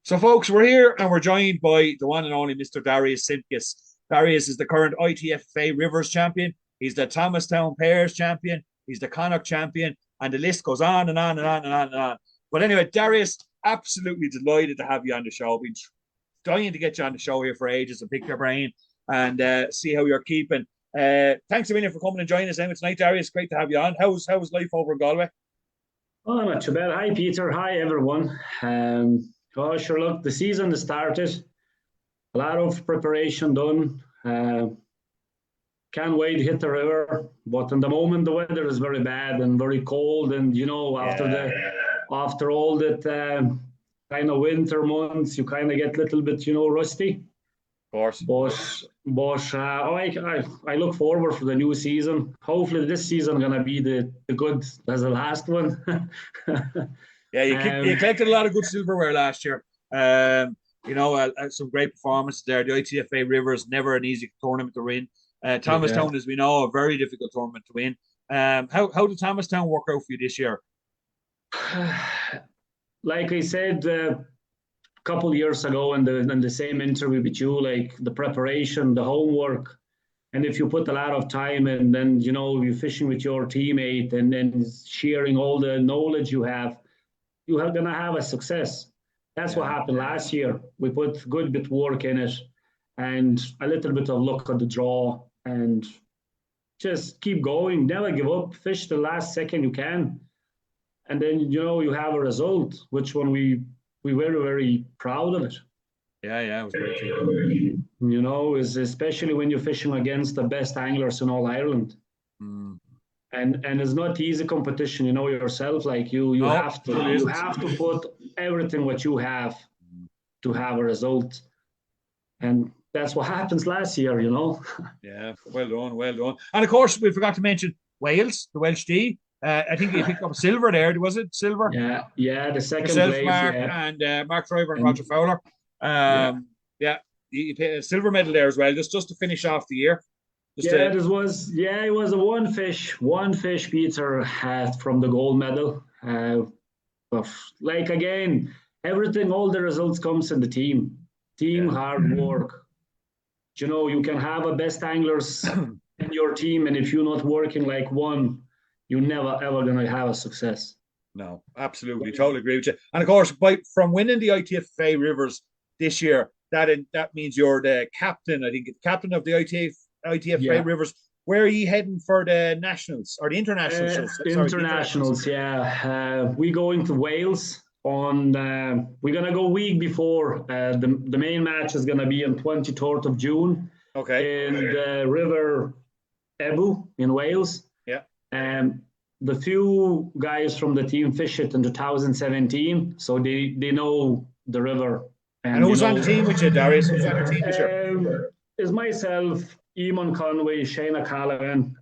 S1: So, folks, we're here and we're joined by the one and only Mr. Darius Simkis. Darius is the current ITFA Rivers champion. He's the Thomastown Pairs champion. He's the Connacht champion. And the list goes on and on and on and on and on. But anyway, Darius, absolutely delighted to have you on the show. Been dying to get you on the show here for ages and pick your brain and see how you're keeping. Thanks a million for coming and joining us tonight, Darius. Great to have you on. How's life over in Galway?
S3: Oh, not too bad. Hi, Peter. Hi, everyone. Oh, sure. Look, the season has started. A lot of preparation done. Can't wait to hit the river. But in the moment, the weather is very bad and very cold. And after all that kind of winter months, you kind of get a little bit, rusty.
S1: Of course.
S3: But I look forward for the new season. Hopefully, this season gonna be the good as the last one.
S1: Yeah, you collected a lot of good silverware last year. Some great performances there. The ITFA Rivers, never an easy tournament to win. Thomastown, as we know, a very difficult tournament to win. How did Thomastown work out for you this year?
S3: Like I said a couple of years ago in the same interview with you, like the preparation, the homework, and if you put a lot of time in, then you're fishing with your teammate and then sharing all the knowledge you are gonna have a success. That's what happened last year. We put good bit work in it and a little bit of luck on the draw, and just keep going, never give up, fish the last second you can, and then you have a result, which one we very very proud of it.
S1: Yeah, it was great.
S3: Is especially when you're fishing against the best anglers in all Ireland.
S1: Mm.
S3: And it's not easy competition, yourself. Like you
S1: No,
S3: have to
S1: it
S3: you
S1: isn't.
S3: have to put everything what you have to have a result, and that's what happens last year.
S1: Yeah, well done, well done. And of course, we forgot to mention Wales, the Welsh D. I think you picked up silver there. Was it silver?
S3: Yeah, the second
S1: Yourself,
S3: place,
S1: Mark,
S3: yeah.
S1: and Mark Driver and
S3: And
S1: Roger Fowler.
S3: yeah,
S1: Yeah, you picked a silver medal there as well, just to finish off the year.
S3: it was a one fish Peter had from the gold medal. But like again, everything, all the results comes in the team hard work. You can have a best anglers in your team, and if you're not working like one, you're never ever gonna have a success.
S1: No, absolutely, totally agree with you. And of course, from winning the ITFA Rivers this year, that means you're the captain. I think captain of the ITFA
S3: Yeah.
S1: Rivers. Where are you heading for the nationals or the internationals?
S3: Internationals, yeah. We going to Wales on. We're gonna go week before. The main match is gonna be on 23rd of June.
S1: Okay.
S3: In the River Ebu in Wales.
S1: Yeah.
S3: The few guys from the team fished it in 2017, so they know the river.
S1: And who's on the team with you, Darius? Who's on your team this
S3: year? Is myself, Eamon Conway, Shayna Callaghan,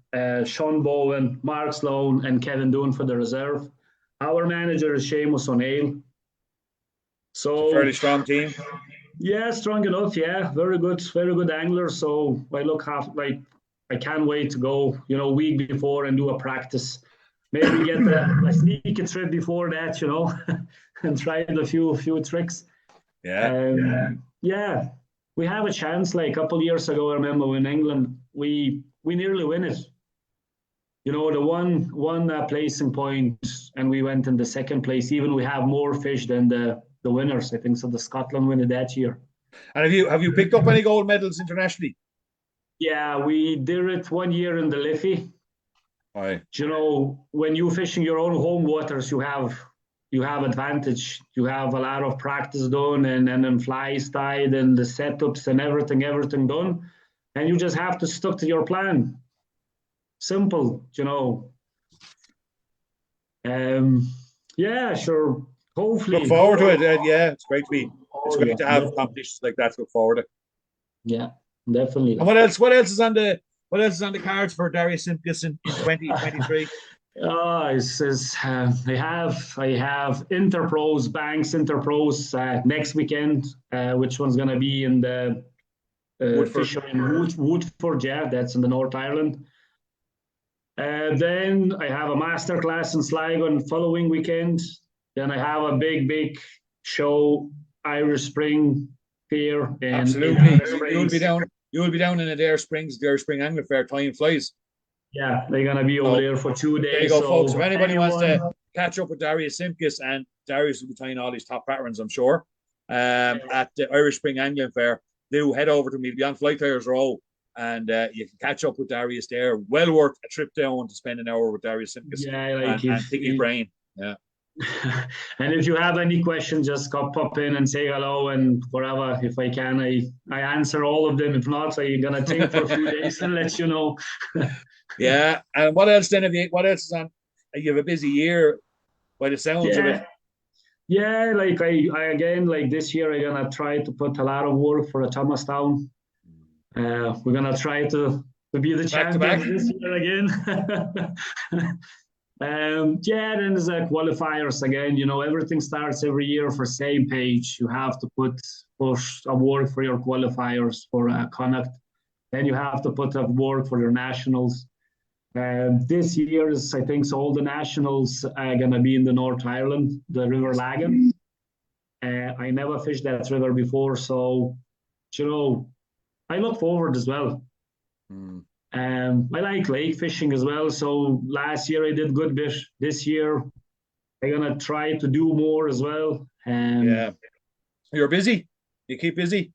S3: Sean Bowen, Mark Sloan, and Kevin Doon for the reserve. Our manager is Seamus O'Neill. So
S1: it's a fairly strong team.
S3: Yeah, strong enough. Yeah, very good angler. So I can't wait to go. Week before and do a practice. Maybe get a sneaky trip before that. And try a few tricks.
S1: Yeah.
S3: Yeah, we have a chance. Like a couple of years ago, I remember in England, we nearly win it. The one placing point, and we went in the second place. Even we have more fish than the winners. I think so. The Scotland win it that year.
S1: And have you picked up any gold medals internationally?
S3: Yeah, we did it 1 year in the Liffey.
S1: Right.
S3: When you fishing your own home waters, you have advantage. You have a lot of practice done, and then flies tied, and the setups and everything done, and you just have to stick to your plan. Simple, Yeah, sure. Hopefully,
S1: look forward to it. Yeah, it's great to have competitions like that to look forward to.
S3: Yeah, definitely.
S1: And what else is on the cards for Darius Simkus in 2023?
S3: I have Interpros, Banks Interpros next weekend, which one's gonna be in the Fisher in Woodford, yeah, that's in the North Ireland. Then I have a masterclass in Sligo on following weekend. Then I have a big show, Irish Spring Fair.
S1: Absolutely. You'll be down in the Dare Spring Angler Fair. Time flies.
S3: Yeah, they're going to be over there for 2 days.
S1: There you go, folks. If anybody wants to catch up with Darius Simkus, and Darius will be tying all these top patterns, I'm sure, at the Irish Spring Angling Fair, do head over to me. He'll be on Flight Tires Row, and you can catch up with Darius there. Well worth a trip down to spend an hour with Darius Simkus and pick his brain. Yeah.
S3: And if you have any questions, just pop in and say hello, and whatever. If I can, I answer all of them. If not, I'm gonna think for a few days and let you know.
S1: Yeah. And what else then? What else is on? You have a busy year by the sounds of it.
S3: Yeah, like I again, like this year, I'm gonna try to put a lot of work for a Thomastown. We're gonna try to be the champions this year again. Then there's qualifiers again. Everything starts every year for same page. You have to push a work for your qualifiers for Connacht. Then you have to put a work for your nationals. This year is, I think, so all the nationals are gonna be in the North Ireland, the River Lagan. I never fished that river before, so I look forward as well. I like lake fishing as well. So last year I did good bit. This year I'm gonna try to do more as well.
S1: Yeah, you're busy. You keep busy.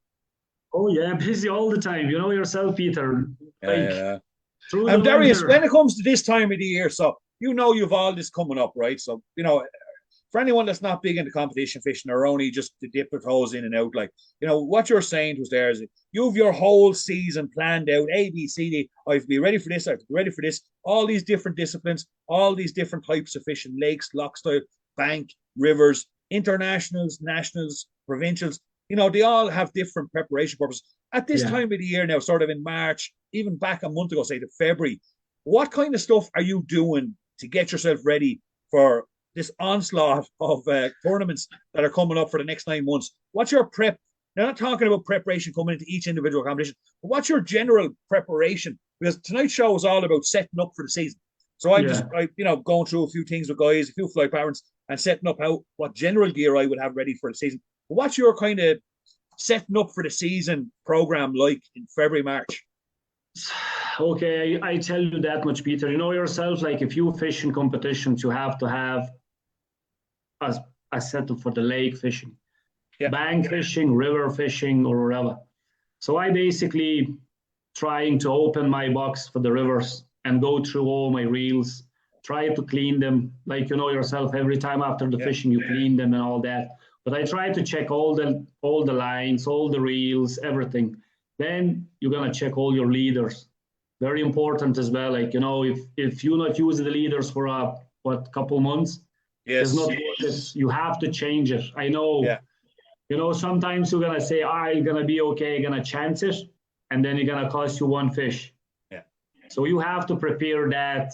S3: Oh yeah, busy all the time. Yourself, Peter.
S1: Yeah.
S3: through the
S1: Darius,
S3: winter.
S1: when it comes to this time of the year, so you've all this coming up, right? So for anyone that's not big into competition fishing or only just to dip their toes in and out, like what you're saying was there is you've your whole season planned out, A, B, C, D. I have to be ready for this. I have to be ready for this. All these different disciplines, all these different types of fishing, lakes, loch style, bank, rivers, internationals, nationals, provincials. They all have different preparation purposes. At this time of the year now, sort of in March, even back a month ago, say to February, what kind of stuff are you doing to get yourself ready for this onslaught of tournaments that are coming up for the next 9 months? What's your prep? Now, I'm not talking about preparation coming into each individual competition, but what's your general preparation? Because tonight's show is all about setting up for the season. So I'm just, going through a few things with guys, a few fly parents, and setting up what general gear I would have ready for the season. But what's your kind of setting up for the season program like in February, March?
S3: Okay, I tell you that much, Peter. You know yourself, like if you fish in competitions, you have to have a setup for the lake fishing, bank fishing, river fishing, or whatever. So I basically trying to open my box for the rivers and go through all my reels, try to clean them. Like yourself, every time after the fishing, you clean them and all that. But I try to check all the lines, all the reels, everything. Then you're gonna check all your leaders. Very important as well. Like if you not use the leaders for a couple months, it's not worth it. You have to change it. I know. Yeah. Sometimes you're gonna say, you're gonna be okay, you're gonna chance it, and then you're gonna cost you one fish.
S1: Yeah.
S3: So you have to prepare that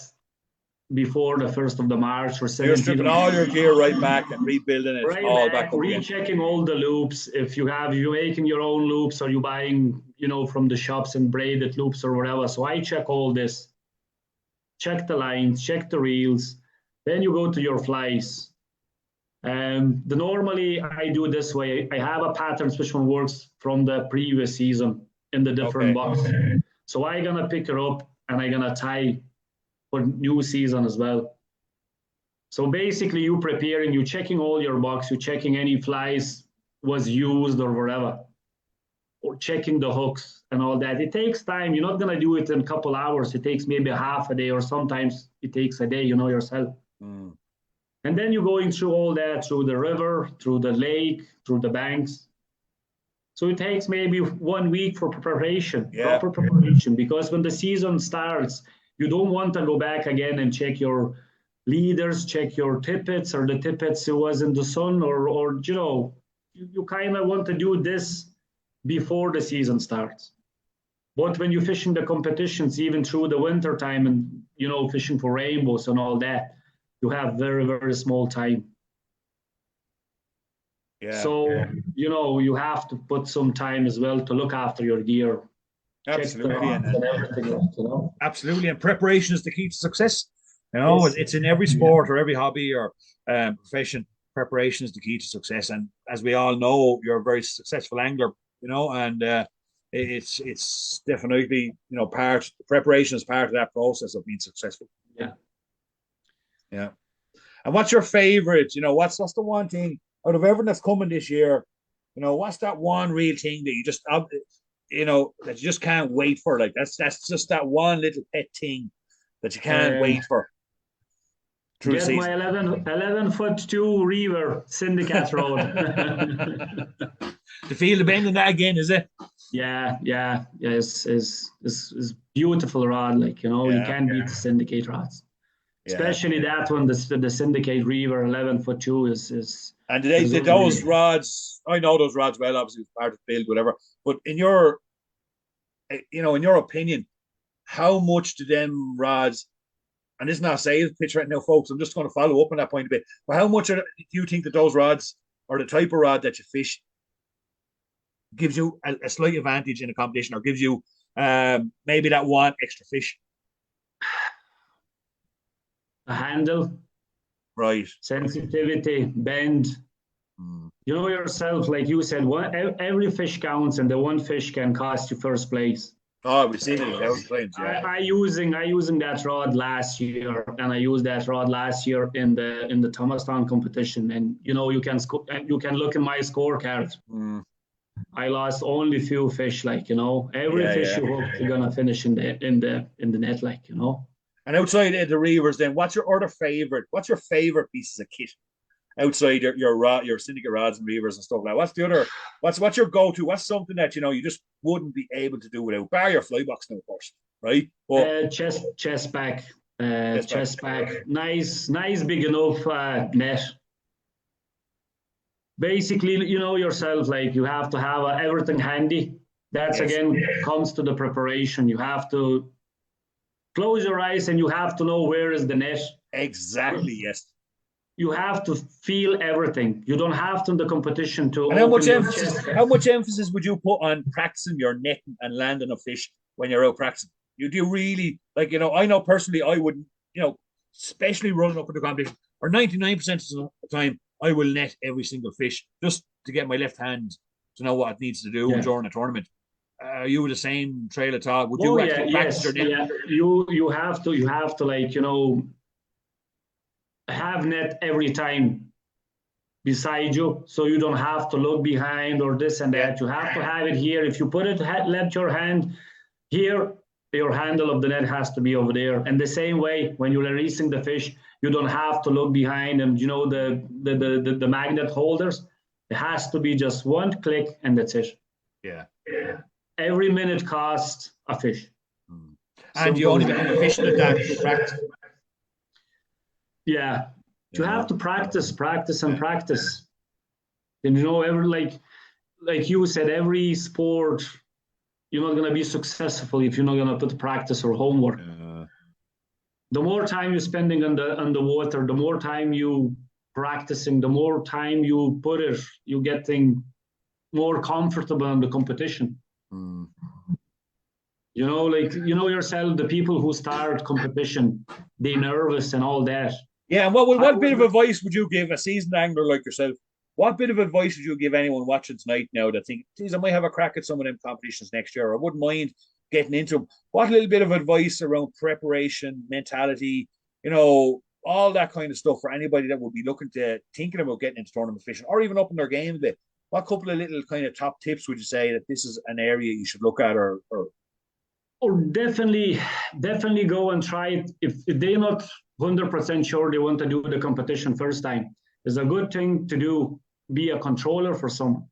S3: before the 1st of the March or 17th.
S1: You're stripping all your gear right back and rebuilding it all back up again.
S3: Rechecking all the loops. If you're making your own loops or you're buying, from the shops and braided loops or whatever. So I check all this. Check the lines, check the reels. Then you go to your flies. Normally I do this way. I have a pattern which one works from the previous season in the different box. So I'm gonna pick her up and I'm gonna tie for new season as well. So basically you preparing, you checking all your box, you checking any flies was used or whatever, or checking the hooks and all that. It takes time. You're not gonna do it in a couple hours. It takes maybe half a day, or sometimes it takes a day, yourself. And then you're going through all that, through the river, through the lake, through the banks. So it takes maybe 1 week for preparation, proper preparation, because when the season starts, you don't want to go back again and check your leaders, check your tippets, or the tippets who was in the sun, or you kind of want to do this before the season starts. But when you fish in the competitions, even through the winter time and, fishing for rainbows and all that, you have very, very small time. So, you have to put some time as well to look after your gear.
S1: Absolutely.
S3: And everything else,
S1: Absolutely. And preparation is the key to success. It's in every sport or every hobby or profession. Preparation is the key to success. And as we all know, you're a very successful angler, and it's definitely, preparation is part of that process of being successful. Yeah. And what's your favorite? What's the one thing out of everything that's coming this year? What's that one real thing that you just, that you just can't wait for? Like that's just that one little pet thing that you can't wait for.
S3: Get my 11'2" Reaver Syndicate rod.
S1: To feel the bend in that again, is it?
S3: Yeah. It's beautiful rod. Like you can't beat the Syndicate rods. Especially that one, the Syndicate Reaver 11'2" is. And
S1: those rods? I know those rods well. Obviously, it's part of the build, whatever. But in your opinion, how much do them rods? And this is not a sales pitch right now, folks. I'm just going to follow up on that point a bit. But how much do you think that those rods, or the type of rod that you fish, gives you a slight advantage in a competition, or gives you maybe that one extra fish?
S3: A handle,
S1: right?
S3: Sensitivity, bend. You know yourself, like you said, every fish counts, and the one fish can cost you first place.
S1: Oh, we've seen it in those times. Yeah.
S3: I using that rod last year, and I used that rod last year in the Thomastown competition, and you can look in my scorecard. I lost only few fish, like, every
S1: Yeah,
S3: fish
S1: yeah.
S3: you hook, you're gonna finish in the net, like,
S1: And outside of the reavers, then what's your other favorite? What's your favorite pieces of kit outside your syndicate rods and reavers and stuff like that? What's the other? What's your go to? What's something that you just wouldn't be able to do without? Bar your fly box now, of course, right? But
S3: Chest back,
S1: chest back.
S3: chest back, nice big enough net. Basically, yourself, like, you have to have everything handy. That's
S1: Yes.
S3: again comes to the preparation. You have to close your eyes and you have to know where is the net.
S1: Exactly. Yes.
S3: You have to feel everything. You don't have to in the competition to.
S1: And
S3: open your chest.
S1: how much emphasis would you put on practicing your netting and landing a fish when you're out practicing? You do really, like, I know personally I wouldn't, especially running up in the competition, or 99% of the time, I will net every single fish just to get my left hand to know what it needs to do during a tournament. You were the same trail of thought. Would you actually practice your net?
S3: Yeah. You have to like, have net every time beside you, so you don't have to look behind or this and that. You have to have it here. If you put it, let your hand here, your handle of the net has to be over there. And the same way, when you're releasing the fish, you don't have to look behind them. The magnet holders, it has to be just one click and that's it.
S1: Yeah.
S3: Every minute costs a fish.
S1: And you only become efficient at that through practice.
S3: Yeah. You have to practice and practice. And like you said, every sport, you're not going to be successful if you're not going to put practice or homework. The more time you're spending on the water, the more time you practicing, the more time you put it, you're getting more comfortable in the competition. Yourself, the people who start competition, they're nervous and all that.
S1: Yeah, and what bit of advice would you give a seasoned angler like yourself? What bit of advice would you give anyone watching tonight now that think, geez, I might have a crack at some of them competitions next year, or I wouldn't mind getting into them? What little bit of advice around preparation, mentality, all that kind of stuff for anybody that would be thinking about getting into tournament fishing or even upping their game a bit? What couple of little kind of top tips would you say that this is an area you should look at or
S3: definitely go and try it. If they're not 100% sure they want to do the competition first time, it's a good thing to do. Be a controller for someone.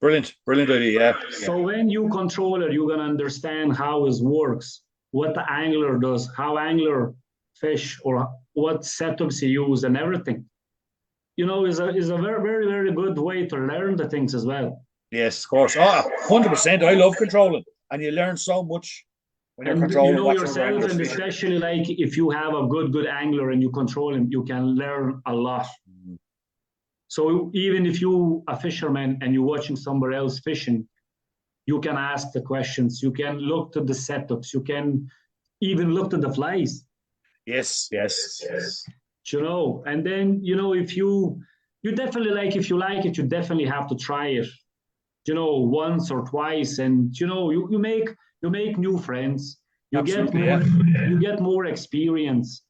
S1: Brilliant idea. Yeah.
S3: So when you controller, you're gonna understand how it works, what the angler does, how angler fish, or what setups he use, and everything. Is a very, very, very good way to learn the things as well.
S1: Yes, of course. 100%. I love controlling, and you learn so much when you're controlling.
S3: Yourself, and especially like if you have a good angler and you control him, you can learn a lot. So even if you a fisherman and you're watching somebody else fishing, you can ask the questions. You can look to the setups. You can even look to the flies.
S1: Yes.
S3: And then if you definitely if you like it, you definitely have to try it. Once or twice, and you make new friends. You get more experience.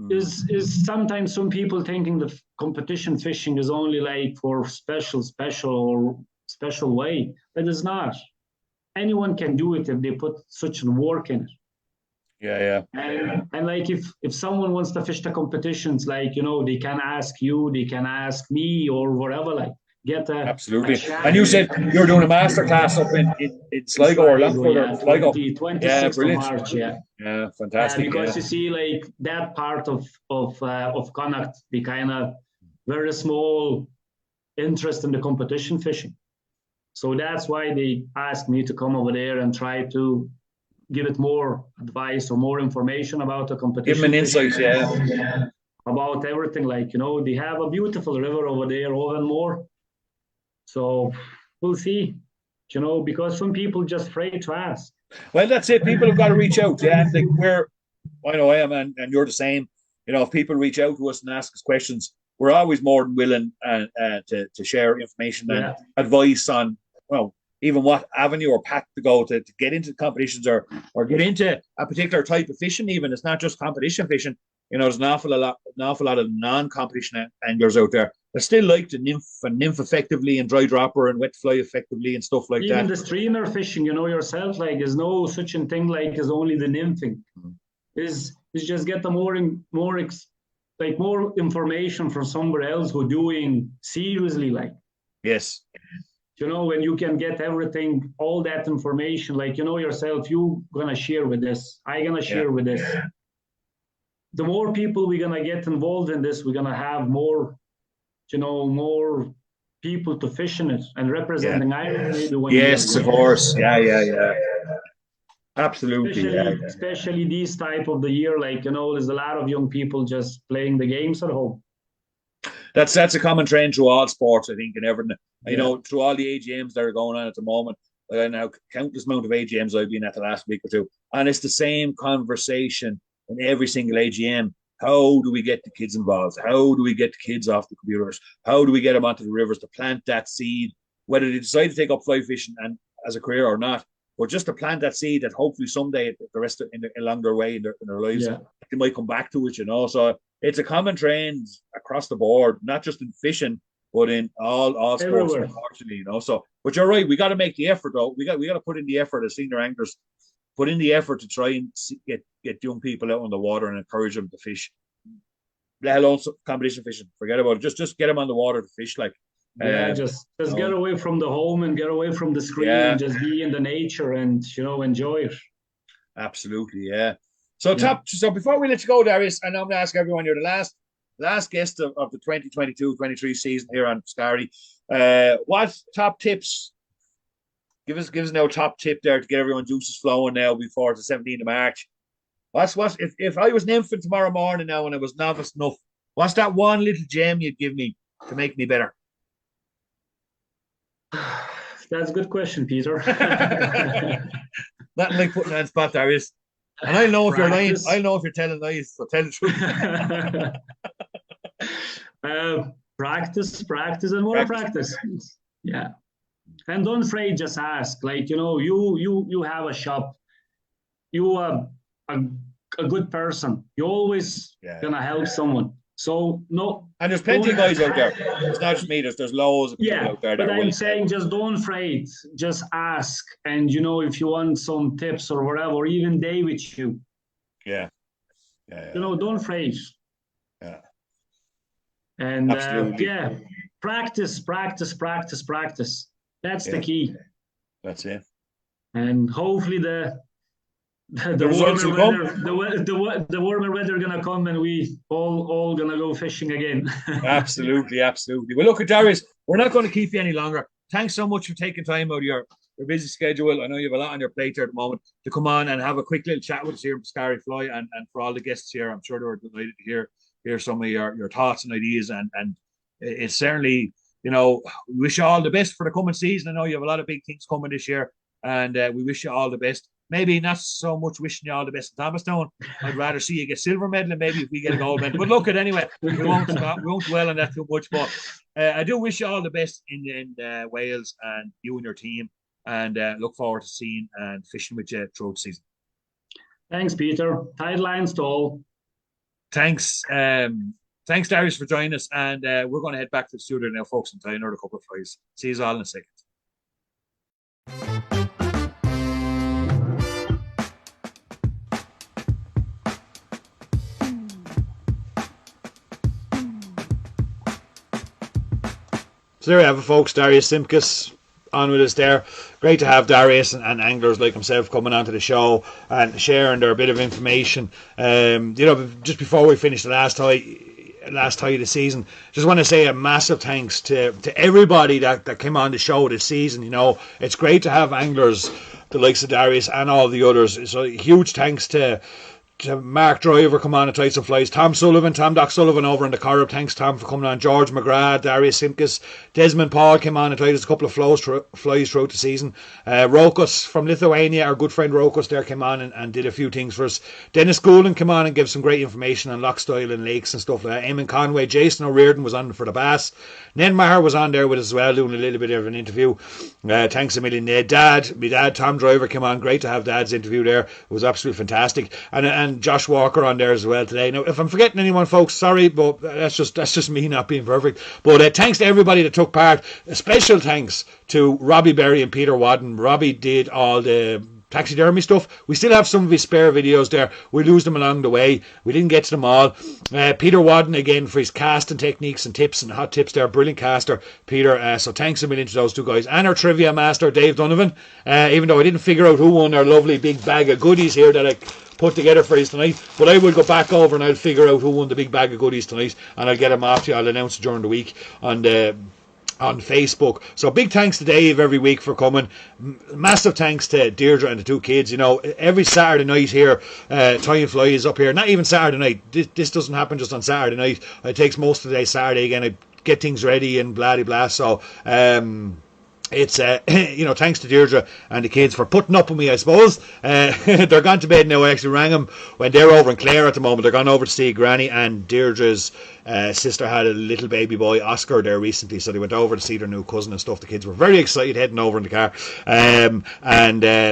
S3: Is sometimes some people thinking that competition fishing is only for special way, but it's not. Anyone can do it if they put such work in it.
S1: Yeah.
S3: And if someone wants to fish the competitions, they can ask you, they can ask me, or whatever.
S1: Absolutely. And you said you're doing a master class up in Sligo or Longford, Sligo.
S3: 26th of March.
S1: Yeah, fantastic.
S3: Because you see, that part of Connacht, the kind of very small interest in the competition fishing. So that's why they asked me to come over there and try to give it more advice or more information about the competition.
S1: Give them an insight,
S3: about everything. They have a beautiful river over there, Ovenmore. So we'll see, because some people just afraid to ask.
S1: Well, that's it. People have got to reach out. Yeah, and I know I am, and you're the same. If people reach out to us and ask us questions, we're always more than willing to share information and advice on, even what avenue or path to go to get into competitions or get into a particular type of fishing. Even it's not just competition fishing. There's an awful lot of non-competition anglers out there still like to nymph effectively and dry dropper and wet fly effectively and stuff like
S3: Even
S1: that.
S3: the streamer fishing, yourself, like there's no such a thing like is only the nymphing. Is just get the more information from somewhere else who doing seriously, like.
S1: Yes.
S3: When you can get everything, all that information, like yourself, you gonna share with this, I gonna share with this. The more people we're gonna get involved in this, we're gonna have more, more people to fish in it and representing Ireland maybe one year.
S1: Yes, of course. Yeah. Absolutely.
S3: Especially this type of the year, like there's a lot of young people just playing the games at home.
S1: That's a common trend through all sports, I think, and everything. Through all the AGMs that are going on at the moment. Like I know countless amount of AGMs I've been at the last week or two, and it's the same conversation in every single AGM. How do we get the kids involved? How do we get the kids off the computers? How do we get them onto the rivers to plant that seed, whether they decide to take up fly fishing and as a career or not, or just to plant that seed that hopefully someday the rest along their way in their lives they might come back to it. So it's a common trend across the board, not just in fishing, but in all sports,
S3: everywhere,
S1: unfortunately. So, but you're right. We got to make the effort, though. We got to put in the effort as senior anglers. Put in the effort to try and get young people out on the water and encourage them to fish. Let alone competition fishing. Forget about it. Just get them on the water to fish.
S3: Just get away from the home and get away from the screen and just be in the nature and enjoy it.
S1: Absolutely, yeah. So before we let you go, Darius, and I'm going to ask everyone, you're the last guest of the 2022-23 season here on Scary. What top tips? Give us now a top tip there to get everyone's juices flowing now before the 17th of March. If I was nymphing tomorrow morning now and I was novice enough, what's that one little gem you'd give me to make me better?
S3: That's a good question, Peter.
S1: Nothing like putting on spot, Darius. And I know if you're lying. I know if you're telling lies. So tell the truth.
S3: Practice, and more practice. Yeah, and don't afraid. Just ask. Like you have a shop. You are a good person. You're always gonna help someone. So no.
S1: And there's plenty of guys out there. It's not just me. There's loads of people out there.
S3: But I'm saying just don't afraid. Just ask. And if you want some tips or whatever, or even day with you.
S1: Yeah.
S3: Don't afraid.
S1: Yeah.
S3: And practice. That's the key.
S1: That's it.
S3: And hopefully the warmer weather gonna come and we all gonna go fishing again.
S1: Absolutely. Well, look, Darius, we're not going to keep you any longer. Thanks so much for taking time out of your busy schedule. I know you have a lot on your plate there at the moment to come on and have a quick little chat with us here in Scary Fly, and for all the guests here, I'm sure they were delighted to hear some of your thoughts and ideas, and it's certainly, we wish you all the best for the coming season. I know you have a lot of big things coming this year, and we wish you all the best. Maybe not so much wishing you all the best in Thomastown. I'd rather see you get silver medal, and maybe if we get a gold medal. But look, anyway, we won't dwell on that too much. But I do wish you all the best in Wales and you and your team, and look forward to seeing and fishing with you throughout the season.
S3: Thanks, Peter. Tight lines to all.
S1: Thanks, Darius, for joining us, and we're going to head back to the studio now, folks, and tie another couple of flies. See you all in a second. So there we have it, folks. Darius Simkus on with us there. Great to have Darius and anglers like himself coming onto the show and sharing their bit of information. Just before we finish the last tie of the season, just want to say a massive thanks to everybody that came on the show this season. It's great to have anglers the likes of Darius and all the others. So huge thanks to Mark Driver come on and try some flies. Tom Doc Sullivan over in the Corrup. Thanks, Tom, for coming on. George McGrath, Darius Simkus, Desmond Paul came on and tried us a couple of flies throughout the season. Rokas from Lithuania, our good friend Rokas there, came on and did a few things for us. Dennis Goulding came on and gave some great information on lock style and lakes and stuff like that. Eamon Conway, Jason O'Riordan was on for the bass. Ned Maher was on there with us as well, doing a little bit of an interview. Thanks a million, Ned. My dad, Tom Driver, came on. Great to have Dad's interview there. It was absolutely fantastic. And and Josh Walker on there as well today. Now, if I'm forgetting anyone, folks, sorry, but that's just me not being perfect. But thanks to everybody that took part. A special thanks to Robbie Berry and Peter Wadden. Robbie did all the taxidermy stuff. We still have some of his spare videos there. We lose them along the way. We didn't get to them all. Peter Wadden again for his casting techniques and tips and hot tips there. Brilliant caster, Peter. So thanks a million to those two guys. And our trivia master, Dave Donovan. Even though I didn't figure out who won our lovely big bag of goodies here that I put together for you tonight, but I will go back over and I'll figure out who won the big bag of goodies tonight, and I'll get them off to you. I'll announce it during the week on Facebook. So big thanks to Dave every week for coming. Massive thanks to Deirdre and the two kids. You know, every Saturday night here, Time Flies up here. Not even Saturday night. This doesn't happen just on Saturday night. It takes most of the day Saturday again. I get things ready and blah de blah. So it's you know, thanks to Deirdre and the kids for putting up with me, I suppose. They're gone to bed now. I actually rang them when they're over in Clare at the moment. They're gone over to see Granny, and Deirdre's sister had a little baby boy, Oscar, there recently, so they went over to see their new cousin and stuff. The kids were very excited heading over in the car,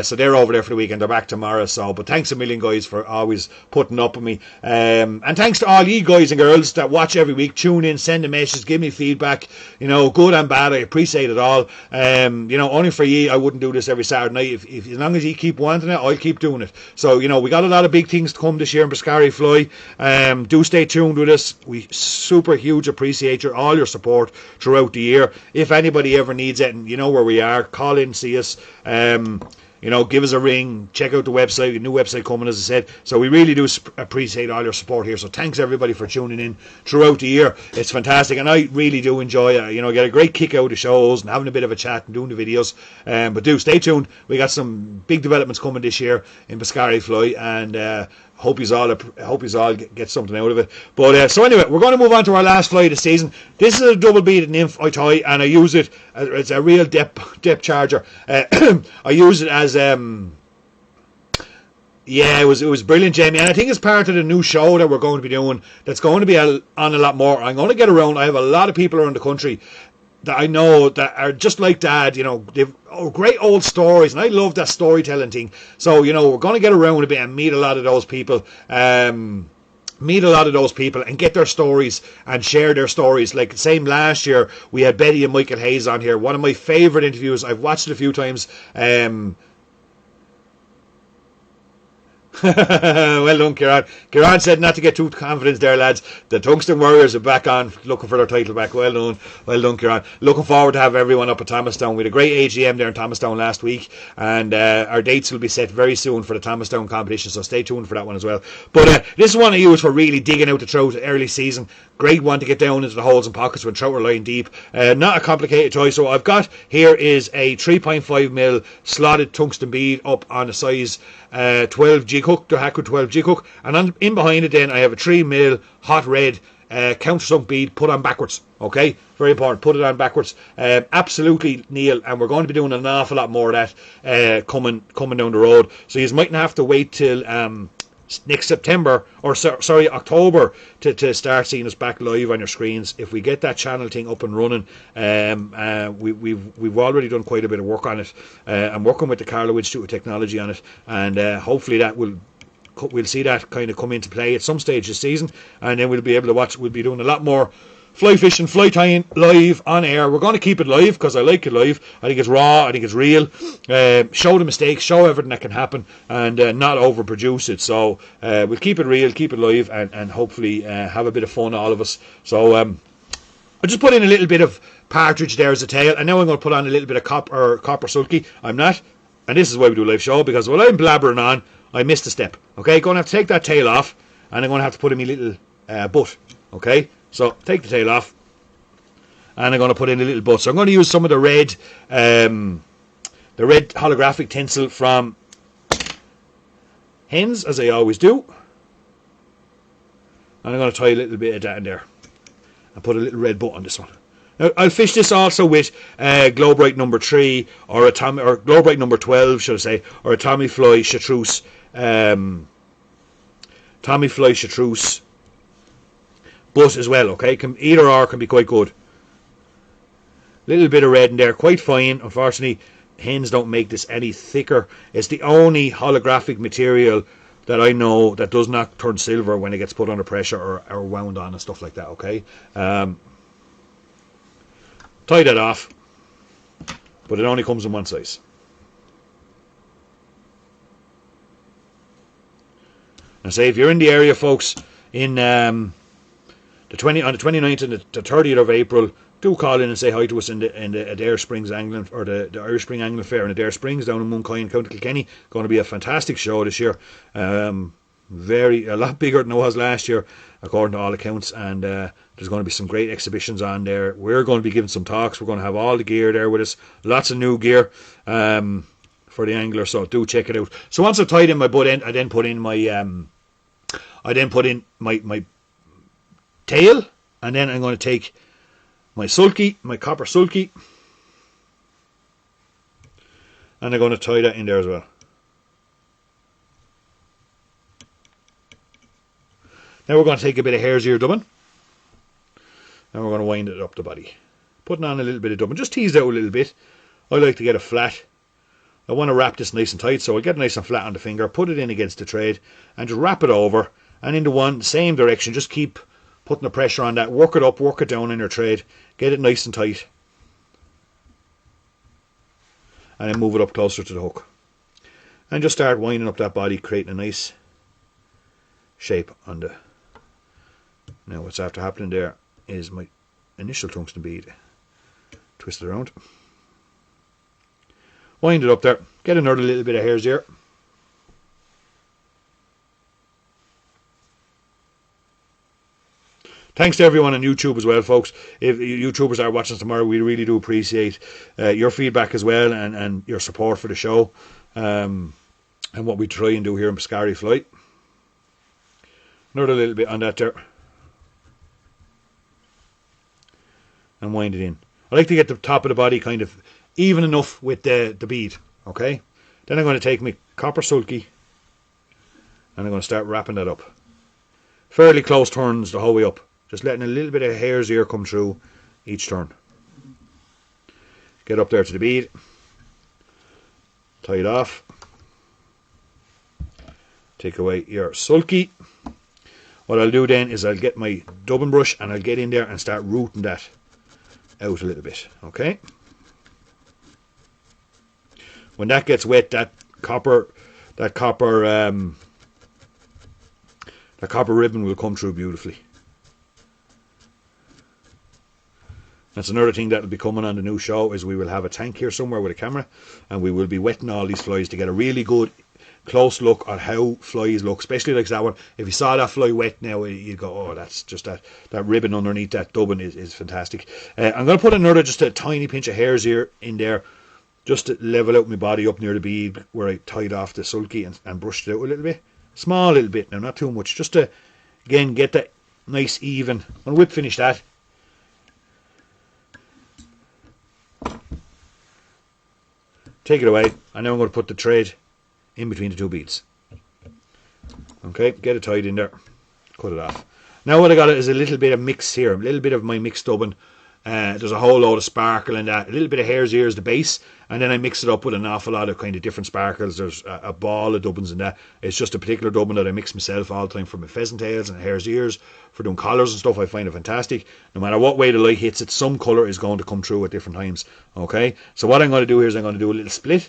S1: so they're over there for the weekend. They're back tomorrow. So, but thanks a million, guys, for always putting up with me, and thanks to all you guys and girls that watch every week, tune in, send a message, give me feedback, you know, good and bad. I appreciate it all. You know, only for ye I wouldn't do this every Saturday night. If as long as you keep wanting it, I'll keep doing it. So, you know, we got a lot of big things to come this year in Biscarry Fly. Do stay tuned with us. We super huge appreciate all your support throughout the year. If anybody ever needs it, and you know where we are, call in, see us. You know, give us a ring, check out the website, a new website coming, as I said. So we really do appreciate all your support here. So thanks everybody for tuning in throughout the year. It's fantastic, and I really do enjoy it. You know, get a great kick out of shows and having a bit of a chat and doing the videos. But do stay tuned. We got some big developments coming this year in Biscarry Fly, and hope you all get something out of it. But so anyway, we're going to move on to our last fly of the season. This is a double beaded nymph I tie, and I use it as it's a real depth charger. I use it as yeah, it was brilliant, Jamie, and I think it's part of the new show that we're going to be doing. That's going to be on a lot more. I'm going to get around. I have a lot of people around the country that I know that are just like Dad, you know, they've great old stories, and I love that storytelling thing. So, you know, we're going to get around a bit and meet a lot of those people, and get their stories and share their stories. Like same last year, we had Betty and Michael Hayes on here. One of my favourite interviews. I've watched it a few times. Well done, Kieran. Kieran said not to get too confident there, lads. The Tungsten Warriors are back on, looking for their title back. Well done, Kieran. Looking forward to have everyone up at Thomastown. We had a great AGM there in Thomastown last week, and our dates will be set very soon for the Thomastown competition, so stay tuned for that one as well. But this is one I use for really digging out the trout early season. Great one to get down into the holes and pockets when trout are lying deep. Not a complicated choice. So I've got here is a 3.5mm slotted tungsten bead up on a size 12 jig hook, the Haku 12 jig hook, and in behind it then I have a 3mm hot red countersunk bead put on backwards. Okay, very important, put it on backwards. Absolutely, Neil, and we're going to be doing an awful lot more of that coming down the road. So you mightn't have to wait till next September, or October, to start seeing us back live on your screens. If we get that channel thing up and running, we've already done quite a bit of work on it. I'm working with the Carlow Institute of Technology on it, and hopefully that we'll see that kind of come into play at some stage this season, and then we'll be able to watch. We'll be doing a lot more fly fishing, fly tying live on air. We're going to keep it live because I like it live. I think it's raw, I think it's real. Show the mistakes, show everything that can happen, and not overproduce it. So we'll keep it real, keep it live, and hopefully have a bit of fun, all of us. So I just put in a little bit of partridge there as a tail, and now I'm going to put on a little bit of copper sulky. I'm not, and this is why we do a live show, because while I'm blabbering on, I missed a step. Okay, going to have to take that tail off, and I'm going to have to put in my little butt. Okay, so take the tail off, and I'm going to put in a little butt. So I'm going to use some of the red holographic tinsel from Hens, as I always do, and I'm going to tie a little bit of that in there and put a little red butt on this one. Now, I'll fish this also with Globrite number 3 or Globrite number 12, should I say, or a Tommy Fly Chartreuse. Tommy Fly Chartreuse butt as well, okay? Either or can be quite good. Little bit of red in there, quite fine. Unfortunately, Hens don't make this any thicker. It's the only holographic material that I know that does not turn silver when it gets put under pressure or wound on and stuff like that, okay? Tie that off, but it only comes in one size. And say if you're in the area, folks, in on the 29th and the 30th of April, do call in and say hi to us in the Adair Springs Angling, or the Irish Spring Angling Fair in Adair Springs down in Muncoy, County Kilkenny. Going to be a fantastic show this year. A lot bigger than it was last year, according to all accounts, and there's going to be some great exhibitions on there. We're going to be giving some talks. We're going to have all the gear there with us, lots of new gear for the angler. So do check it out. So once I've tied in my butt end, I then put in my tail, and then I'm going to take my sulky, my copper sulky, and I'm going to tie that in there as well. Now we're going to take a bit of hare's ear dubbing, and we're going to wind it up the body, putting on a little bit of dubbing, just teased out a little bit. I like to get it flat. I want to wrap this nice and tight, so I get it nice and flat on the finger, put it in against the trade, and just wrap it over and into one same direction. Just keep putting the pressure on that, work it up, work it down in your trade, get it nice and tight, and then move it up closer to the hook, and just start winding up that body, creating a nice shape on the. Now what's after happening there is my initial tungsten bead, twist it around, wind it up there, get another little bit of hare's ear. Thanks to everyone on YouTube as well, folks. If YouTubers are watching us tomorrow, we really do appreciate your feedback as well, and your support for the show, and what we try and do here in Pescari Fly. Another little bit on that there, and wind it in. I like to get the top of the body kind of even enough with the bead, okay? Then I'm going to take my copper sulky, and I'm going to start wrapping that up. Fairly close turns the whole way up. Just letting a little bit of hare's ear come through each turn. Get up there to the bead. Tie it off. Take away your sulky. What I'll do then is I'll get my dubbing brush and I'll get in there and start rooting that out a little bit. Okay? When that gets wet, that copper ribbon will come through beautifully. That's another thing that will be coming on the new show, is we will have a tank here somewhere with a camera, and we will be wetting all these flies to get a really good close look at how flies look, especially like that one. If you saw that fly wet now, you go, oh, that's just that ribbon underneath that dubbing is fantastic. I'm going to put another, just a tiny pinch of hare's ear in there, just to level out my body up near the bead where I tied off the sulky and brushed it out a little bit. Small little bit now, not too much, just to, again, get that nice even. I'll whip finish that. Take it away, and now I'm going to put the thread in between the two beads. Okay, get it tied in there, cut it off. Now what I got is a little bit of mix here, a little bit of my mixed dubbing. There's a whole load of sparkle in that, a little bit of hare's ear as the base, and then I mix it up with an awful lot of kind of different sparkles. There's a ball of dubbins in that. It's just a particular dubbin that I mix myself all the time for my pheasant tails and hare's ears, for doing collars and stuff. I find it fantastic. No matter what way the light hits it, some colour is going to come through at different times. Okay, so what I'm going to do here is I'm going to do a little split.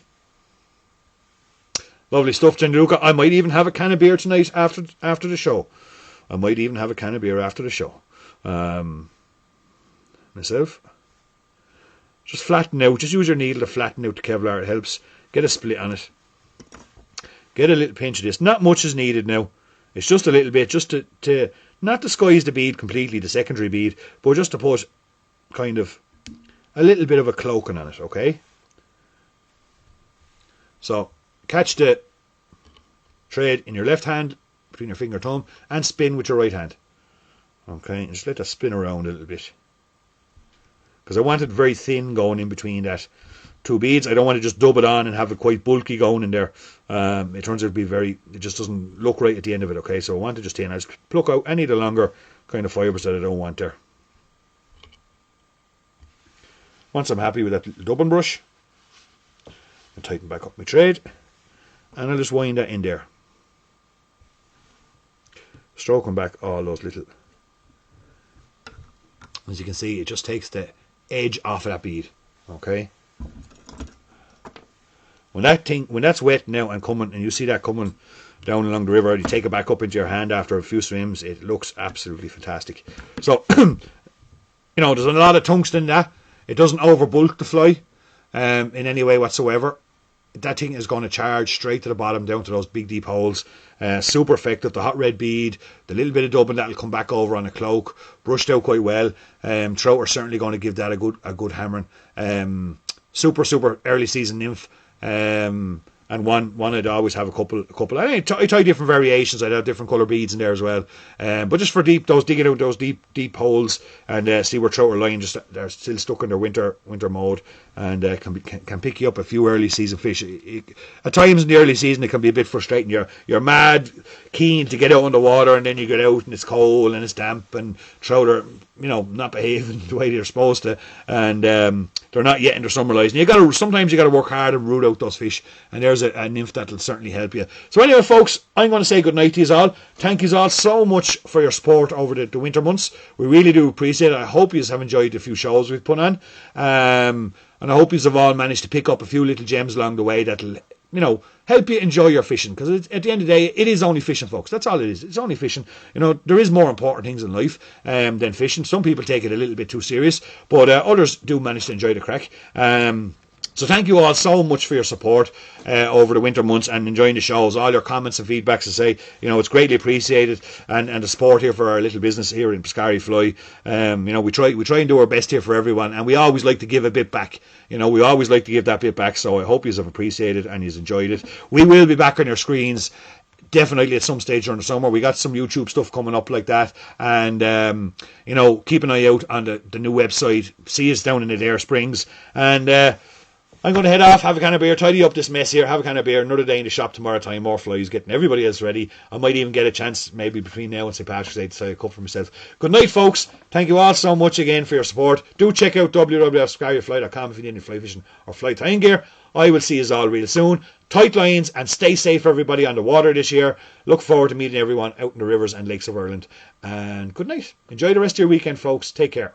S1: Lovely stuff, Gianluca. I might even have a can of beer tonight after the show. Myself. Just flatten out. Just use your needle to flatten out the Kevlar. It helps. Get a split on it. Get a little pinch of this. Not much is needed now. It's just a little bit, just to not disguise the bead completely, the secondary bead, but just to put kind of a little bit of a cloaking on it, okay? So, catch the thread in your left hand, between your finger and thumb, and spin with your right hand. Okay, and just let that spin around a little bit. Because I want it very thin going in between that two beads. I don't want to just dub it on and have it quite bulky going in there. It turns out to be it just doesn't look right at the end of it, okay? So I want it just thin. I just pluck out any of the longer kind of fibres that I don't want there. Once I'm happy with that little dubbing brush, I'll tighten back up my thread, and I'll just wind that in there. stroking back all those little. As you can see, it just takes the edge off of that bead. Okay. When that's wet now and coming, and you see that coming down along the river, you take it back up into your hand after a few swims, it looks absolutely fantastic. So, there's a lot of tungsten in that. It doesn't overbulk the fly in any way whatsoever. That thing is going to charge straight to the bottom, down to those big deep holes. Super effective. The hot red bead, the little bit of dubbing that'll come back over on a cloak, brushed out quite well. Trout are certainly going to give that a good hammering. Super early season nymph. And one I'd always have a couple. I try different variations. I'd have different colour beads in there as well. But just for digging out those deep holes and see where trout are lying. Just they're still stuck in their winter mode, and can pick you up a few early season fish. At times in the early season, it can be a bit frustrating. You're mad keen to get out on the water, and then you get out and it's cold and it's damp, and trout are not behaving the way they're supposed to, and they're not yet in their summer lives. And sometimes you got to work hard and root out those fish. And there's a nymph that'll certainly help you. So anyway, folks, I'm going to say good night to you all. Thank you all so much for your support over the winter months. We really do appreciate it. I hope you have enjoyed the few shows we've put on. And I hope you have all managed to pick up a few little gems along the way that'll, help you enjoy your fishing. Because at the end of the day, it is only fishing, folks. That's all it is. It's only fishing. There is more important things in life than fishing. Some people take it a little bit too serious, but others do manage to enjoy the crack. So thank you all so much for your support over the winter months and enjoying the shows. All your comments and feedbacks, to say, it's greatly appreciated, and the support here for our little business here in Piscari Fly. We try and do our best here for everyone, and we always like to give a bit back. We always like to give that bit back. So I hope you have appreciated and you've enjoyed it. We will be back on your screens definitely at some stage during the summer. We got some YouTube stuff coming up like that, and keep an eye out on the new website. See us down in Adair Springs, and I'm going to head off, have a can of beer, tidy up this mess here, have a can of beer, another day in the shop tomorrow time, more flies, getting everybody else ready. I might even get a chance, maybe between now and St. Patrick's Day, to say a cup for myself. Good night, folks. Thank you all so much again for your support. Do check out www.scarryfly.com if you need any fly fishing or fly tying gear. I will see you all real soon. Tight lines, and stay safe, everybody, on the water this year. Look forward to meeting everyone out in the rivers and lakes of Ireland. And good night. Enjoy the rest of your weekend, folks. Take care.